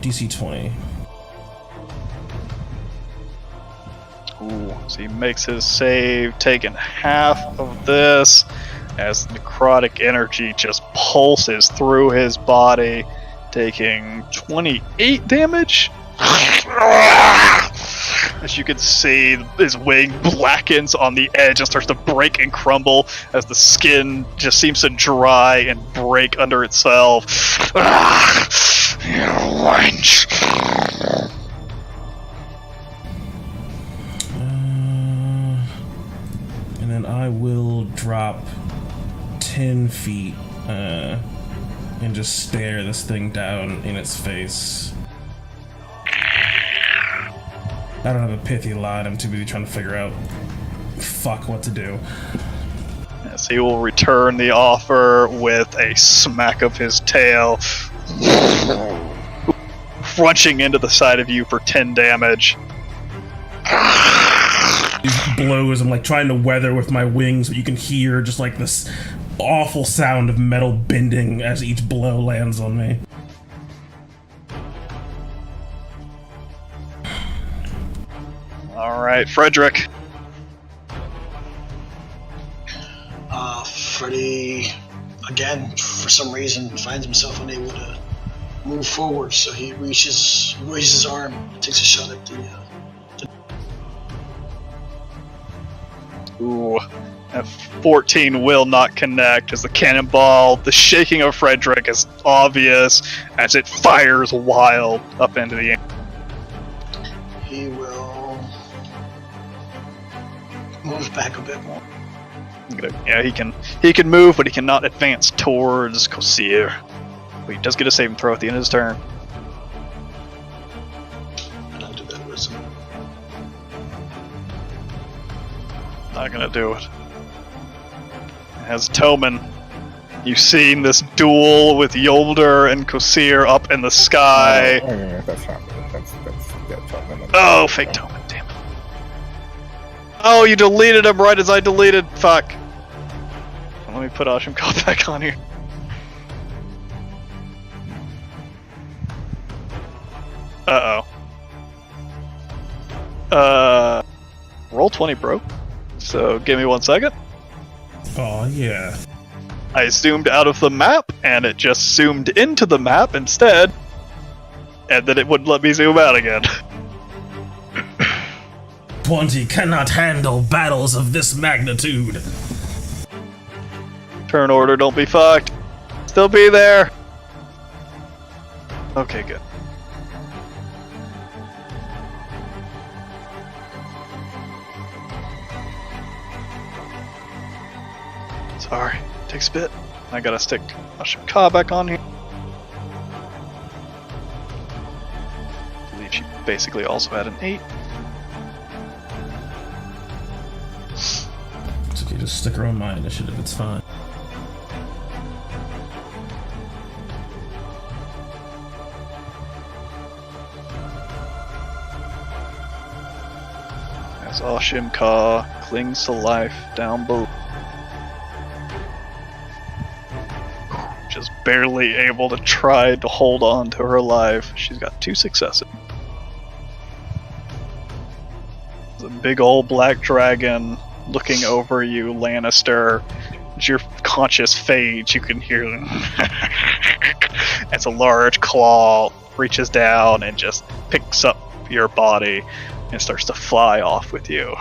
DC 20. Ooh, so he makes his save, taking half of this as necrotic energy just pulses through his body, taking 28 damage. As you can see, his wing blackens on the edge and starts to break and crumble as the skin just seems to dry and break under itself. You wench! And then I will drop 10 feet and just stare this thing down in its face. I don't have a pithy line, I'm too busy trying to figure out what to do. Yes, he will return the offer with a smack of his tail, crunching into the side of you for 10 damage. These blows, I'm like trying to weather with my wings, but you can hear just like this awful sound of metal bending as each blow lands on me. Alright, Frederick. Freddy, again, for some reason, finds himself unable to move forward, so he raises his arm, takes a shot at the Ooh, that 14 will not connect as the cannonball, the shaking of Frederick is obvious as it fires wild up into the air. He will move back a bit more. Yeah, he can move, but he cannot advance towards Kosir. But he does get a saving throw at the end of his turn. And I'll do that wisdom. Not gonna do it. As Toman, you've seen this duel with Yolder and Kosir up in the sky. Oh, yeah, that's not that's Toman. Oh, fake Toman, damn it. Oh, you deleted him right as I deleted. Fuck. Let me put Ashim Call back on here. Roll 20, bro. So give me 1 second. Oh yeah. I zoomed out of the map, and it just zoomed into the map instead. And then it wouldn't let me zoom out again. 20 cannot handle battles of this magnitude. Turn order, don't be fucked. Still be there. Okay, good. Sorry, takes a bit. I gotta stick Ashim Ka back on here. I believe she basically also had an 8. It's okay, just stick her on my initiative, it's fine. As Ashim Ka clings to life down below. Just barely able to try to hold on to her life. She's got 2 successes. There's a big old black dragon looking over you, Lannister. As your conscious fades, you can hear as a large claw reaches down and just picks up your body and starts to fly off with you.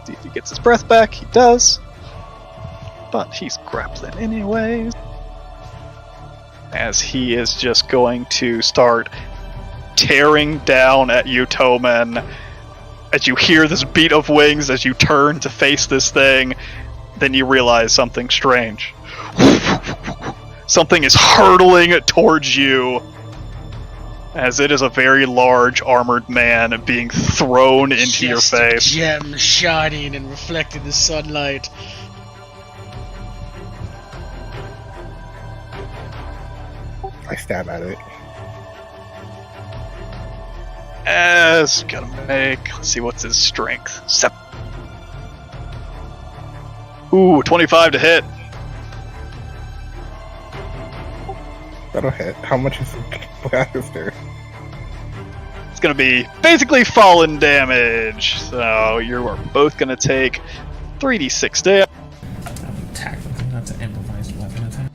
See if he gets his breath back. He does. But he's grappling anyways. As he is just going to start tearing down at you, Toman. As you hear this beat of wings, as you turn to face this thing, then you realize something strange. Something is hurtling towards you, as it is a very large armored man being thrown into your face. Gem shining and reflecting the sunlight. I stab at it. As gotta make. Let's see what's his strength. Ooh, 25 to hit. That'll hit. How much is Lannister? It's gonna be basically fallen damage. So you are both gonna take 3d6 damage. Attack, not to improvise weapon attack.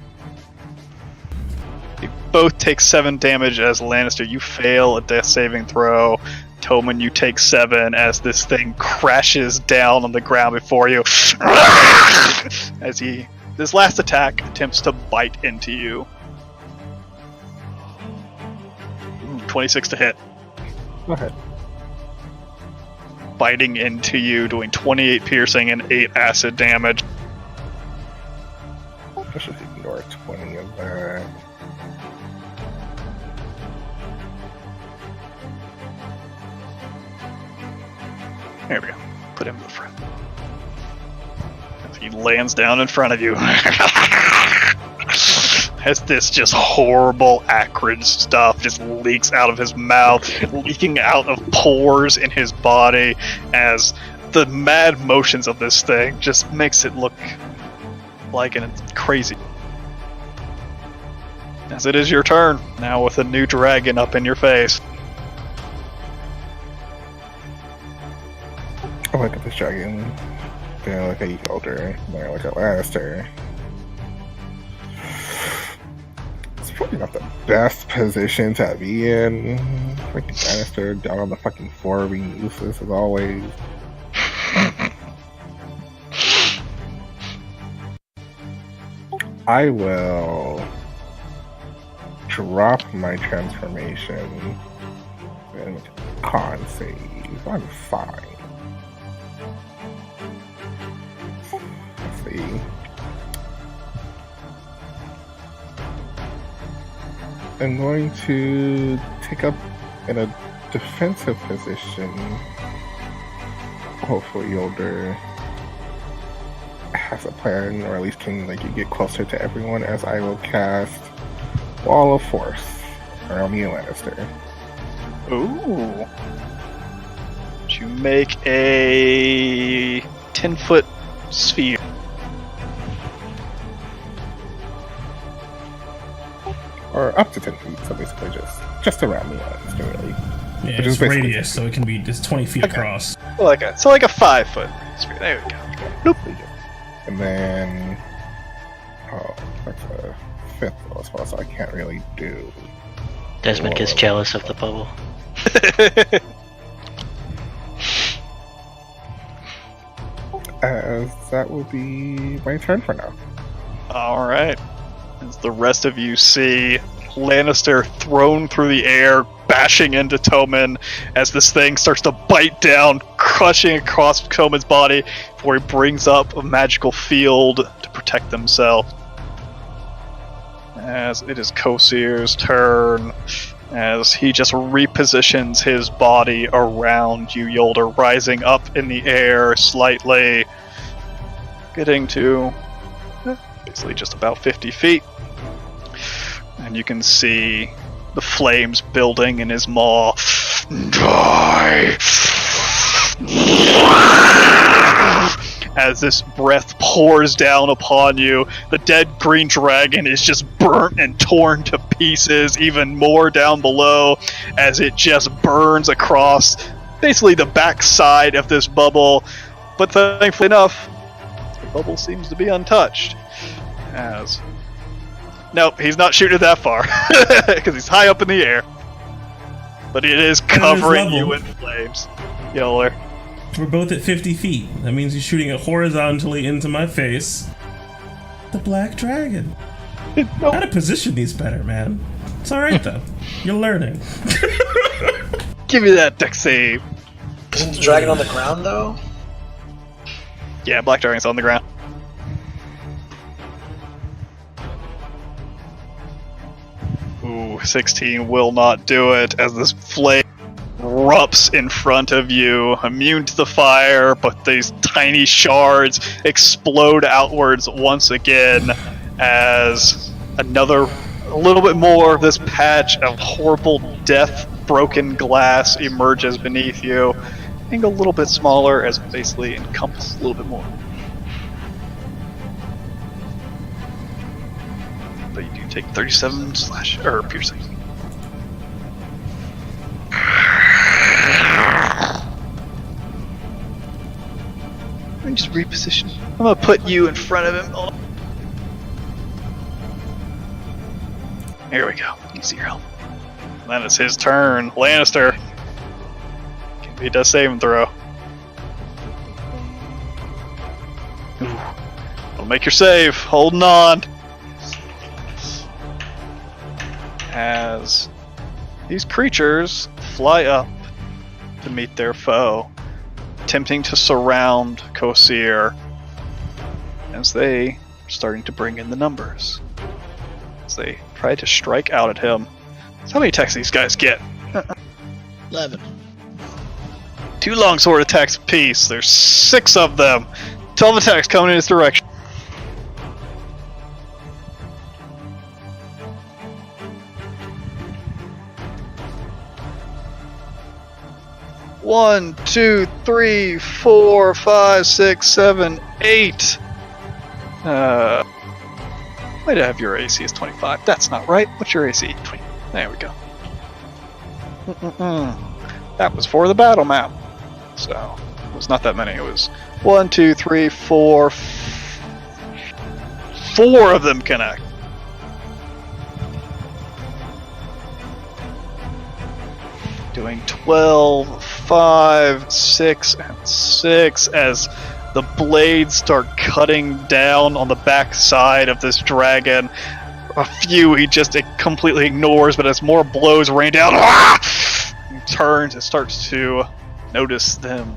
You both take 7 damage as Lannister. You fail a death saving throw. Toman, you take 7 as this thing crashes down on the ground before you. As this last attack attempts to bite into you. 26 to hit. Go ahead. Biting into you, doing 28 piercing and 8 acid damage. Let's just ignore 20 of that. There we go. Put him to the front. As he lands down in front of you. As this just horrible acrid stuff just leaks out of his mouth, leaking out of pores in his body, as the mad motions of this thing just makes it look like crazy. As it is your turn, now with a new dragon up in your face. I look at this dragon, then I look at Yolder, then I look at Lannister. It's probably not the best position to be in. Freaking Lannister down on the fucking floor being useless as always. I will drop my transformation and con save. I'm fine. Let's see. I'm going to take up in a defensive position. Hopefully Yolder has a plan, or at least can you get closer to everyone, as I will cast Wall of Force around me and Lannister. Ooh. You make a 10-foot sphere. Or up to 10 feet, so basically just around me and Lannister, really. Yeah, Which it's is basically radius, so it can be just 20 feet across. Like a 5-foot sphere. There we go. Nope. And then, that's a 5th level spell, so I can't really do. Desmond gets jealous of the bubble. As that will be my turn for now. Alright. As the rest of you see Lannister thrown through the air, bashing into Toman, as this thing starts to bite down, crushing across Toman's body before he brings up a magical field to protect themselves. As it is Kosir's turn, as he just repositions his body around you, Yolder, rising up in the air slightly, getting to basically just about 50 feet. And you can see the flames building in his maw. Die! As this breath pours down upon you, the dead green dragon is just burnt and torn to pieces, even more down below, as it just burns across basically the back side of this bubble. But thankfully enough, the bubble seems to be untouched. As nope, he's not shooting it that far because he's high up in the air. But it is covering you in flames. Yoler. We're both at 50 feet. That means he's shooting it horizontally into my face. The black dragon. Nope. How to position these better, man. It's alright though. You're learning. Give me that deck save. Isn't the dragon on the ground though? Yeah, Black Dragon's on the ground. Ooh, 16 will not do it as this flame erupts in front of you, immune to the fire, but these tiny shards explode outwards once again as a little bit more of this patch of horrible death broken glass emerges beneath you, and a little bit smaller as it basically encompasses a little bit more. But you do take 37 piercing. Let me just reposition. I'm gonna put you in front of him. Oh. Here we go. You see your health. Then it's his turn. Lannister. He does save and throw. Ooh. Don't make your save. Holding on. As these creatures fly up to meet their foe, attempting to surround Kosir as they are starting to bring in the numbers. As they try to strike out at him. So how many attacks these guys get? 11. 2 longsword attacks apiece. There's 6 of them. 12 attacks coming in his direction. One, 2, 3, 4, 5, 6, 7, 8. Might have your AC is 25. That's not right. What's your AC? 20. There we go. That was for the battle map. So, it was not that many. It was 1, 2, 3, 4. 4 of them connect. Doing 12, 5, 6, and 6 as the blades start cutting down on the back side of this dragon. A few he just completely ignores, but as more blows rain down, he turns and starts to notice them.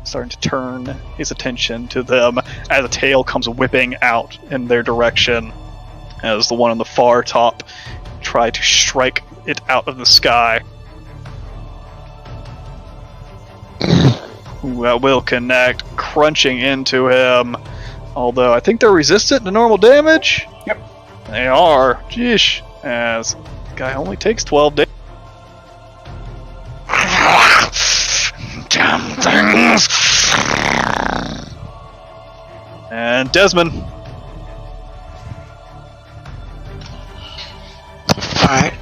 Starting to turn his attention to them as a tail comes whipping out in their direction. As the one on the far top try to strike it out of the sky. Ooh, that will connect, crunching into him. Although I think they're resistant to normal damage. Yep. They are. Jeesh. As the guy only takes 12 damage. Damn things! And Desmond. Alright,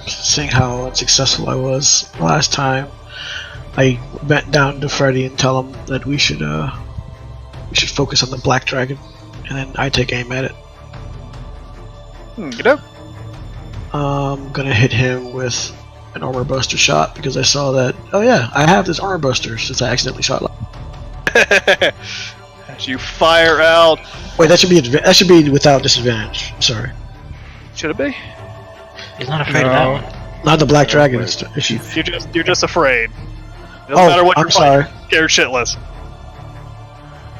seeing how unsuccessful I was last time, I went down to Freddy and tell him that we should focus on the black dragon, and then I take aim at it. Get up. I'm gonna hit him with an armor buster shot because I saw that. Oh yeah, I have this armor buster since I accidentally shot. As you fire out. Wait, that should be without disadvantage. I'm sorry. Should it be? He's not afraid of that one. Not the black dragon. You're just afraid. It doesn't matter what you're fighting. Scared shitless.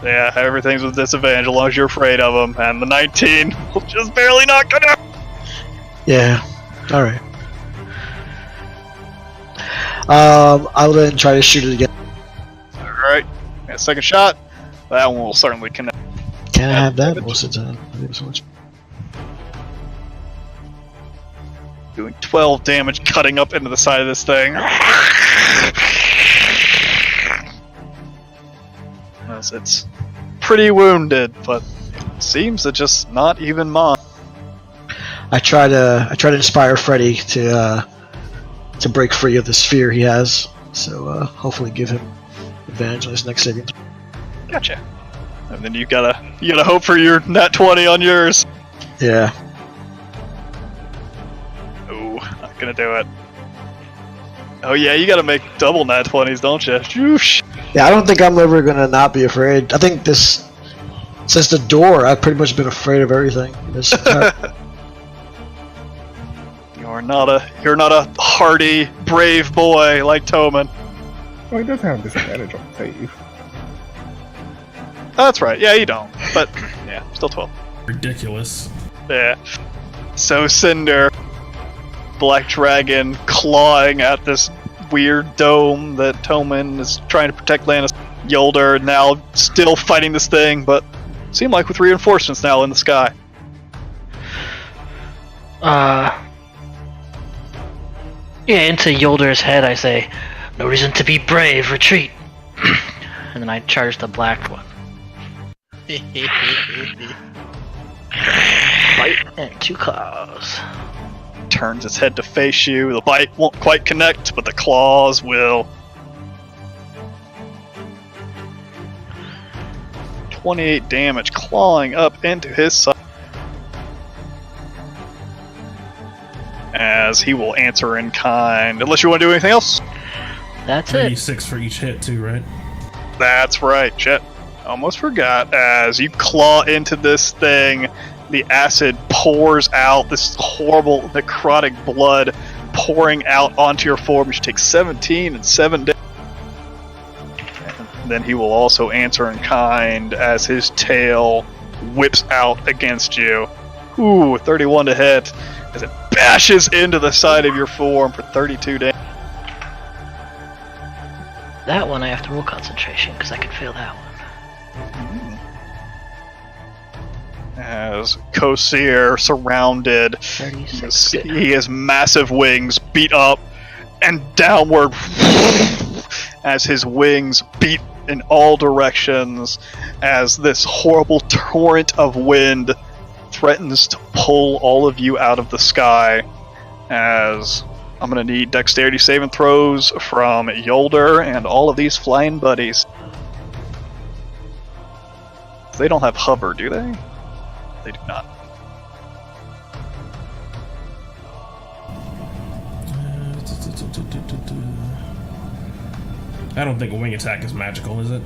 Yeah, everything's with disadvantage as long as you're afraid of them, and the 19 will just barely not connect. Yeah. All right. I'll then try to shoot it again. All right. Yeah, second shot. That one will certainly connect. Can I have that most of the time? Thank you so much. Doing 12 damage, cutting up into the side of this thing. As it's pretty wounded, but it seems to just not even mind. I try to inspire Freddy to break free of this fear he has. So hopefully give him advantage on this next saving. Gotcha. And then you gotta hope for your nat 20 on yours. Yeah. Ooh, not gonna do it. Oh yeah, you gotta make double nat 20s, don't you? Shoosh. Yeah, I don't think I'm ever gonna not be afraid. I think since the door, I've pretty much been afraid of everything. You're not a hardy, brave boy like Toman. Well, he does have disadvantage on save. That's right. Yeah, you don't. But yeah, still 12. Ridiculous. Yeah. So Cinder, Black Dragon clawing at this weird dome that Toman is trying to protect Lannis. Yolder now still fighting this thing, but seem like with reinforcements now in the sky. Yeah, into Yolder's head I say, no reason to be brave, retreat. And then I charge the black one. Bite and 2 claws. Turns its head to face you. The bite won't quite connect, but the claws will. 28 damage clawing up into his side. As he will answer in kind. Unless you want to do anything else? That's it. 36 for each hit, too, right? That's right, Jet. Almost forgot. As you claw into this thing, the acid pours out, this horrible necrotic blood pouring out onto your form. You should take 17 and 7 damage. Then he will also answer in kind as his tail whips out against you. Ooh, 31 to hit as it bashes into the side of your form for 32 damage. That one I have to roll concentration because I could fail that one. As Kosir surrounded, 36. he has massive wings beat up and downward as his wings beat in all directions as this horrible torrent of wind threatens to pull all of you out of the sky. As I'm going to need dexterity saving throws from Yolder and all of these flying buddies. They don't have hover, do they? They do not. I don't think a wing attack is magical, is it?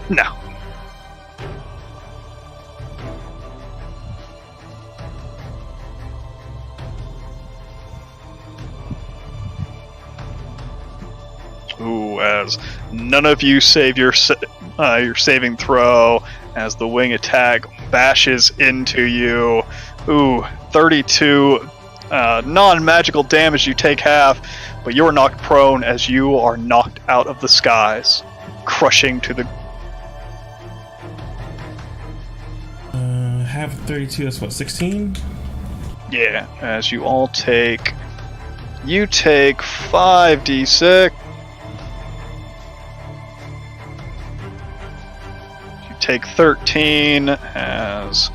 No. Ooh, as none of you save your saving throw, as the wing attack bashes into you. Ooh, 32 non-magical damage. You take half, but you're knocked prone as you are knocked out of the skies, crushing to the. Half 32, that's what, 16? Yeah, as you all take. You take 5d6. Take 13 as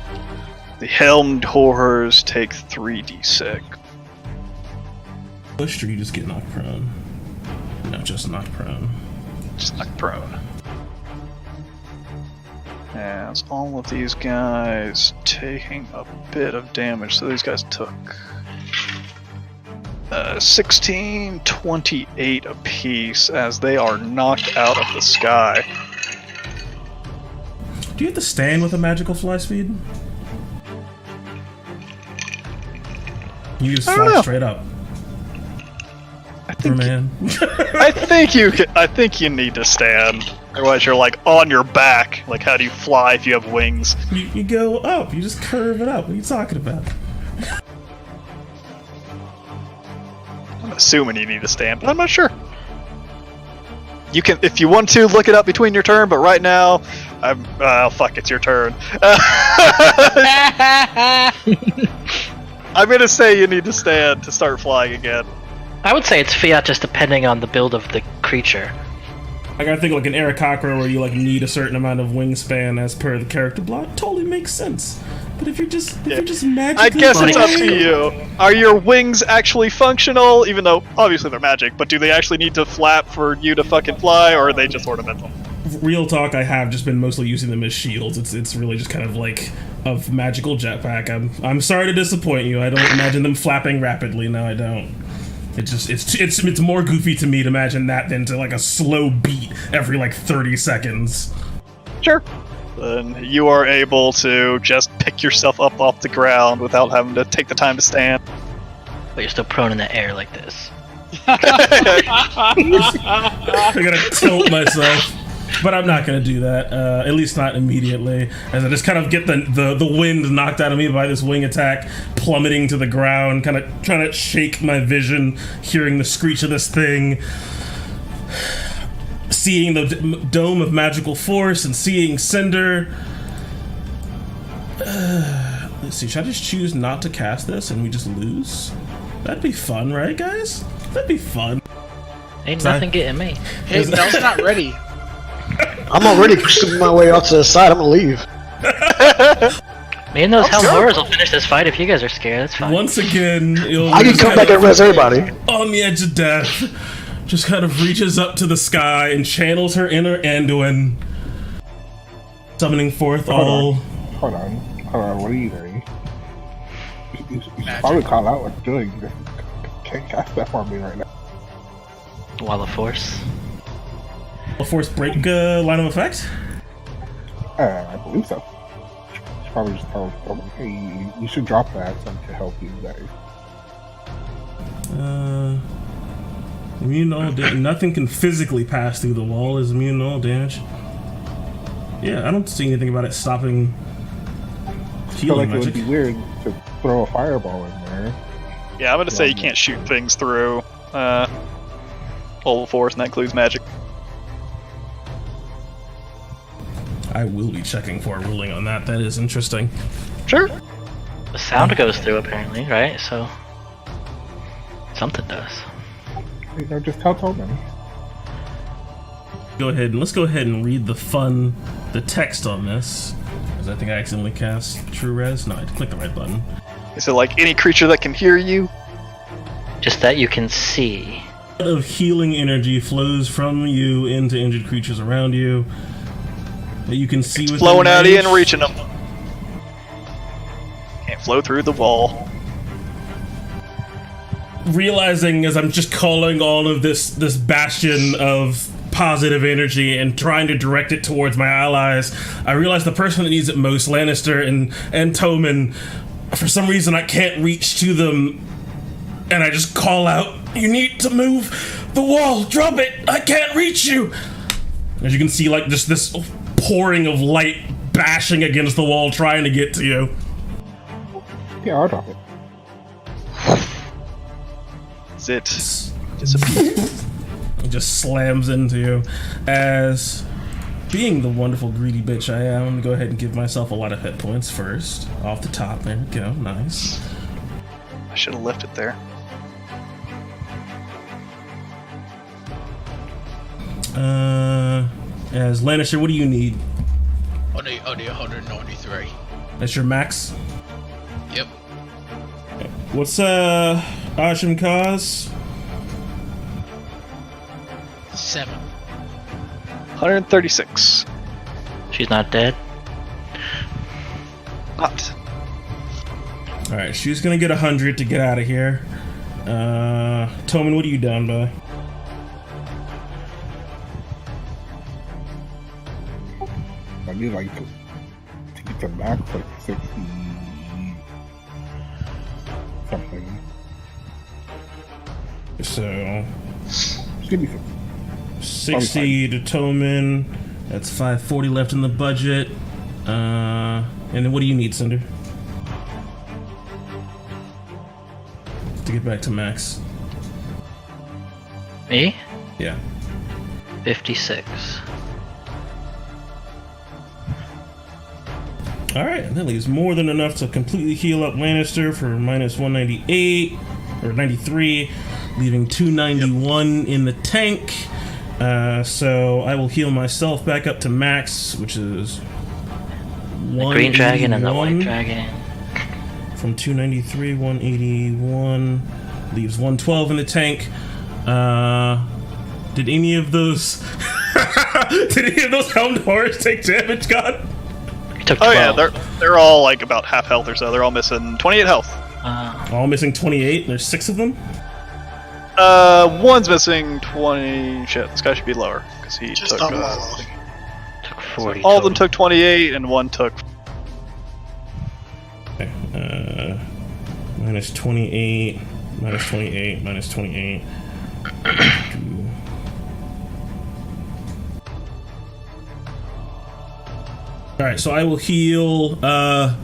the helmed horrors take 3d6. Pushed or you just get knocked prone? No, just knocked prone. Just knocked prone. As all of these guys taking a bit of damage. So these guys took 16, 28 apiece as they are knocked out of the sky. Do you have to stand with a magical fly speed? You just fly straight up. I think man. I think you need to stand. Otherwise you're like on your back. Like how do you fly if you have wings? You go up, you just curve it up. What are you talking about? I'm assuming you need to stand, but I'm not sure. You can, if you want to, look it up between your turn, but right now, fuck, it's your turn. I'm gonna say you need to stand to start flying again. I would say it's fiat just depending on the build of the creature. I gotta think like an Aarakocra where you like need a certain amount of wingspan as per the character block. Totally makes sense. But if you're just magically I guess it's up to you. Are your wings actually functional? Even though obviously they're magic, but do they actually need to flap for you to fucking fly, or are they just ornamental? Real talk, I have just been mostly using them as shields. It's really just kind of like a magical jetpack. I'm sorry to disappoint you. I don't imagine them flapping rapidly. No, I don't. It's more goofy to me to imagine that than to like a slow beat every like 30 seconds. Sure. Then you are able to just pick yourself up off the ground without having to take the time to stand. But you're still prone in the air like this. I gotta tilt myself. But I'm not gonna do that, at least not immediately, as I just kind of get the wind knocked out of me by this wing attack, plummeting to the ground, kind of trying to shake my vision, hearing the screech of this thing, seeing the dome of magical force, and seeing Cinder. Let's see, should I just choose not to cast this and we just lose? That'd be fun, right, guys? That'd be fun. Ain't nothing getting me. Hey, Mel's not ready. I'm already pushing my way out to the side. I'm gonna leave. Me and those Hell Horrors will finish this fight if you guys are scared. That's fine. Once again, I can come back and res everybody. on the edge of death, just kind of reaches up to the sky and channels her inner Anduin, summoning forth all. Hold on. What are you doing? You should probably call out what you're doing. You can't cast that for me right now. Wall of Force. Force break line of effect? I believe so. You should probably just tell them, hey, you should drop that to help you guys. Immune to all damage. Nothing can physically pass through the wall is immune to all damage. Yeah, I don't see anything about it stopping I feel healing like magic. it would be weird to throw a fireball in there. Yeah, I'm gonna say you can't shoot things through Wall Force, and that includes magic. I will be checking for a ruling on that. That is interesting. Sure. The sound goes through apparently, right? So something does. You know, just tell Tobin. Let's go ahead and read the text on this. Because I think I accidentally cast True Res. No, I clicked the right button. Is it like any creature that can hear you? Just that you can see. Of healing energy flows from you into injured creatures around you. That you can see within Flowing out range. in, reaching them. Can't flow through the wall. Realizing as I'm just calling all of this bastion of positive energy and trying to direct it towards my allies, I realize the person that needs it most, Lannister and Tommen, for some reason I can't reach to them, and I just call out, "You need to move the wall, drop it, I can't reach you!" As you can see, like, just this pouring of light bashing against the wall trying to get to you. Yeah, I'll drop it. It disappears. It just slams into you. As being the wonderful greedy bitch I am, I'm gonna go ahead and give myself a lot of hit points first. Off the top, there we go, nice. I should have left it there. As Lannister, what do you need? I need 193. That's your max? Yep. What's Ashim cause? 7. 136. She's not dead. Not. Alright, she's gonna get 100 to get out of here. Tommen, what are you down by? I need like to get them back to like 60 something. So Just give me 60 to Tommen. That's 540 left in the budget. And then what do you need, Cinder? To get back to max. Me? Yeah. 56. Alright, that leaves more than enough to completely heal up Lannister for minus 198, or 93, leaving 291 in the tank. So I will heal myself back up to max, which is The green dragon and the white dragon. From 293, 181, leaves 112 in the tank. Did any of those helmed horrors take damage, God? Took 12. Oh yeah, they're all like about half health or so. They're all missing 28 health. All missing 28. There's 6 of them. One's missing 20. Shit, this guy should be lower because he Just took. on my Took 40. All of them took 28, and one took. Okay, minus 28. Minus 28, minus 28. Alright, so I will heal the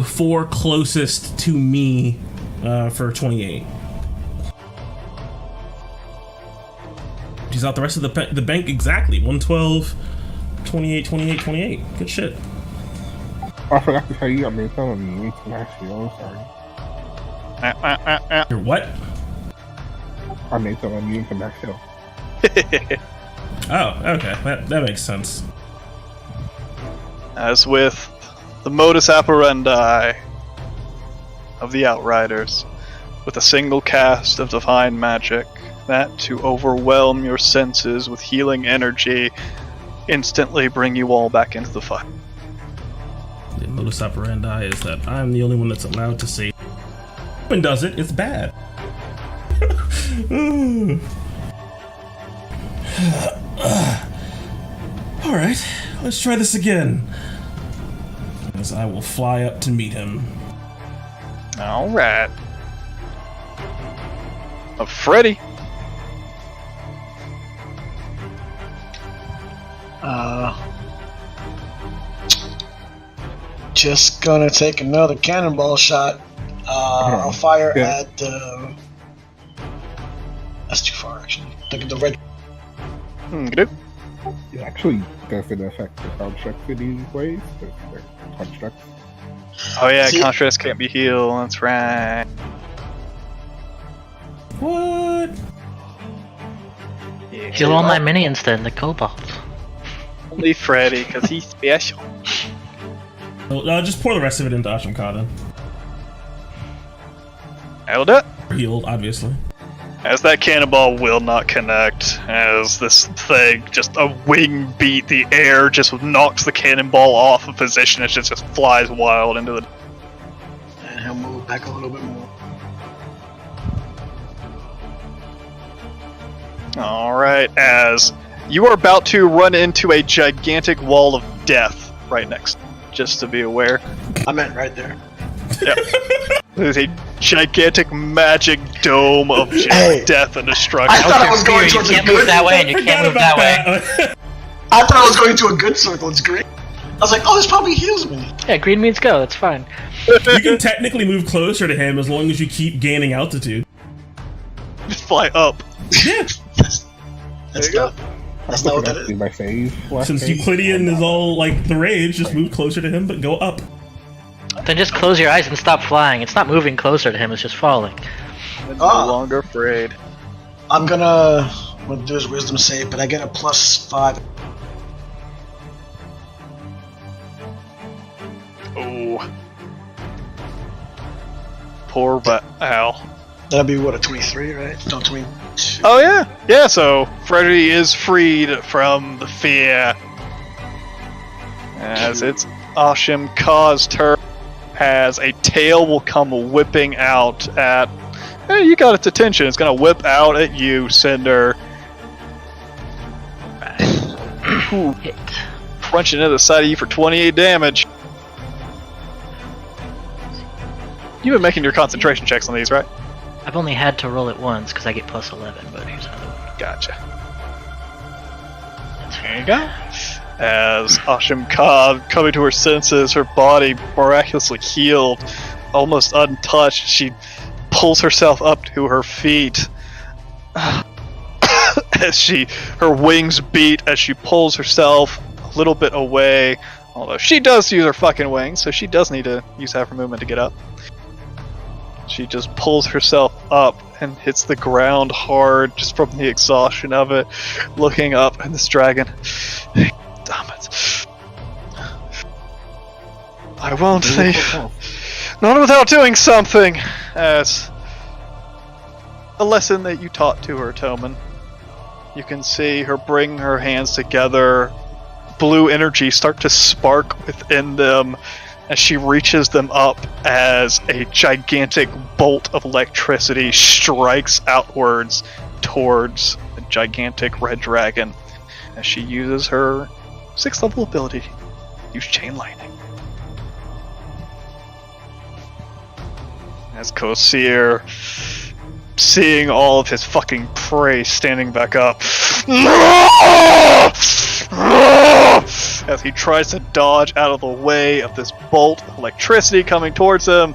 4 closest to me for 28. She's out the rest of the bank exactly. 112, 28, 28, 28. Good shit. I forgot to tell you, I made some of you need to max heal. Sorry. You're what? I made some of you need to max heal. Oh, okay. That makes sense. As with the modus operandi of the Outriders, with a single cast of divine magic, that to overwhelm your senses with healing energy, instantly bring you all back into the fight. The modus operandi is that I'm the only one that's allowed to say when does it, it's bad. Alright, let's try this again. As I will fly up to meet him. Alright. Freddy. Just gonna take another cannonball shot. I'll fire at that's too far, actually. Look at the red. Good. It actually doesn't affect the constructs in these ways. They're constructs. Oh yeah, constructs can't be healed. That's right. What? Heal all my minions then, the kobolds. Only Freddy, because he's special. Well, just pour the rest of it into Asham Khan. That'll do it. Healed, obviously. As that cannonball will not connect, as this thing, just a wing beat the air, just knocks the cannonball off of position, it just flies wild into the... And he'll move back a little bit more. Alright, as you are about to run into a gigantic wall of death right next, just to be aware. I meant right there. Yep. There's a gigantic magic dome of death and destruction. I thought I was going towards you a can't move good that way, and you can't move that way. I thought I was going to a good circle. It's green. I was like, oh, this probably heals me. Yeah, green means go. That's fine. You can technically move closer to him as long as you keep gaining altitude. Just fly up. Yeah. That's not. That's not what that is. My save. Since Euclidean is all like the rage, just move closer to him, but go up. Then just close your eyes and stop flying. It's not moving closer to him, it's just falling. I'm no longer afraid. I'm gonna do his wisdom save, but I get a +5. Oh. Poor Al. That'd be what, a 23, right? No, 22. Oh yeah, yeah. So Freddy is freed from the fear, as it's Asham Ka's turn. As a tail will come whipping out at. Hey, you got its attention. It's gonna whip out at you, Cinder. Hit. Crunching into the side of you for 28 damage. You've been making your concentration checks on these, right? I've only had to roll it once because I get +11, but here's another one. Gotcha. There you go. As Asham Khan, coming to her senses, her body miraculously healed, almost untouched, she pulls herself up to her feet. As her wings beat as she pulls herself a little bit away. Although she does use her fucking wings, so she does need to use half her movement to get up. She just pulls herself up and hits the ground hard just from the exhaustion of it, looking up at this dragon. Damn it. I won't leave. Not without doing something. As a lesson that you taught to her, Toman. You can see her bring her hands together. Blue energy start to spark within them as she reaches them up as a gigantic bolt of electricity strikes outwards towards the gigantic red dragon as she uses her 6th level ability, use Chain Lightning. As Kosir, seeing all of his fucking prey standing back up, as he tries to dodge out of the way of this bolt of electricity coming towards him,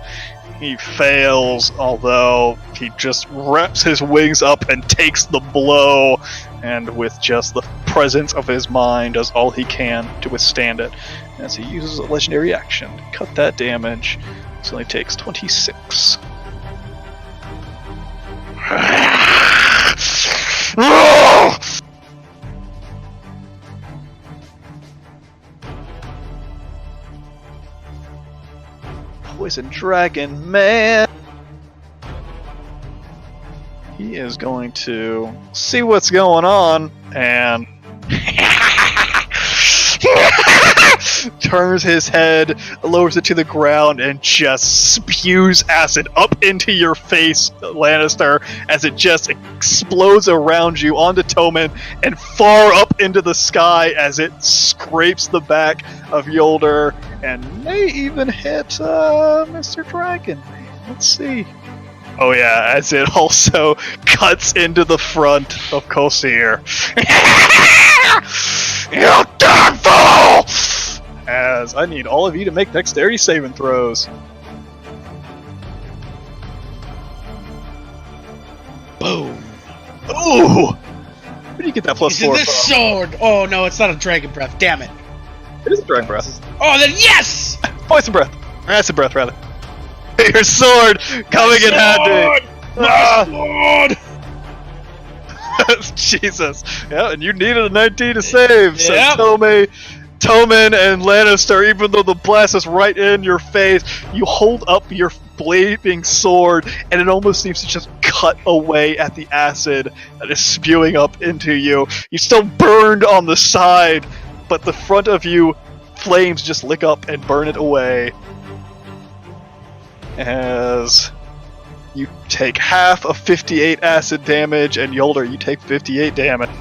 he fails, although he just wraps his wings up and takes the blow, and with just the presence of his mind does all he can to withstand it, as he uses a legendary action to cut that damage. It only takes 26. Poison Dragon Man! He is going to see what's going on and turns his head, lowers it to the ground, and just spews acid up into your face, Lannister, as it just explodes around you onto Toman and far up into the sky as it scrapes the back of Yolder and may even hit Mr. Dragon. Let's see. Oh yeah, as it also cuts into the front of Kosir. You damn fool! As I need all of you to make dexterity saving throws. Boom. Ooh! Where do you get that plus Is it 4 this from? sword? Oh no, it's not a dragon breath. Damn it. It is a dragon breath. Oh, then yes! Poison breath. Or acid breath, rather. Your sword coming in handy. My sword! Jesus. Yeah, and you needed a 19 to save. So Yep. Toman and Lannister, even though the blast is right in your face, you hold up your blazing sword, and it almost seems to just cut away at the acid that is spewing up into you. You're still burned on the side, but the front of you, flames just lick up and burn it away. As you take half of 58 acid damage, and Yolder, you take 58 damage.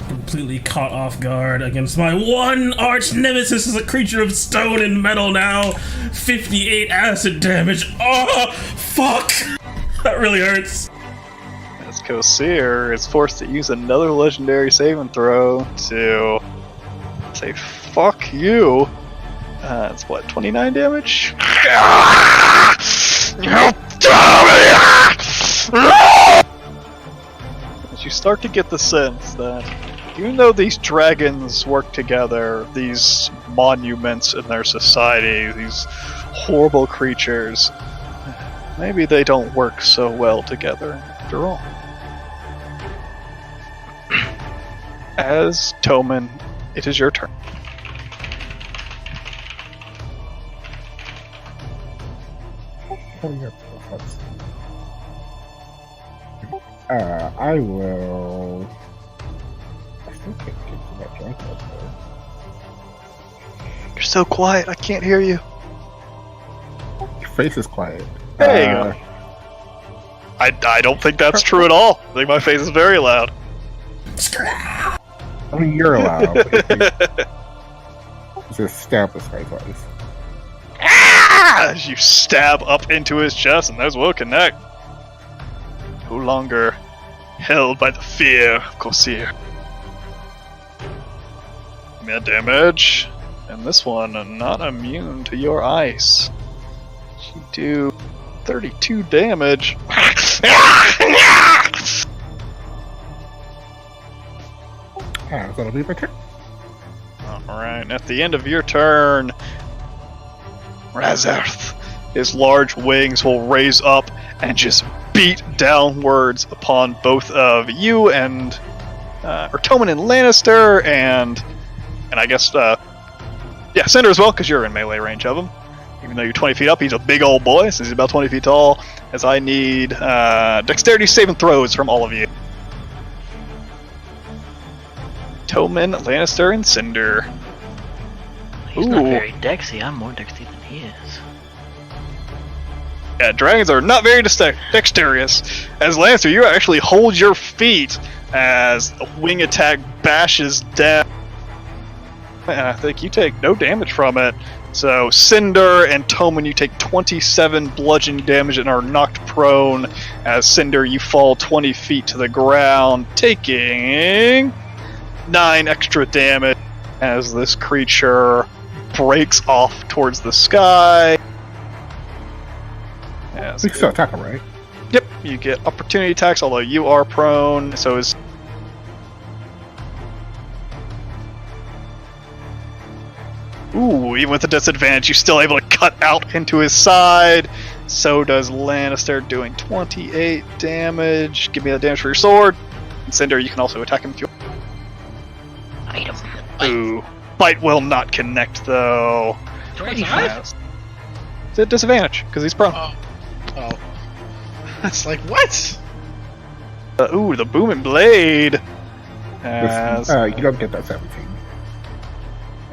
Completely caught off guard against my one arch nemesis as a creature of stone and metal now. 58 acid damage. Oh, fuck! That really hurts. As Kosir is forced to use another legendary saving throw to say, fuck you. It's what, 29 damage? As you start to get the sense that even though these dragons work together, these monuments in their society, these horrible creatures, maybe they don't work so well together after all. As Toman, it is your turn. I will. I still can't get to that drunk up You're so quiet, I can't hear you. there. Your face is quiet. There you go. I don't think that's true at all. I think my face is very loud. I mean, you're loud. But just stab this guy's face. As you stab up into his chest, and those will connect. No longer held by the fear of Kosir. That damage, and this one not immune to your ice. You do 32 damage. That'll be my turn. Alright, at the end of your turn, Razarth, his large wings will raise up and just beat downwards upon both of you and Toman and Lannister, and I guess Cinder as well, because you're in melee range of him. Even though you're 20 feet up, he's a big old boy, so he's about 20 feet tall. As I need dexterity saving throws from all of you. Toman, Lannister, and Cinder. He's not very dexy. I'm more dexy than he is. Yeah, dragons are not very dexterous. As Lannister, you actually hold your feet as a wing attack bashes down. And I think you take no damage from it, So Cinder and Toman, you take 27 bludgeoning damage and are knocked prone. As Cinder, you fall 20 feet to the ground, taking 9 extra damage as this creature breaks off towards the sky. As We can still attack him, right? Yep, you get opportunity attacks, although you are prone, so is... Ooh, even with a disadvantage, you're still able to cut out into his side. So does Lannister, doing 28 damage. Give me the damage for your sword. And Cinder, you can also attack him if you want. Item. Ooh. Bite will not connect, though. 25? It's a disadvantage, because he's prone. Oh. That's like, what? Ooh, the booming blade. As... You don't get that 17.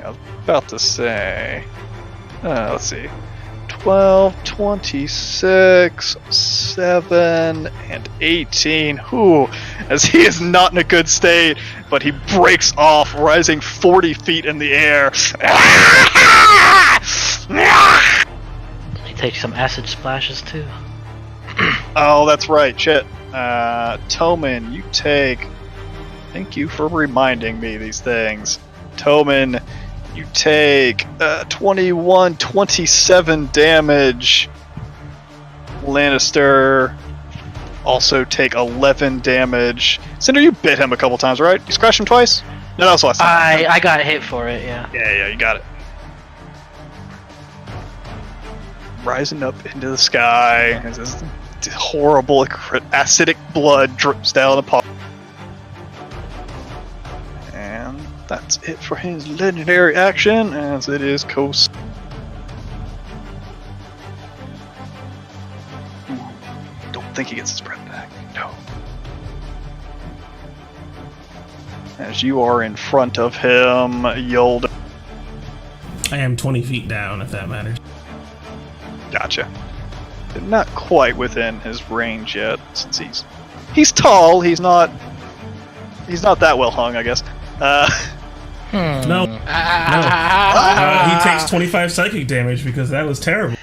I was about to say. Let's see. 12, 26, 7, and 18. Ooh, as he is not in a good state, but he breaks off, rising 40 feet in the air. He takes some acid splashes too. Oh, that's right. Shit. Toman, you take... Thank you for reminding me these things. Toman, you take 21, 27 damage. Lannister also take 11 damage. Cinder, you bit him a couple times, right? You scratched him twice? No, that was last time. I got hit for it, yeah. Yeah, you got it. Rising up into the sky as this horrible acidic blood drips down upon. And that's it for his legendary action, as it is coast. Don't think he gets his breath back. No. As you are in front of him, Yold. I am 20 feet down, if that matters. Gotcha. They're not quite within his range yet, since he's tall. He's not that well hung, I guess. No. He takes 25 psychic damage because that was terrible.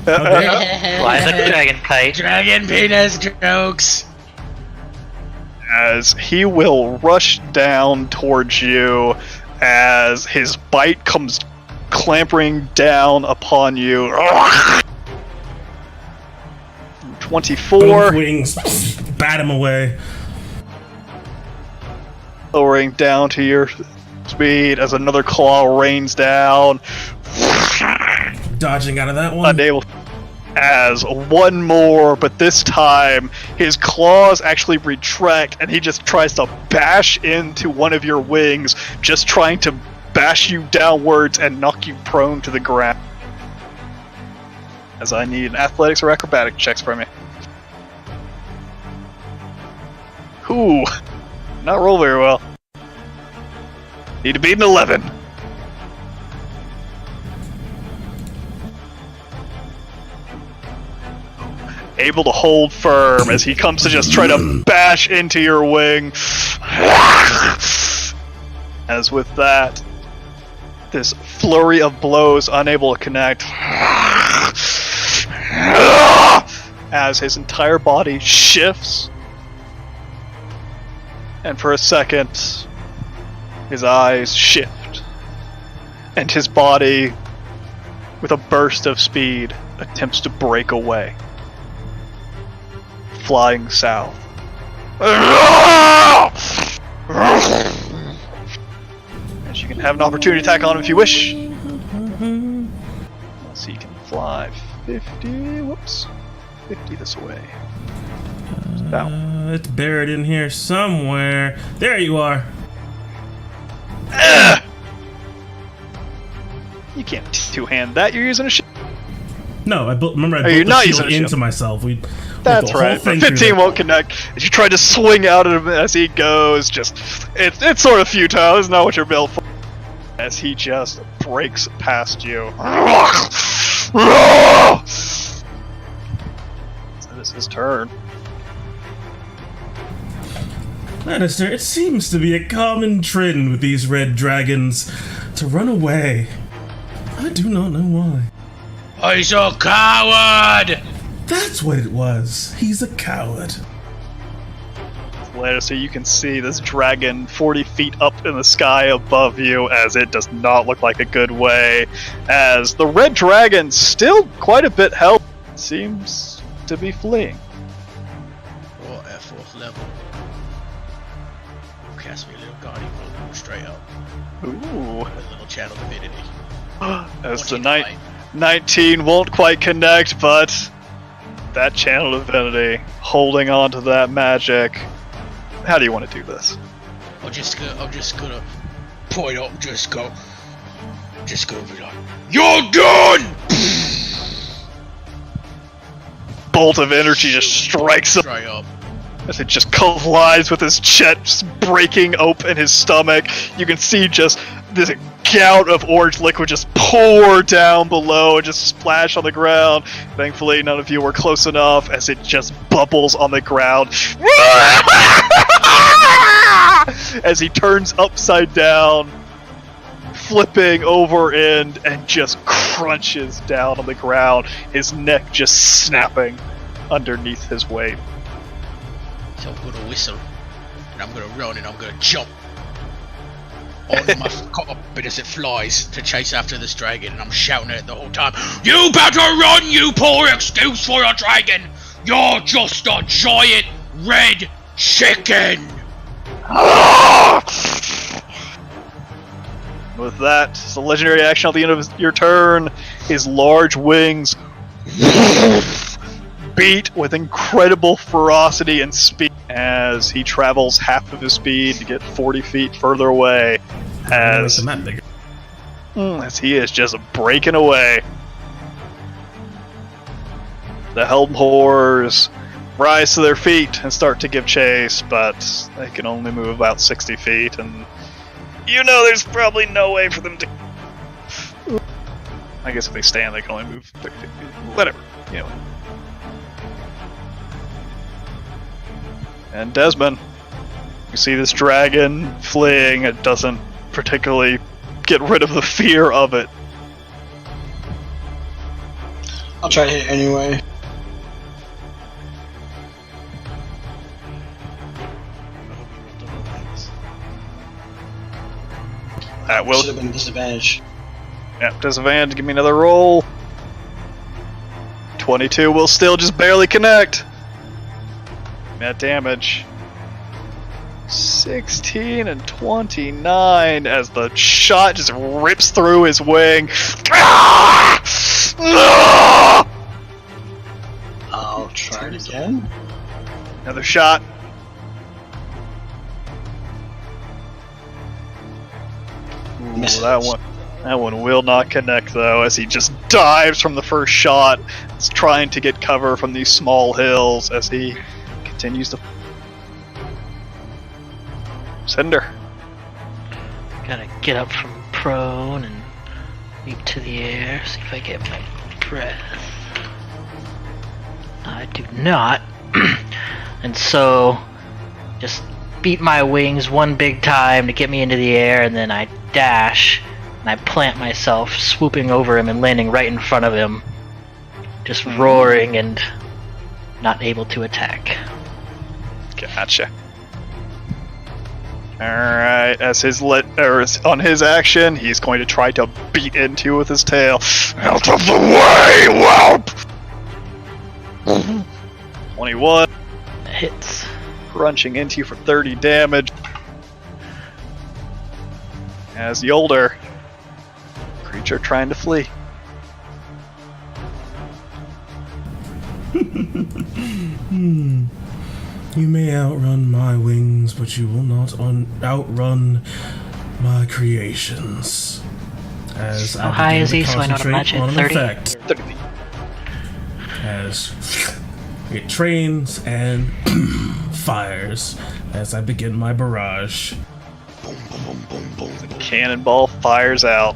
Fly the dragon kite. Dragon penis jokes. As he will rush down towards you, as his bite comes clampering down upon you. 24. Wings bat him away. Lowering down to your speed as another claw rains down. Dodging out of that one. Unable. As one more, but this time his claws actually retract and he just tries to bash into one of your wings, just trying to bash you downwards and knock you prone to the ground. As I need an athletics or acrobatic checks from me. Ooh, not roll very well. Need to beat an 11. Able to hold firm as he comes to just try to bash into your wing. As with that, this flurry of blows unable to connect. As his entire body shifts. And for a second, his eyes shift. And his body, with a burst of speed, attempts to break away. Flying south. As you can have an opportunity attack on him if you wish. So you can fly 50. Whoops. 50 this way. It's buried in here somewhere. There you are. You can't two-hand that. You're using a shield. No, remember I you're built not the using shield a shield. into myself. That's the whole right. thing But through 15 there. won't connect. As you try to swing out at him as he goes, it's sort of futile. It's not what you're built for. As he just breaks past you. So this is his turn. Lannister, it seems to be a common trend with these red dragons to run away. I do not know why. He's a coward! That's what it was. He's a coward. Later, so you can see this dragon 40 feet up in the sky above you, as it does not look like a good way, as the red dragon, still quite a bit healthy, seems to be fleeing. Or at 4th level. Cast me a little guardian bolt straight up. Ooh. With a little channel divinity. As the 19 won't quite connect, but that channel divinity holding on to that magic. How do you want to do this? I'm just gonna point up, just go be like, you're done! Bolt of energy just strikes him Straight up. as it just collides with his chest, breaking open his stomach. You can see just this gout of orange liquid just pour down below and just splash on the ground. Thankfully, none of you were close enough as it just bubbles on the ground. As he turns upside down, flipping over end, and just crunches down on the ground, his neck just snapping underneath his weight. So I'm gonna whistle, and I'm gonna run, and I'm gonna jump on my cockpit as it flies to chase after this dragon, and I'm shouting at it the whole time, you better run, you poor excuse for a dragon! You're just a giant red chicken! With that, it's a legendary action at the end of your turn. His large wings beat with incredible ferocity and speed as he travels half of his speed to get 40 feet further away. As he is just breaking away. The Helm Horrors rise to their feet and start to give chase, but they can only move about 60 feet, and you know there's probably no way for them to... I guess if they stand, they can only move 30 feet. Whatever. Anyway. And Desmond, you see this dragon fleeing. It doesn't particularly get rid of the fear of it. I'll try to hit anyway. That will... Should have been disadvantage. Yep, disadvantage. Give me another roll. 22 will still just barely connect. That damage. 16 and 29 as the shot just rips through his wing. I'll try it again. Another shot. Ooh, that one will not connect though, as he just dives from the first shot. He's trying to get cover from these small hills as he continues to... Cinder. Gotta get up from prone and leap to the air, see if I get my breath. I do not. And so, just beat my wings one big time to get me into the air, and then I dash, and I plant myself, swooping over him and landing right in front of him. Just roaring and not able to attack. Gotcha. Alright, as on his action, he's going to try to beat into you with his tail. Out of the way, whelp! 21. That hits. Crunching into you for 30 damage. As the older creature trying to flee. You may outrun my wings, but you will not outrun my creations. As How I high begin is to he so I know to match concentrate on it? an 30? effect. 30 feet. As it trains and fires as I begin my barrage. Cannonball fires out.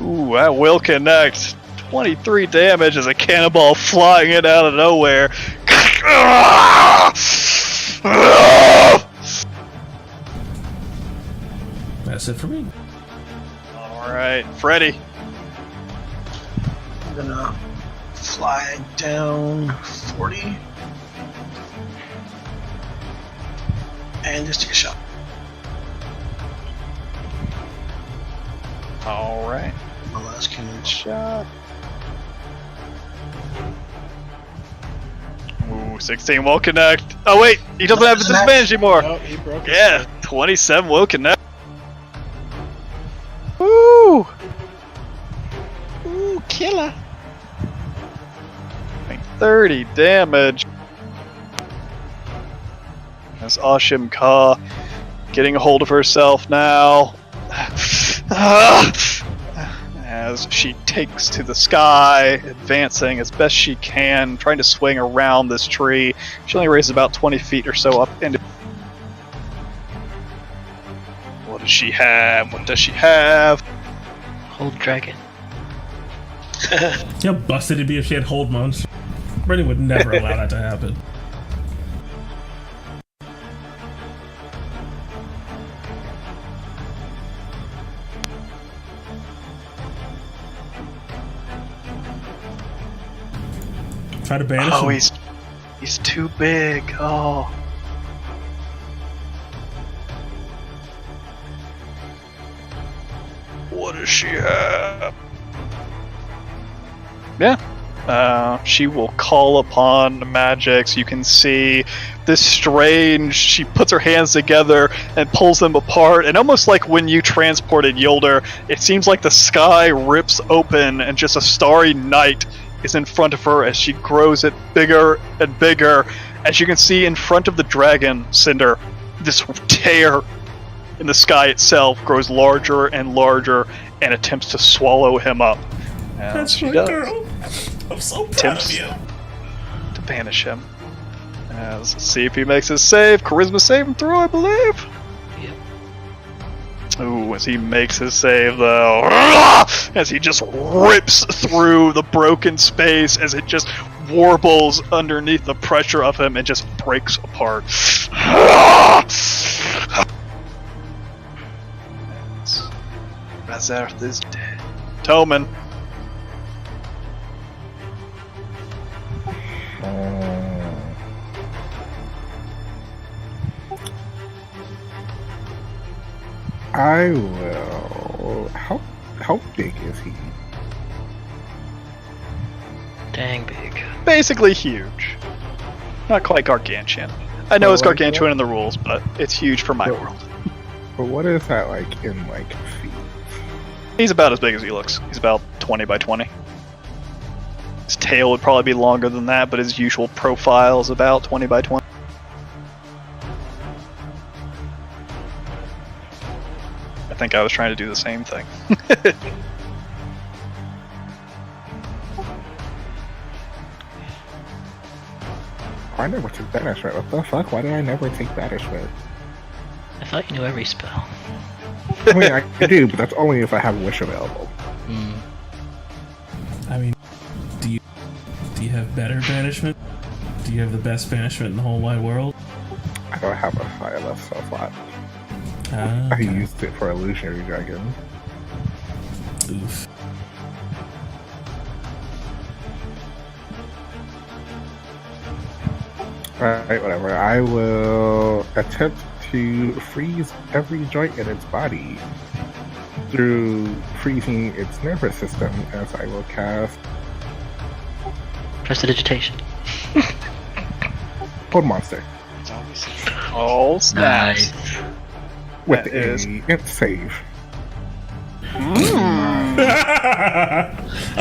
Ooh, that will connect. 23 damage as a cannonball flying in out of nowhere. That's it for me. Alright, Freddy. gonna fly down 40 and just take a shot. Alright. My last cannon. Shot. Ooh, 16 will connect. Oh wait, he doesn't have the disadvantage anymore. Oh, he broke his Yeah, sword. 27 will connect. Woo! Ooh, killer. 30 damage. As Ashim Ka getting a hold of herself now. As she takes to the sky, advancing as best she can, trying to swing around this tree. She only raises about 20 feet or so up into. What does she have? What does she have? Hold dragon. How busted it'd be if she had hold monster. Brendan would never allow that to happen. Try to banish Oh, him. he's too big. Oh. What does she have? Yeah. She will call upon magics. You can see this strange. She puts her hands together and pulls them apart, and almost like when you transported Yolder, it seems like the sky rips open and just a starry night is in front of her as she grows it bigger and bigger. As you can see in front of the dragon, Cinder, this tear in the sky itself grows larger and larger and attempts to swallow him up. And That's she my does. girl. I'm so proud Attempts of you. to banish him. Let's see if he makes his save. Charisma saving throw, I believe. Yep. Ooh, as he makes his save though, as he just rips through the broken space, as it just warbles underneath the pressure of him and just breaks apart. Razarth is dead. Toman. I will. How big is he? Dang big. Basically huge. Not quite gargantuan. I know it's gargantuan in the rules, but it's huge for my world. But what is that like in like feet? He's about as big as he looks. He's about 20 by 20. His tail would probably be longer than that, but his usual profile is about 20 by 20. I think I was trying to do the same thing. I never took banishment. What the fuck? Why did I never take banishment? I thought you knew every spell. I mean, I do, but that's only if I have Wish available. Hmm. I mean, do you have better banishment? Do you have the best banishment in the whole wide world? I don't have a fireless spell slot. Ah, I okay. used it for Illusionary Dragon. Oof. Alright, whatever. I will attempt to freeze every joint in its body through freezing its nervous system as I will cast Prestidigitation. Hold Monster It's always Oh, snaps. with That is- a int save. I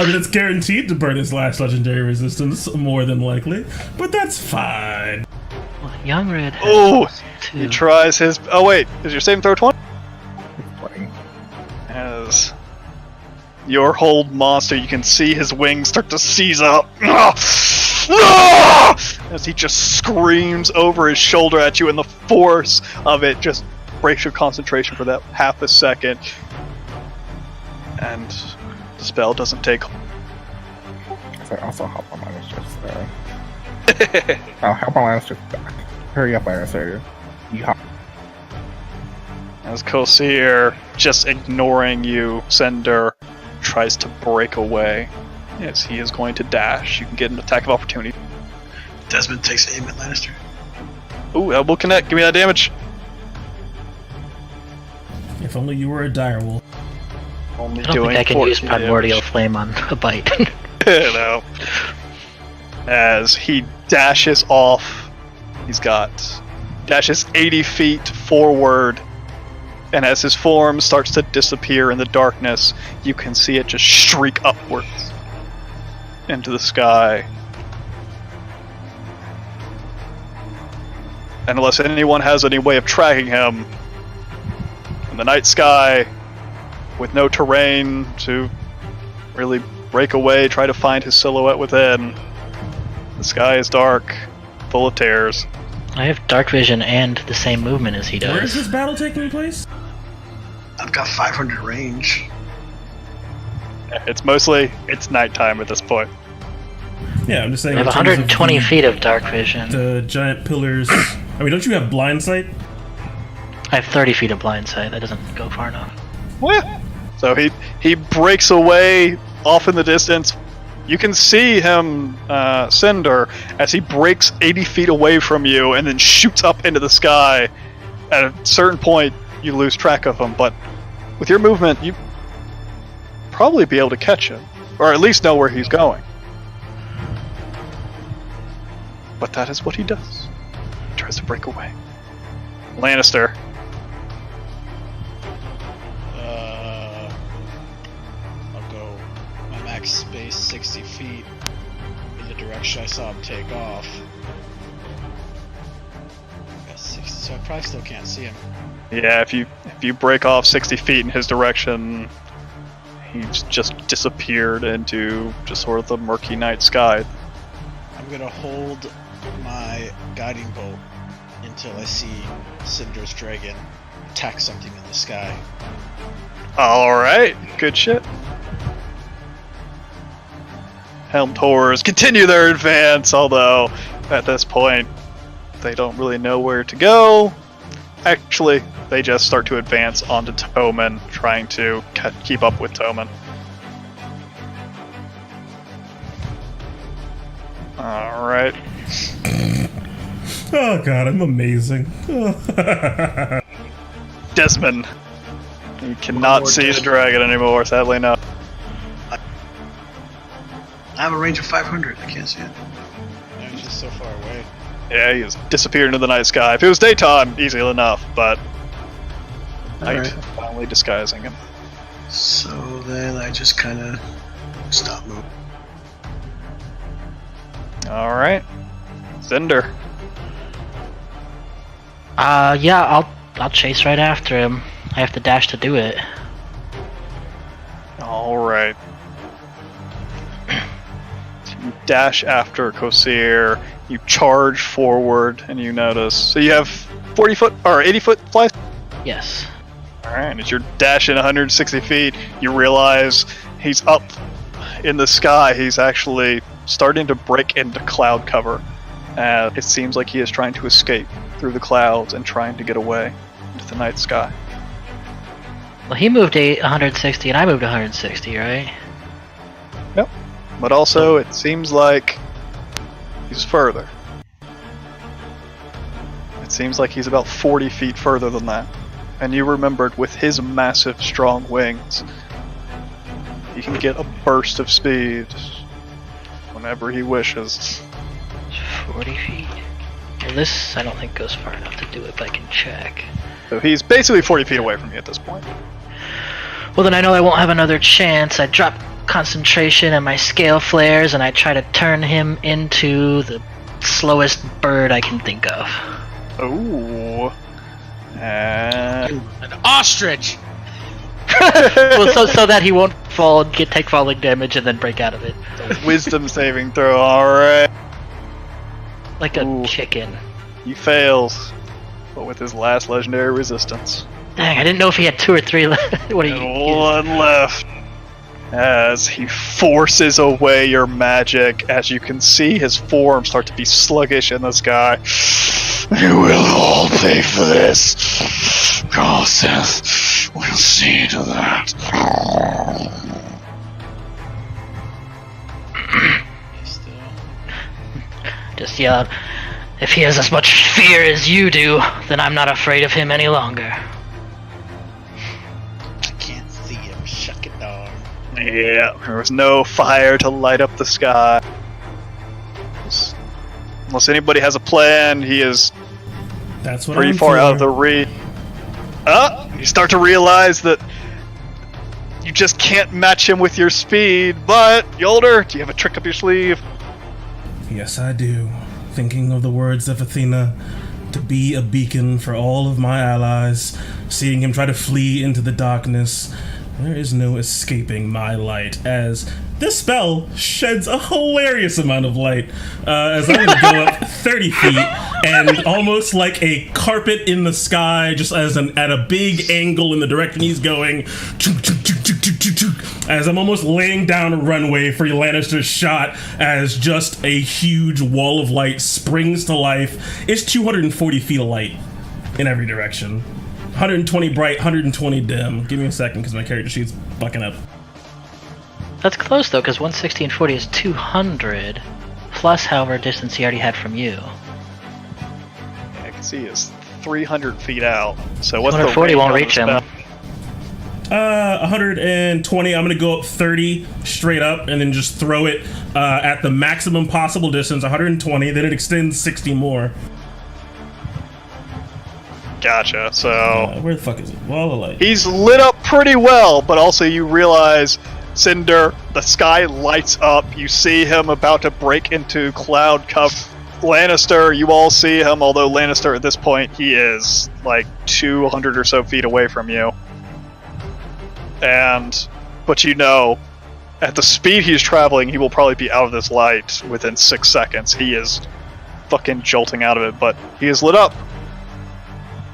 mean, it's guaranteed to burn his last legendary resistance, more than likely, but that's fine. Well, Young Red has Oh, two. he tries his. Oh, wait. Is your saving throw 20? It's funny. As your hold monster, you can see his wings start to seize up. As he just screams over his shoulder at you, and the force of it just breaks your concentration for that half a second. And the spell doesn't take. So I also help my minus just I'll help my minus just back. Hurry up, Anastasia. Yeehaw. As Kosir, just ignoring you, Sender tries to break away. Yes, he is going to dash. You can get an attack of opportunity. Desmond takes aim at Lannister. Ooh, elbow connect. Give me that damage. If only you were a direwolf. Only I don't doing think I can use 14 Primordial damage. Flame on a bite. No. As he dashes off, dashes 80 feet forward, and as his form starts to disappear in the darkness, you can see it just shriek upwards into the sky. And unless anyone has any way of tracking him, in the night sky, with no terrain to really break away, try to find his silhouette within, the sky is dark, full of tears. I have dark vision and the same movement as he Where is does. this battle taking place? I've got 500 range. It's nighttime at this point. Yeah, I'm just saying. I have in terms of 120 feet of dark vision. The giant pillars. I mean, don't you have blind sight? I have 30 feet of blind sight. That doesn't go far enough. Well, so he breaks away off in the distance. You can see him, Cinder, as he breaks 80 feet away from you and then shoots up into the sky. At a certain point, you lose track of him, but with your movement, you probably be able to catch him, or at least know where he's going. But that is what he does. He tries to break away. Lannister. I'll go my max space 60 feet in the direction I saw him take off. Got 60, so I probably still can't see him. Yeah, if you break off 60 feet in his direction, he's just disappeared into just sort of the murky night sky. I'm gonna hold my guiding bolt until I see Cinder's dragon attack something in the sky. Alright, good shit. Helmed Horrors continue their advance, although at this point they don't really know where to go. Actually, they just start to advance onto Toman, trying to keep up with Toman. Alright. Oh god, I'm amazing. Desmond. You cannot see the dragon anymore, sadly enough. I have a range of 500. I can't see it. Yeah, he's just so far away. Yeah, he has disappeared into the night sky. If it was daytime, easy enough, but night Alright. finally disguising him. So then I just kind of stop moving. Alright. Cinder. Yeah, I'll chase right after him. I have to dash to do it. Alright. You dash after Kosir, you charge forward, and you notice. So you have 40 foot or 80 foot fly. Yes. Alright, as you're dashing 160 feet, you realize he's up in the sky. He's actually starting to break into cloud cover. It seems like he is trying to escape through the clouds and trying to get away into the night sky. Well, he moved 160 and I moved 160, right? Yep. But also, it seems like he's further. It seems like he's about 40 feet further than that. And you remembered, with his massive, strong wings, he can get a burst of speed whenever he wishes. 40 feet. Well, this I don't think goes far enough to do it, but I can check. So he's basically 40 feet away from you at this point. Well, then I know I won't have another chance. I drop concentration and my scale flares, and I try to turn him into the slowest bird I can think of. Ooh. An ostrich! Well, so that he won't fall and take falling damage and then break out of it. Wisdom saving throw, alright. Like a Ooh. chicken. He fails, but with his last legendary resistance. Dang, I didn't know if he had 2 or 3 left. What are And you? one left. As he forces away your magic, as you can see his form start to be sluggish in the sky. You will all pay for this. Gosseth will see to that. just yell out, "If he has as much fear as you do, then I'm not afraid of him any longer." I can't see him. Shuck it down. Yeah, there was no fire to light up the sky. Unless anybody has a plan, he is That's what pretty I'm far for. out of the reach. You start to realize that you just can't match him with your speed, but, Yolder, do you have a trick up your sleeve? Yes, I do. Thinking of the words of Athena, to be a beacon for all of my allies, seeing him try to flee into the darkness, there is no escaping my light, as this spell sheds a hilarious amount of light, as I'm going to go up 30 feet, and almost like a carpet in the sky, just as at a big angle in the direction he's going, as I'm almost laying down a runway for Lannister's shot, as just a huge wall of light springs to life. It's 240 feet of light in every direction. 120 bright, 120 dim. Give me a second, because my character sheet's bucking up. That's close though, because 160 and 40 is 200, plus however distance he already had from you. Yeah, I can see it's 300 feet out. So what's the 140 range won't on the reach him. spell? 120. I'm gonna go up 30 straight up, and then just throw it at the maximum possible distance, 120. Then it extends 60 more. Gotcha, so... Where the fuck is it? Wall of light. He's lit up pretty well, but also you realize, Cinder, the sky lights up. You see him about to break into cloud cover. Lannister, you all see him, although Lannister at this point, he is like 200 or so feet away from you. But you know, at the speed he's traveling, he will probably be out of this light within 6 seconds. He is fucking jolting out of it, but he is lit up.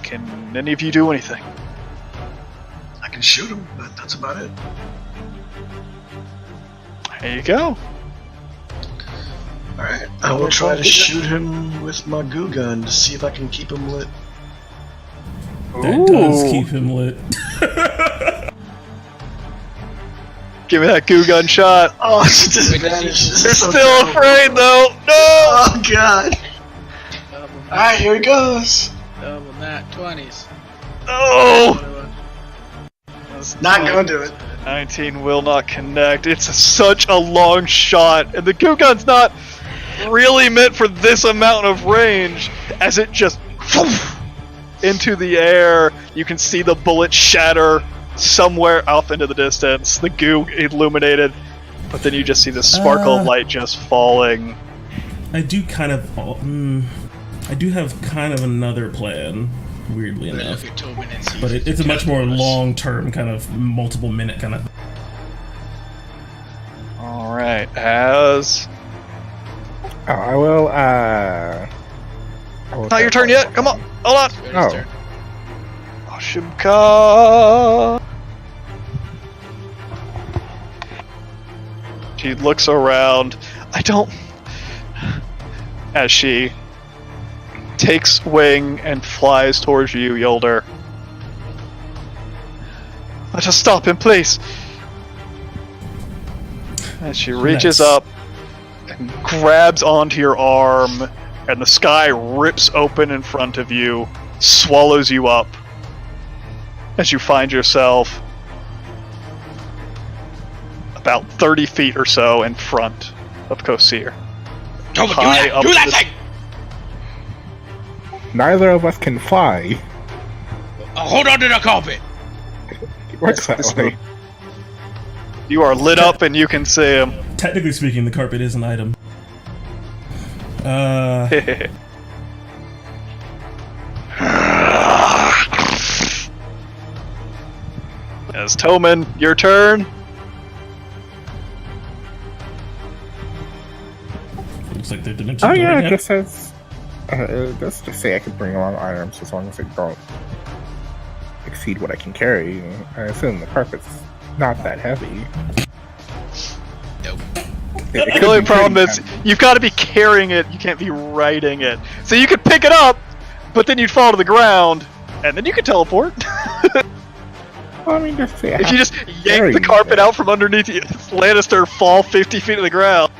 Can any of you do anything? I can shoot him, but that's about it. There you go. Alright, I will try to shoot him with my goo gun to see if I can keep him lit. That does keep him lit. Give me that goo gun shot. Oh, it's a disadvantage. You're still afraid though. No! Oh god. Alright, here he goes. Double nat 20s. No! Not gonna do it. 19 will not connect. It's such a long shot, and the goo gun's not really meant for this amount of range. As it just into the air, you can see the bullet shatter somewhere off into the distance. The goo illuminated, but then you just see the sparkle of light just falling. I do have kind of another plan, weirdly enough. But it's a much more long-term, kind of multiple-minute kind of thing. Alright, as... I will, Not your turn yet! Come on! Hold on! Oh. Ashimka! She looks around. As she takes wing and flies towards you, Yolder. Let us stop him, please! As she reaches up and grabs onto your arm, and the sky rips open in front of you, swallows you up, as you find yourself about 30 feet or so in front of Kosir. Don't do that thing! Neither of us can fly. Hold on to the carpet! It works that way. You are lit up and you can see him. Technically speaking, the carpet is an item. As Toman, your turn. Looks like they're dimension. Oh yeah, again. it just says... let's just say I can bring along items as long as they don't exceed what I can carry. I assume the carpet's not that heavy. Nope. The only problem is you've got to be carrying it. You can't be riding it. So you could pick it up, but then you'd fall to the ground, and then you could teleport. Well, I mean, just say If you just yank the carpet out from underneath you, Lannister fall 50 feet to the ground.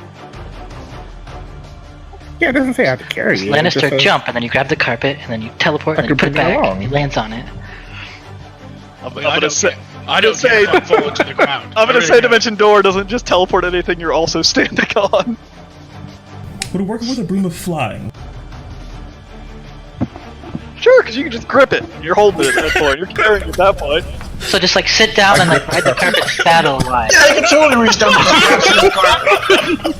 Yeah, it doesn't say I have to carry it. It just Lannister says- jump, and then you grab the carpet, and then you teleport, I and then you could put it bring it back, along. and he lands on it. I'm I gonna don't say, care. I don't care if I fall to the ground. I'm gonna I really say don't. Dimension Door doesn't just teleport anything you're also standing on. Would it work with a broom of flying? Sure, because you can just grip it. You're holding it at that point. You're carrying it at that point. So just like sit down and like ride the carpet saddle wise. Yeah, you can totally reach down and grab some carpet.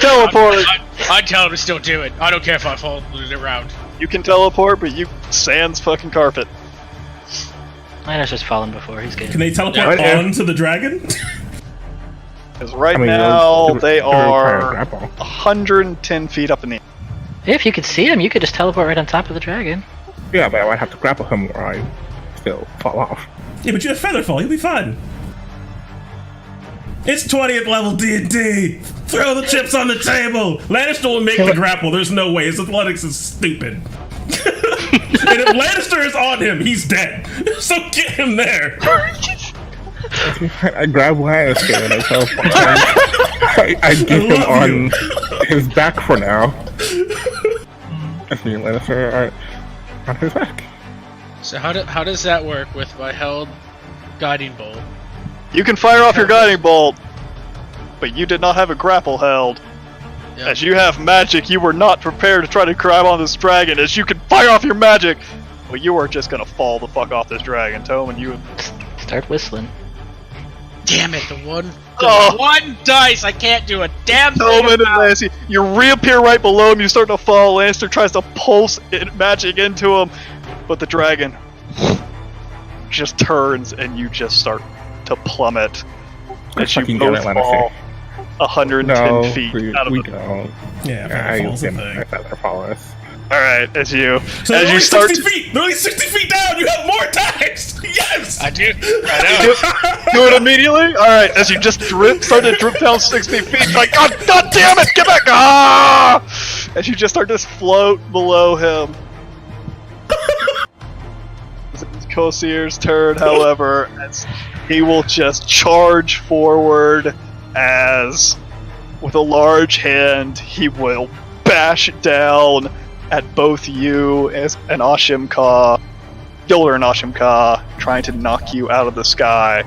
Teleport. I'd tell him to still do it. I don't care if I fall around. You can teleport, but you sans fucking carpet. Lannister's fallen before, he's good. Can they teleport Yeah. onto the dragon? Because right I mean, now it they would require a are grapple. 110 feet up in the air. If you could see him, you could just teleport right on top of the dragon. Yeah, but I would have to grapple him or I still fall off. Yeah, but you have feather fall. You'll be fine. It's 20th level D&D. Throw the chips on the table. Lannister will make the grapple. There's no way. His athletics is stupid. And if Lannister is on him, he's dead. So get him there. I grab Lannister and I teleport. I get him on his back for now. I mean, Lannister are on his back. So how does that work with my held guiding bolt? You can fire off your guiding bolt, but you did not have a grapple held. Yeah. As you have magic, you were not prepared to try to grab on this dragon. As you can fire off your magic, but you are just gonna fall the fuck off this dragon, Tome, and you. Start whistling. Damn it, the one dice I can't do a damn thing Tome and about. Lance, you reappear right below him. You start to fall. Lannister tries to pulse magic into him, but the dragon just turns, and you just start to plummet. As you Fucking get both it, fall 110 No, feet we out of the. don't. Yeah, I feather fall's a get thing. my feather fall us. Alright, as you So they're as you only start 60 feet. They're only 60 feet down. You have more attacks. Yes. I do. do it immediately. Alright, as you just start to drip down 60 feet, you're like, God damn it, get back! Ah! As you just start to float below him. It's Kosir's turn, however, as he will just charge forward as, with a large hand, he will bash down at both you and Ashim Ka, Gilder and Ashim Ka, trying to knock you out of the sky.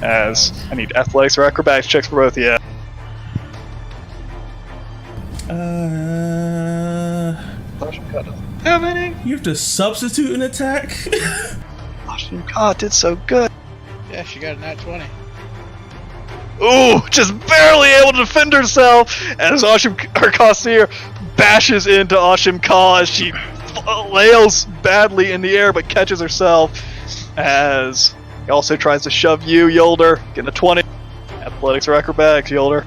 As I need athletics or acrobatics checks for both of you. Ashim Ka doesn't have any. You have to substitute an attack. Ashim Ka did so good. Yeah, she got a nat 20. Ooh, just barely able to defend herself as Kasir bashes into Ashim Ka as she flails badly in the air but catches herself. As he also tries to shove you, Yolder. Getting a 20. Athletics or acrobatics, Yolder.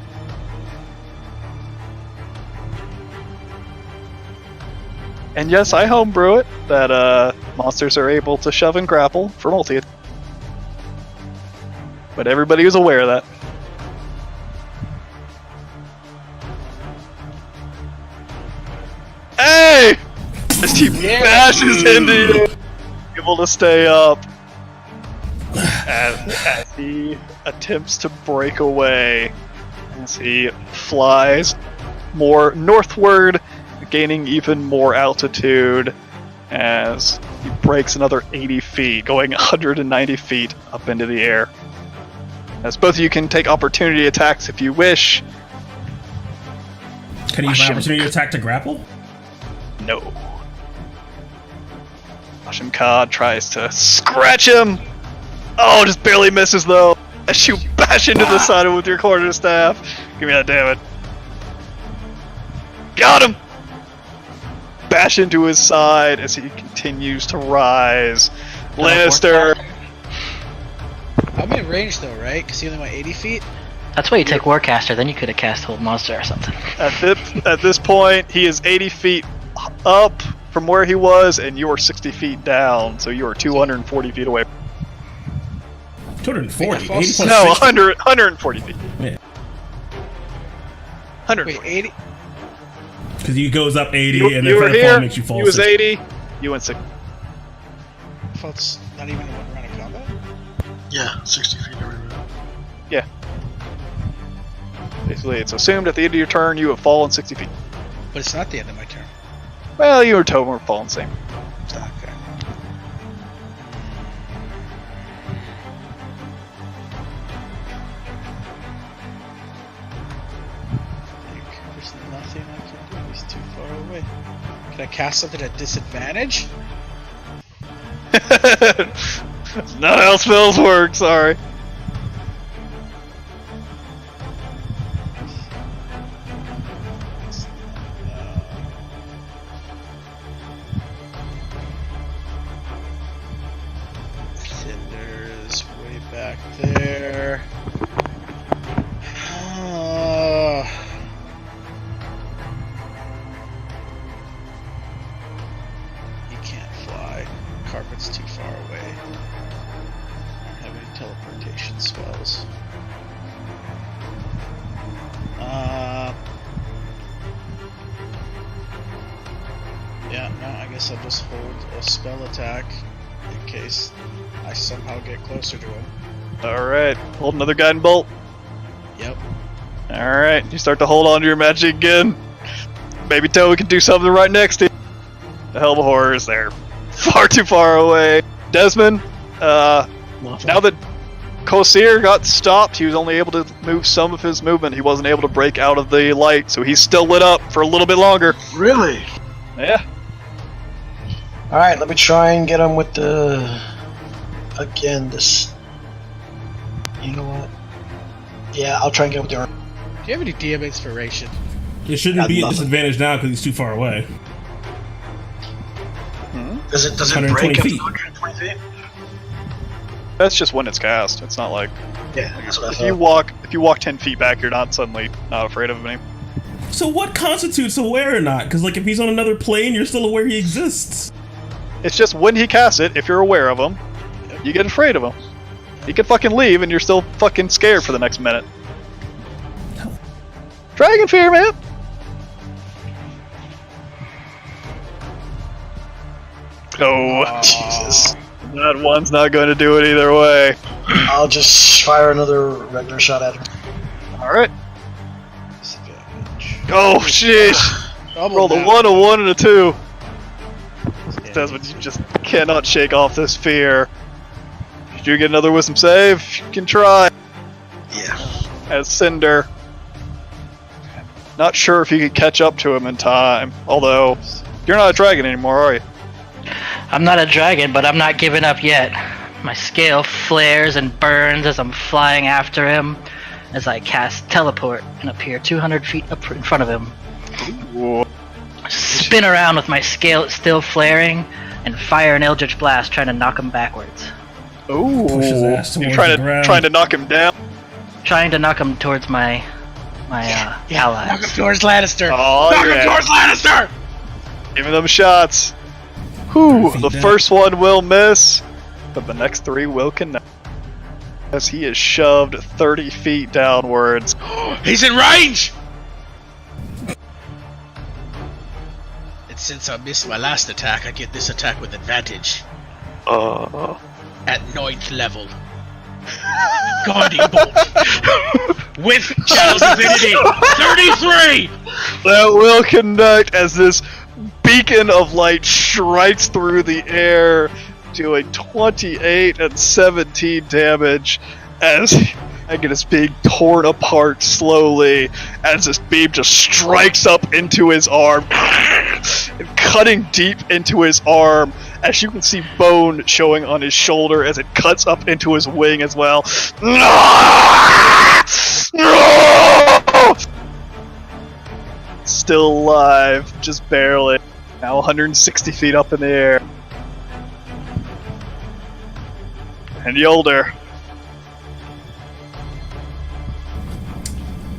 And yes, I homebrew it that monsters are able to shove and grapple for multi. But everybody was aware of that. Hey! As he bashes into you, able to stay up. As he attempts to break away, as he flies more northward, gaining even more altitude, as he breaks another 80 feet, going 190 feet up into the air. As both of you can take opportunity attacks if you wish. Can you use an opportunity attack to grapple? No. Ashim Ka tries to scratch him. Oh, just barely misses though. As you bash into the side of him with your quarterstaff. Give me that, damn it. Got him! Bash into his side as he continues to rise. Lannister. I'm in range though, right? Because he only went 80 feet? That's why you take Warcaster, then you could have cast Hold Monster or something. At this point, he is 80 feet up from where he was, and you are 60 feet down, so you are 240 feet away. 240. 80 Wait, plus No, 60. 140 feet. Yeah. 140. Wait, 80? Because he goes up 80 You and were then feather here, fall makes you fall he was 60. 80, you went 60. Fault's not even in one round of combat? Yeah, 60 feet every round. Yeah. Basically, it's assumed at the end of your turn you have fallen 60 feet. But it's not the end of my turn. Well, you and Tobin were falling same. Okay. There's nothing I can do. He's too far away. Can I cast something at disadvantage? Not how spells work, sorry. Cinder's way back there. He can't fly. Carpet's too far away. I don't have any teleportation spells. Yeah, no, I guess I'll just hold a spell attack in case I somehow get closer to him. Alright, hold another guiding bolt. Yep. Alright, you start to hold on to your magic again. Maybe Toby can do something right next to you. The hell of a horror is there. Far too far away. Desmond, now that Kosir got stopped, he was only able to move some of his movement. He wasn't able to break out of the light, so he's still lit up for a little bit longer. Really? Yeah. Alright, let me try and get him with the... Again, this... You know what? Yeah, I'll try and get him with the arm. Do you have any DM inspiration? It shouldn't I'd be at love it. disadvantage now because he's too far away. Does it 120 break feet. at 120 feet? That's just when it's cast. It's not like... Yeah, that's what I If you walk 10 feet back, you're not suddenly not afraid of him. So what constitutes aware or not? Because like if he's on another plane, you're still aware he exists. It's just when he casts it, if you're aware of him, you get afraid of him. He can fucking leave and you're still fucking scared for the next minute. Dragon fear, man! Oh, Jesus. that one's not going to do it either way. I'll just fire another regular shot at him. Alright. Disadvantage. Oh, sheesh! Double Rolled a now. 1, a 1, and a 2. Yeah. Desmond, you just cannot shake off this fear. Did you get another wisdom save? You can try. Yeah. As Cinder. Not sure if you can catch up to him in time. Although, you're not a dragon anymore, are you? I'm not a dragon, but I'm not giving up yet. My scale flares and burns as I'm flying after him, as I cast teleport and appear 200 feet up in front of him. Whoa. Spin around with my scale still flaring, and fire an Eldritch Blast trying to knock him backwards. Ooh. Push his ass You're towards the ground. trying to knock him down. Trying to knock him towards my Knock allies. him towards Lannister! Oh, Knock him yeah. towards Lannister! Giving them shots. Whew, Feet the down. first one will miss, but the next 3 will connect. As he is shoved 30 feet downwards. He's in range! And since I missed my last attack, I get this attack with advantage. At 9th level. Guardian Bolt. With Channel's Divinity. 33! That will connect as this beacon of light strikes through the air, doing 28 and 17 damage as Dragon is being torn apart slowly as this beam just strikes up into his arm, and cutting deep into his arm. As you can see bone showing on his shoulder as it cuts up into his wing as well. No! Still alive, just barely. Now 160 feet up in the air. And Yolder.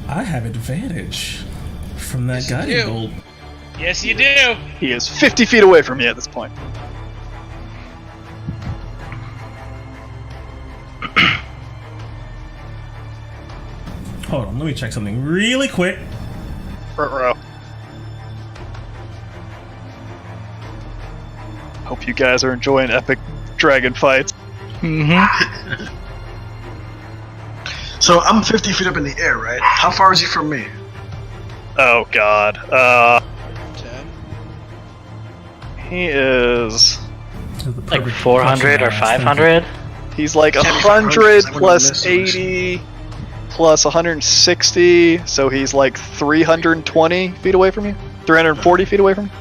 I have advantage from that Yes, you guiding do. bolt. Yes, you do! He is 50 feet away from you at this point. Hold on, let me check something really quick. Front row. Hope you guys are enjoying epic dragon fights. Mm-hmm. So So I'm 50 feet up in the air, right? How far is he from me? Oh god. 10. He is. Like 400 or 500? He's like Can't be 100 500, 'cause I wouldn't plus miss this. 80 plus 160, so he's like 320 feet away from you? 340 feet away from you?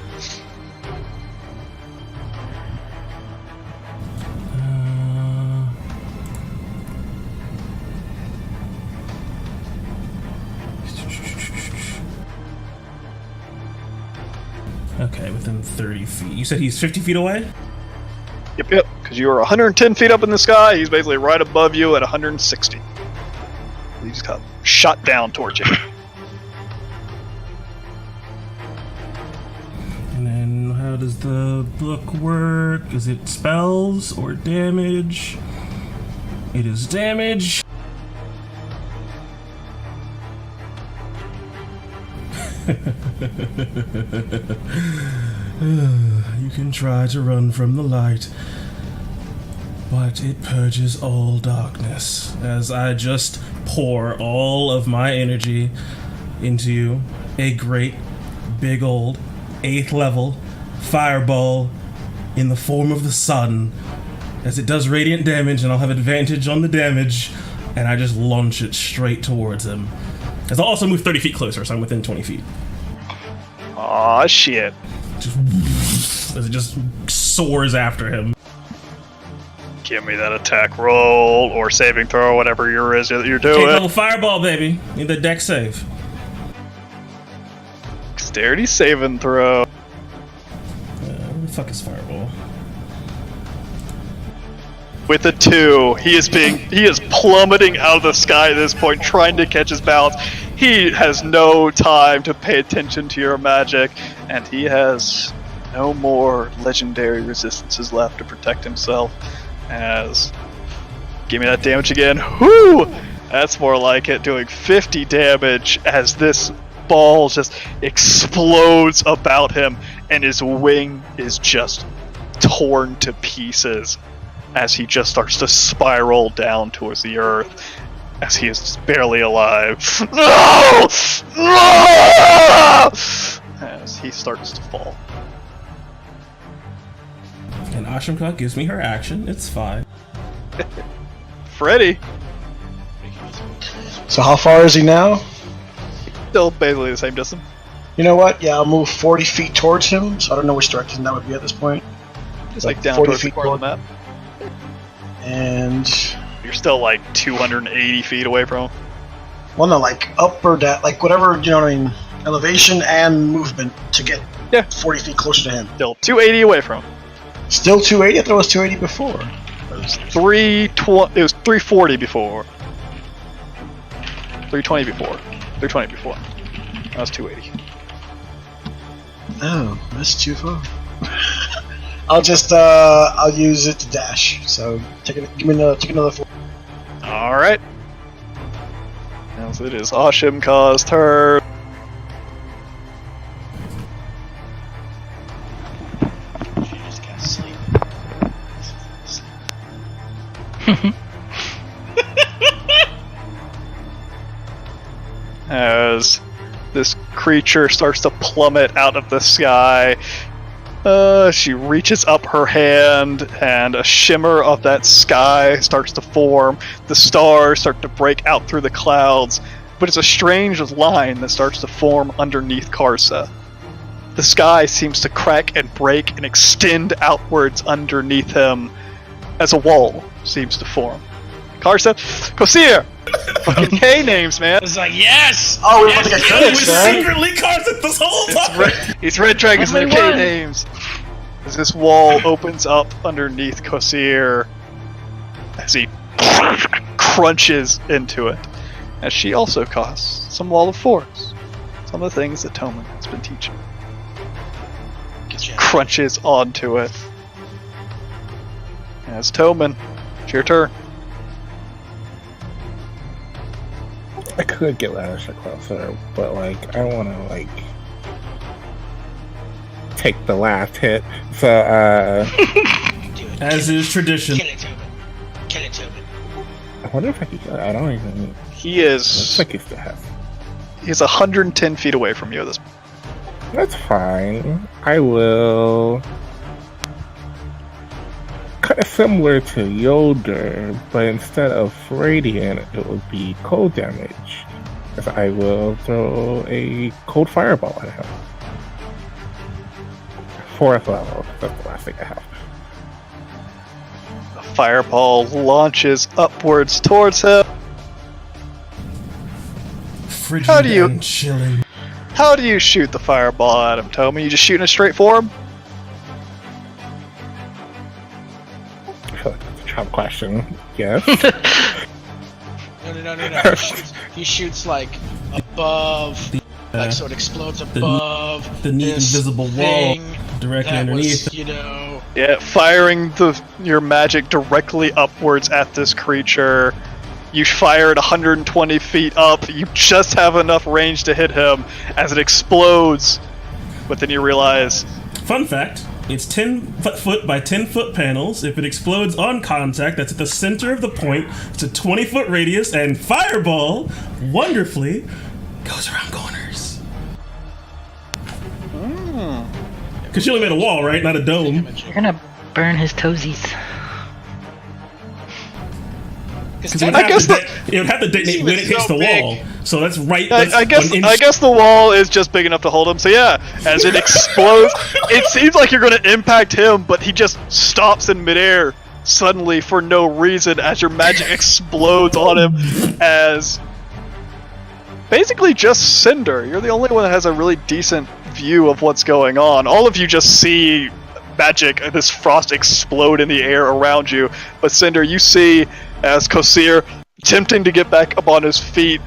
Okay, within 30 feet. You said he's 50 feet away? Yep, because you were 110 feet up in the sky, he's basically right above you at 160. He just got shot down towards you. And then how does the book work? Is it spells or damage? It is damage. You can try to run from the light, but it purges all darkness as I just pour all of my energy into you. A great, big old 8th level fireball in the form of the sun, as it does radiant damage, and I'll have advantage on the damage, and I just launch it straight towards him. As I'll also move 30 feet closer, so I'm within 20 feet. Aw, shit. As it just soars after him. Give me that attack roll or saving throw, whatever you're 8th doing. level fireball, baby. Need the deck save. Dexterity saving throw. Where the fuck is fireball? With a 2, he is plummeting out of the sky at this point, trying to catch his balance. He has no time to pay attention to your magic, and he has no more legendary resistances left to protect himself. As give me that damage again. Whoo! That's more like it, doing 50 damage as this ball just explodes about him, and his wing is just torn to pieces as he just starts to spiral down towards the earth, as he is just barely alive. No! No! As he starts to fall. And Ashramka gives me her action. It's fine. Freddy, So how far is he now? still basically the same distance. You know what? Yeah, I'll move 40 feet towards him, so I don't know which direction that would be at this point. Just like Like down 40 towards the feet corner of the map. And, You're still like 280 feet away from him. well, no, like up or down, like whatever, you know what I mean, elevation and movement to get Yeah. 40 feet closer to him. Still 280 away from him. Still 280? I thought it was 280 before. It was 340 before. 320 before. 320 before. That was 280. Oh, that's too far. I'll use it to dash. So take another 4. Alright. As it is Ashimka's turn. She just can't sleep. As this creature starts to plummet out of the sky, she reaches up her hand, and a shimmer of that sky starts to form. The stars start to break out through the clouds, but it's a strange line that starts to form underneath Karsa. The sky seems to crack and break and extend outwards underneath him as a wall seems to form. Karsa, Kosir! Fucking K names, man. It's like, yes! Oh, we're about to get It credits, was man. secretly Carson this whole time! It's Red Dragon's Only name, K one. names. As this wall opens up underneath Kosir, as he crunches into it, as she also costs some Wall of Force. Some of the things that Toman has been teaching. Just crunches onto it. As Toman, it's your turn. I could get Lannister closer, but like I want to like take the last hit. So Do it. As is tradition. Kill it, Tobin. Kill it, Tobin. I wonder if I could. I don't even. He Looks is like he still has. he's 110 feet away from you at this. That's fine. I will. Kind of similar to Yoder, but instead of radiant, it would be cold damage. As I will throw a cold fireball at him. 4th level. That's the last thing I have. The fireball launches upwards towards him. Frigid How do you- and chilling. How do you shoot the fireball at him, Tommy? You just shooting it straight for him? I feel like that's a trap question. Yes. No. He shoots like above, like so it explodes above the neat this invisible wall thing directly that underneath. was, you know, Yeah, firing your magic directly upwards at this creature. You fire it 120 feet up. You just have enough range to hit him as it explodes. But then you realize, Fun fact, it's 10 foot by 10 foot panels. If it explodes on contact, that's at the center of the point. It's a 20-foot radius, and Fireball, wonderfully, goes around corners. Because she only made a wall, right? Not a dome. You're gonna burn his toesies. Because it would have to detonate when it hits the wall. So that's right. I guess the wall is just big enough to hold him. So yeah, as it explodes, it seems like you're going to impact him, but he just stops in midair suddenly for no reason as your magic explodes on him. As basically just Cinder. You're the only one that has a really decent view of what's going on. All of you just see magic, this frost explode in the air around you. But Cinder, you see as Kosir, attempting to get back up on his feet,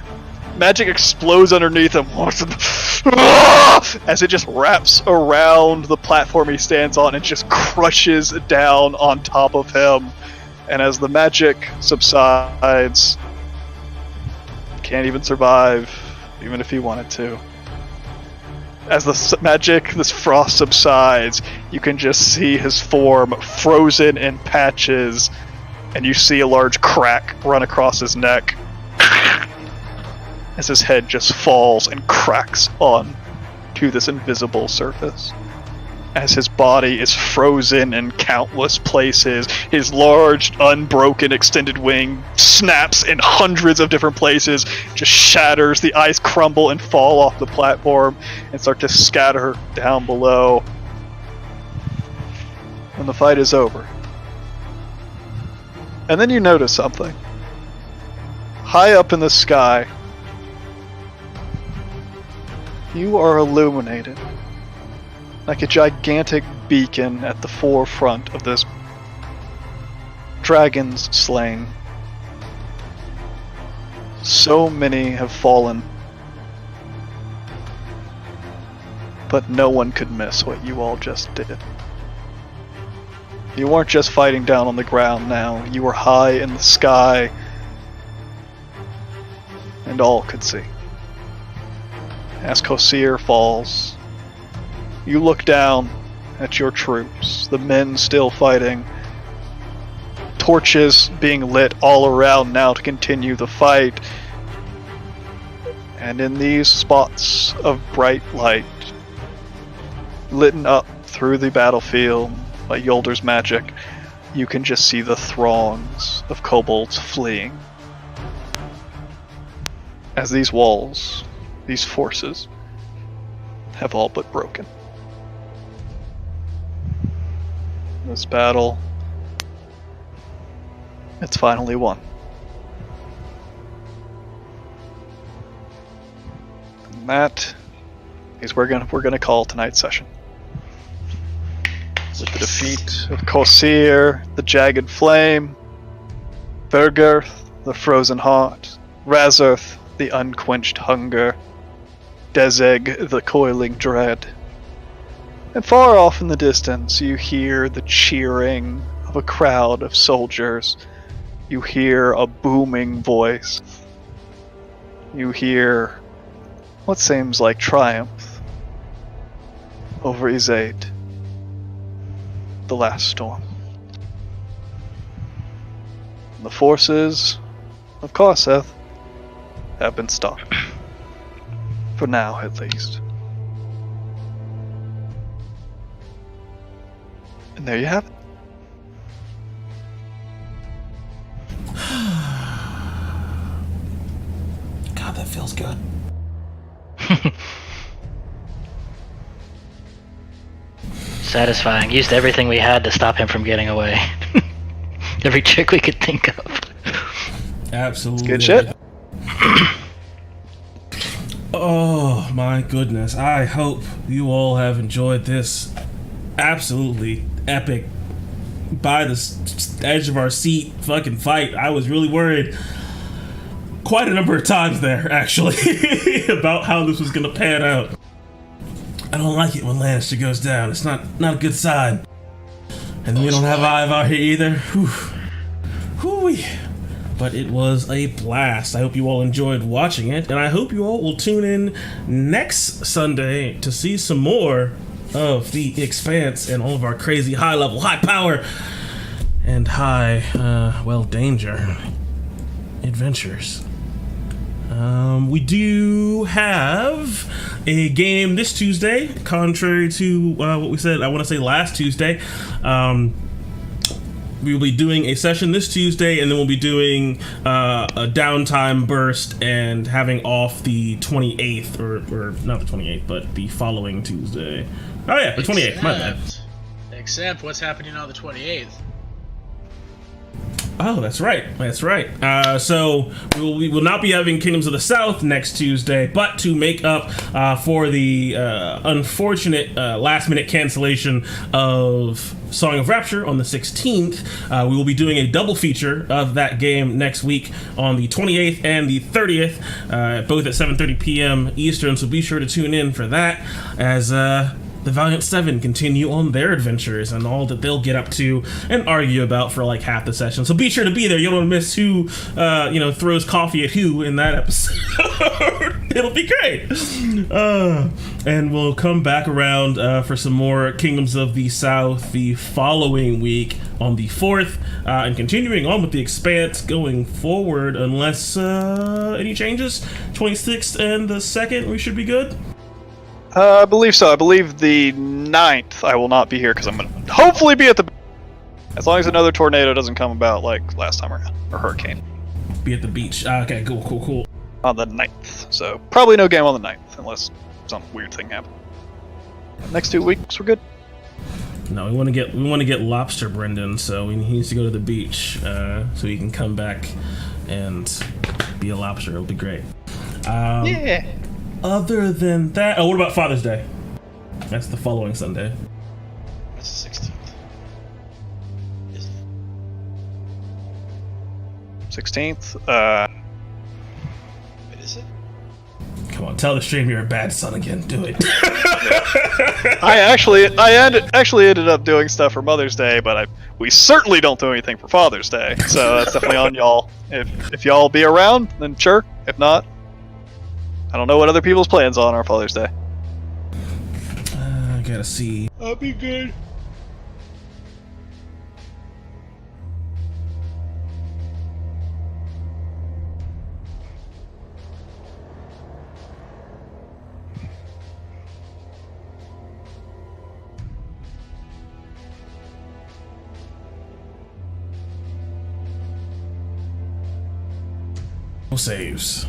magic explodes underneath him as it just wraps around the platform he stands on and just crushes down on top of him. And as the magic subsides, can't even survive, even if he wanted to. As the magic, this frost subsides, you can just see his form frozen in patches, and you see a large crack run across his neck as his head just falls and cracks on to this invisible surface. As his body is frozen in countless places, his large, unbroken, extended wing snaps in hundreds of different places, just shatters, the ice crumble and fall off the platform and start to scatter down below. And the fight is over. And then you notice something. High up in the sky, you are illuminated like a gigantic beacon at the forefront of this dragon's slain. So many have fallen, but no one could miss what you all just did. You weren't just fighting down on the ground now, you were high in the sky, and all could see. As Kosir falls, you look down at your troops, the men still fighting, torches being lit all around now to continue the fight, and in these spots of bright light, lit up through the battlefield by Yolder's magic, you can just see the throngs of kobolds fleeing. As these walls, these forces, have all but broken. This battle, it's finally won. And that is where we're gonna call tonight's session. With the defeat of Kosir, the Jagged Flame, Bergirth, the Frozen Heart, Razorth, the Unquenched Hunger, Dezeg, the Coiling Dread. And far off in the distance, you hear the cheering of a crowd of soldiers. You hear a booming voice. You hear what seems like triumph over Izaid, the last storm. The forces of Karseth have been stopped. For now, at least. And there you have it. God, that feels good. Satisfying. Used everything we had to stop him from getting away. Every trick we could think of. Absolutely. Good shit. Oh my goodness. I hope you all have enjoyed this absolutely epic, by the edge of our seat fucking fight. I was really worried quite a number of times there, actually, about how this was gonna pan out. I don't like it when Lannister goes down. It's not a good sign. And we don't have Ive out here either. Whew. But it was a blast. I hope you all enjoyed watching it, and I hope you all will tune in next Sunday to see some more of the Expanse and all of our crazy high level, high power, and high, danger adventures. We do have a game this Tuesday, contrary to what we said, I want to say last Tuesday. We will be doing a session this Tuesday, and then we'll be doing a downtime burst and having off the 28th, or not the 28th, but the following Tuesday. Oh yeah, the 28th, my bad. Except what's happening on the 28th? Oh, that's right. So we will not be having Kingdoms of the South next Tuesday, but to make up for the unfortunate last-minute cancellation of Song of Rapture on the 16th, we will be doing a double feature of that game next week on the 28th and the 30th, both at 7:30 p.m. Eastern, so be sure to tune in for that as the Valiant Seven continue on their adventures and all that they'll get up to and argue about for like half the session. So be sure to be there. You don't want to miss who, throws coffee at who in that episode. It'll be great. And we'll come back around for some more Kingdoms of the South the following week on the 4th, and continuing on with the Expanse going forward, unless any changes. 26th and the 2nd, we should be good. I believe so. I believe the 9th I will not be here because I'm going to hopefully be at the... As long as another tornado doesn't come about like last time around. Or hurricane. Be at the beach. Okay, cool. On the 9th. So probably no game on the 9th unless some weird thing happens. Next 2 weeks we're good. No, we want to get Lobster Brendan, so he needs to go to the beach so he can come back and be a lobster. It'll be great. Yeah. Other than that... Oh, what about Father's Day? That's the following Sunday. That's the 16th. Isn't it? 16th? Wait, is it? Come on, tell the stream you're a bad son again. Do it. I actually ended up doing stuff for Mother's Day, but we certainly don't do anything for Father's Day. So that's definitely on y'all. If y'all be around, then sure. If not, I don't know what other people's plans are on Father's Day. I gotta see. I'll be good. No saves.